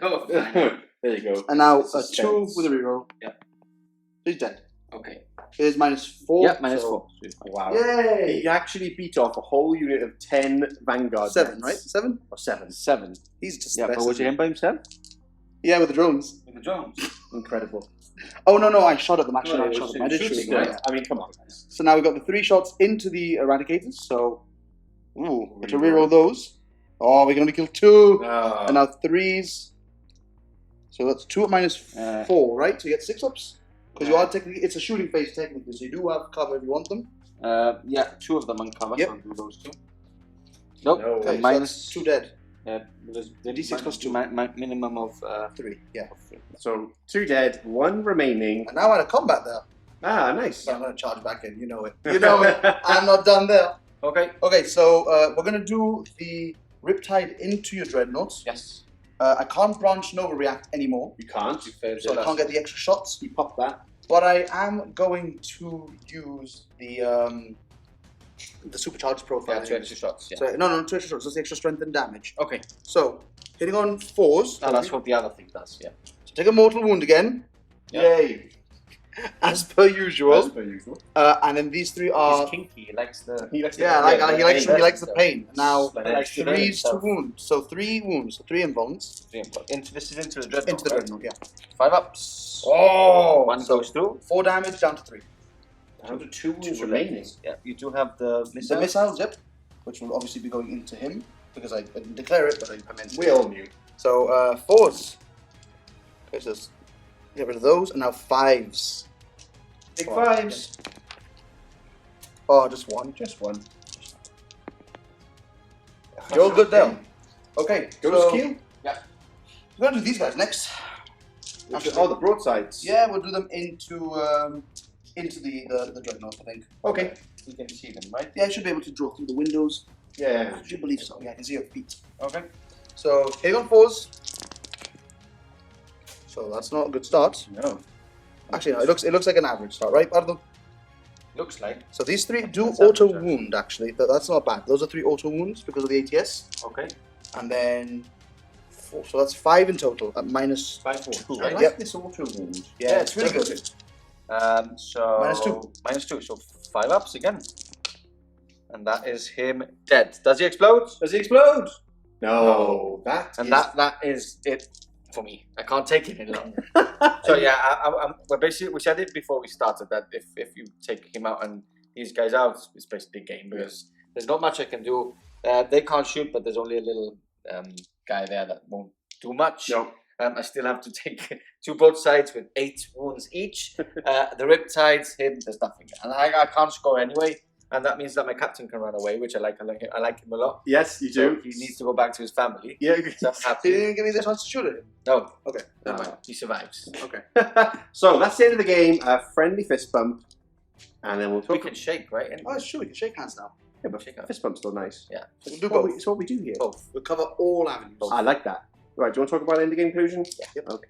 Oh, There you go. and now a Suspense. 2 with a reroll. Yep. He's dead. okay. Here's -4. Yeah, minus so- 4. Wow. Yay! He actually beat off a whole unit of 10 Vanguard. 7, vets. right? 7? Or 7. 7. He's just Yeah, the but best. was it him by himself? Yeah, with the drones. With the drones. Incredible. Oh, no, I shot at them. Actually, Well, I it shot was at them. I did shooting, shoot them. right? Yeah. I mean, come on. So now we've got the 3 shots into the eradicators. So, to reroll those. Oh, we can only kill 2. And now 3s. So that's 2 at -4, right? So you get 6 ups. Because you are technically, it's a shooting phase technically, so you do have cover if you want them. Yeah, 2 of them uncover, Yep. so I'll do those 2. Nope. No. Okay, And so minus that's 2 dead. there's the D6 plus 2. Minimum of 3, yeah. So, 2 dead, 1 remaining. And now I'm in a combat there. Ah, nice. So I'm going to charge back in, you know it. You know it. I'm not done there. Okay. Okay, so we're going to do the Riptide into your Dreadnoughts. Yes. I can't branch Nova React anymore, You can't. so I can't get the extra shots. You pop that. But I am going to use the supercharged profile. Yeah, 2 extra shots. Yeah. So, no, 2 extra shots. That's the extra strength and damage. Okay. So, hitting on 4s. No, that's what the other thing does. Yeah. So take a mortal wound again. Yeah. Yay. As per usual. As per usual. And then these 3 are... He's kinky. He likes the. He likes to Yeah, he likes the pain. Now, He likes to 3s to himself. wound. So 3 wounds. So 3 invulns. This is into the dreadnought. Into the right? dreadnought, yeah. 5 ups. Oh! 1 So goes through. 4 damage down to 3. Down to 2 wounds 2 remaining. Yeah. You do have the The missile. missiles, yep. Which will obviously be going into him. Because I didn't declare it, but I meant We all knew. So, 4s. Okay, so let's get rid of those. And now 5s. Big 5s. Oh, just 1. Just 1. You're all good there. Okay, Goes so kill. we're going to do these guys next. Oh, the broadsides. Yeah, we'll do them into the dreadnought, I think. Okay. You can see them, right? Yeah, I should be able to draw through the windows. Yeah. I should believe so. Yeah, I can see your feet. Okay. So, hitting on 4s. So that's not a good start. No. Actually, no, it looks like an average start, right, Pardo? Looks like. So these 3 do That's auto average, wound, actually. That's not bad. Those are 3 auto wounds because of the ATS. Okay. And then 4. So that's 5 in total at -2. 5-4. I Right? like Yep. this auto wound. Yeah, it's really good. So -2. -2. So 5 ups again. And that is him dead. Does he explode? Does he explode? No. That And is... that is it for me. I can't take it any longer. So yeah, well, basically we said it before we started that if you take him out and these guys out, it's basically game because there's not much I can do. They can't shoot, but there's only a little guy there that won't do much. No. I still have to take 2 both sides with 8 wounds each. The Riptides, him, there's nothing. And I can't score anyway. And that means that my captain can run away, which I like him a lot. Yes, you So do. he needs to go back to his family. Yeah. So I'm He happy. didn't give me the chance to shoot at him. No, Okay, never mind. he survives. Okay. So that's the end of the game. A friendly fist bump, and then we'll talk. We can shake, right? And Oh, it's true. We can shake hands now. Yeah, but shake hands. fist bump's still nice. Yeah. So we'll do It's what both. it's what we do here. Both. We'll cover all avenues. I like that. Right, do you want to talk about end game conclusion? Yeah. Yep. Okay.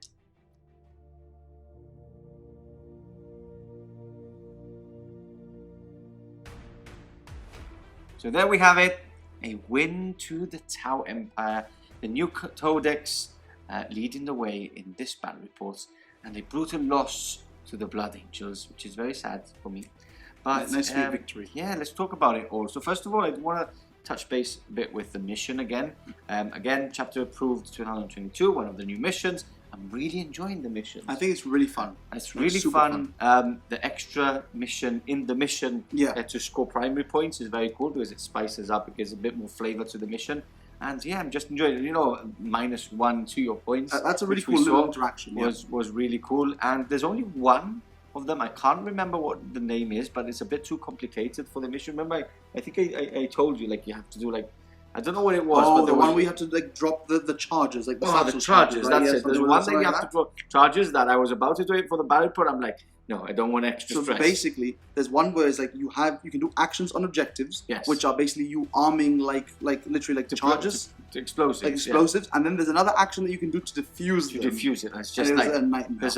So there we have it. A win to the Tau Empire. The new Codex leading the way in this battle report. And a brutal loss to the Blood Angels, which is very sad for me. But nice victory. Yeah, let's talk about it all. So first of all, I want to touch base a bit with the mission again. Again, chapter approved 2022, one of the new missions. I'm really enjoying the mission. I think it's really fun. It's really fun. The extra mission in the mission to score primary points is very cool because it spices up, it gives a bit more flavor to the mission. And yeah, I'm just enjoying it. You know, -1 to your points. That's a really cool little interaction. Was really cool. And there's only one of them. I can't remember what the name is, but it's a bit too complicated for the mission. Remember, I think I told you, like, you have to do, like, I don't know what it was. Oh, but the one where you have to, like, drop the charges. Like, the charges, right? That's it. There's one that you have to drop charges that I was about to do it for the battle report. I'm like, no, I don't want extra stress. So basically, there's one where it's like you can do actions on objectives, yes, which are basically you arming like literally like charges, explosives, like explosives, and then there's another action that you can do to defuse them. Defuse it. It's just like a nightmare. There's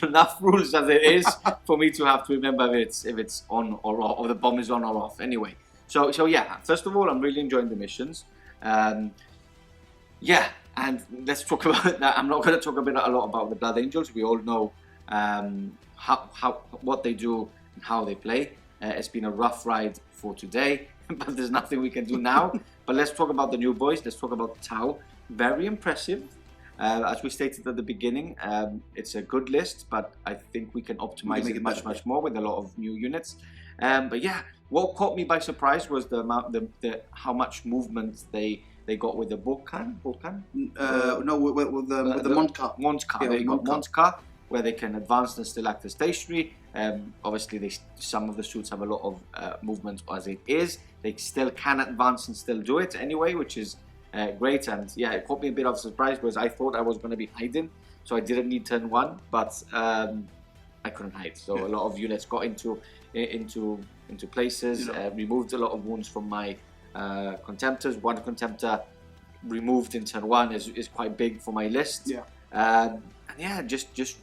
enough rules as it is for me to have to remember if it's on or off, or the bomb is on or off. Anyway, so yeah. First of all, I'm really enjoying the missions. Yeah, and let's talk about that. I'm not going to talk a lot about the Blood Angels. We all know what they do and how they play. It's been a rough ride for today, but there's nothing we can do now. But let's talk about the new boys. Let's talk about Tau. Very impressive. As we stated at the beginning, it's a good list, but I think we can optimize it much more with a lot of new units. But yeah, what caught me by surprise was the amount, how much movement they got with the Vulcan. No, with the Montcar. Montcar. They got Montcar, where they can advance and still act as stationary. Obviously, some of the suits have a lot of movement as it is. They still can advance and still do it anyway, which is great. And yeah, it caught me a bit of surprise because I thought I was going to be hiding, so I didn't need turn 1, but I couldn't hide. So a lot of units got into places, removed a lot of wounds from my Contemptors. One Contemptor removed in turn 1 is quite big for my list. And yeah, just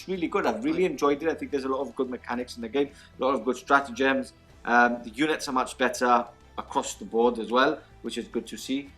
really good. I've really enjoyed it. I think there's a lot of good mechanics in the game, a lot of good stratagems. The units are much better across the board as well, which is good to see.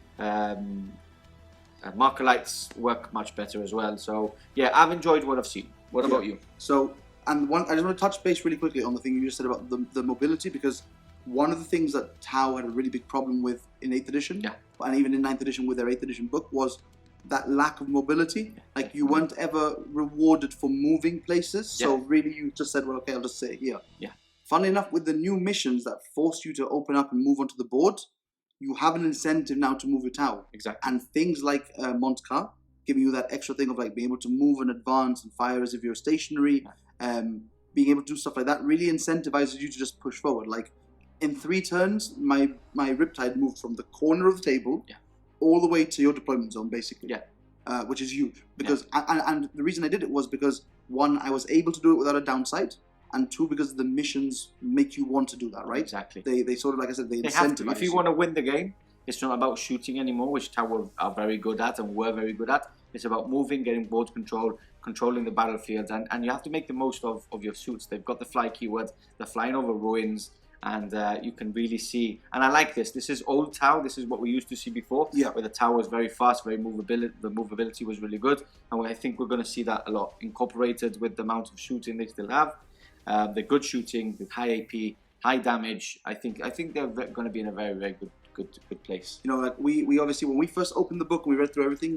Markerites work much better as well. So yeah, I've enjoyed what I've seen. What about you? So, I just want to touch base really quickly on the thing you just said about the mobility, because one of the things that Tau had a really big problem with in 8th edition, and even in 9th edition with their 8th edition book, was that lack of mobility. Like, you weren't ever rewarded for moving places. So really you just said, well, okay, I'll just sit here. Funnily enough, with the new missions that force you to open up and move onto the board, you have an incentive now to move your Tau. Exactly. And things like Montcar, giving you that extra thing of like being able to move and advance and fire as if you're stationary, being able to do stuff like that really incentivizes you to just push forward. Like, in 3 turns, my Riptide moved from the corner of the table all the way to your deployment zone, basically. Which is huge. Because and the reason I did it was because, 1, I was able to do it without a downside, and 2, because the missions make you want to do that, right? Exactly. They sort of, like I said, they have to. incentivize If you want to win the game, it's not about shooting anymore, which Tau are very good at and were very good at. It's about moving, getting board control, controlling the battlefield, and you have to make the most of your suits. They've got the fly keyword, they're flying over ruins, and you can really see. And I like this. This is old Tau. This is what we used to see before, where the Tau was very fast, very movability. The movability was really good, and I think we're going to see that a lot incorporated with the amount of shooting they still have. The good shooting, with high AP, high damage. I think they're going to be in a very, very good place. You know, like we obviously, when we first opened the book and we read through everything,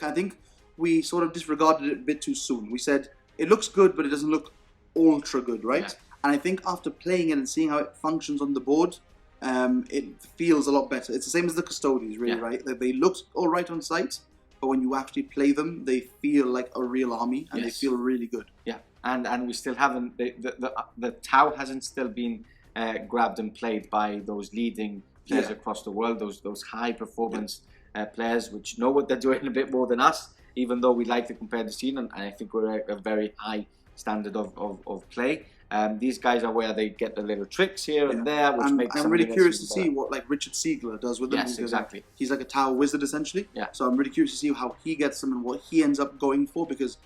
I think we sort of disregarded it a bit too soon. We said it looks good, but it doesn't look ultra good, right? And I think after playing it and seeing how it functions on the board, it feels a lot better. It's the same as the Custodians, really, right? They look all right on sight, but when you actually play them, they feel like a real army, and they feel really good. And we still haven't, the Tau hasn't still been grabbed and played by those leading players across the world, those high performance players which know what they're doing a bit more than us, even though we like to compare the scene, and I think we're at a very high standard of play. These guys are where they get the little tricks here and there, which makes I'm really curious to see what like Richard Siegler does with them. Yes, exactly. He's like a Tau wizard essentially. So I'm really curious to see how he gets them and what he ends up going for, because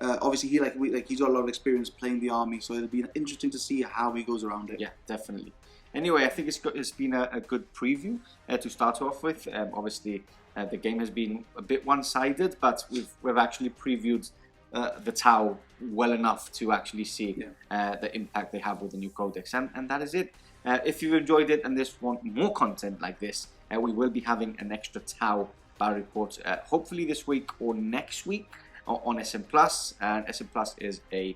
Obviously, he's got a lot of experience playing the army, so it'll be interesting to see how he goes around it. Yeah, definitely. Anyway, I think it's been a good preview to start off with. Obviously, the game has been a bit one-sided, but we've actually previewed the Tau well enough to actually see the impact they have with the new codex, and that is it. If you've enjoyed it and just want more content like this, we will be having an extra Tau battle report, hopefully this week or next week on SM Plus. And SM Plus is a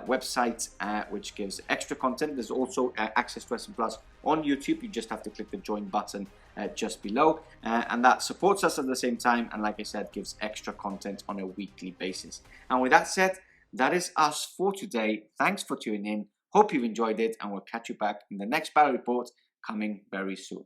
website which gives extra content. There's also access to SM Plus on YouTube. You just have to click the join button just below, and that supports us at the same time, and like I said, gives extra content on a weekly basis. And with that said, that is us for today. Thanks for tuning in. Hope you've enjoyed it, and we'll catch you back in the next battle report coming very soon.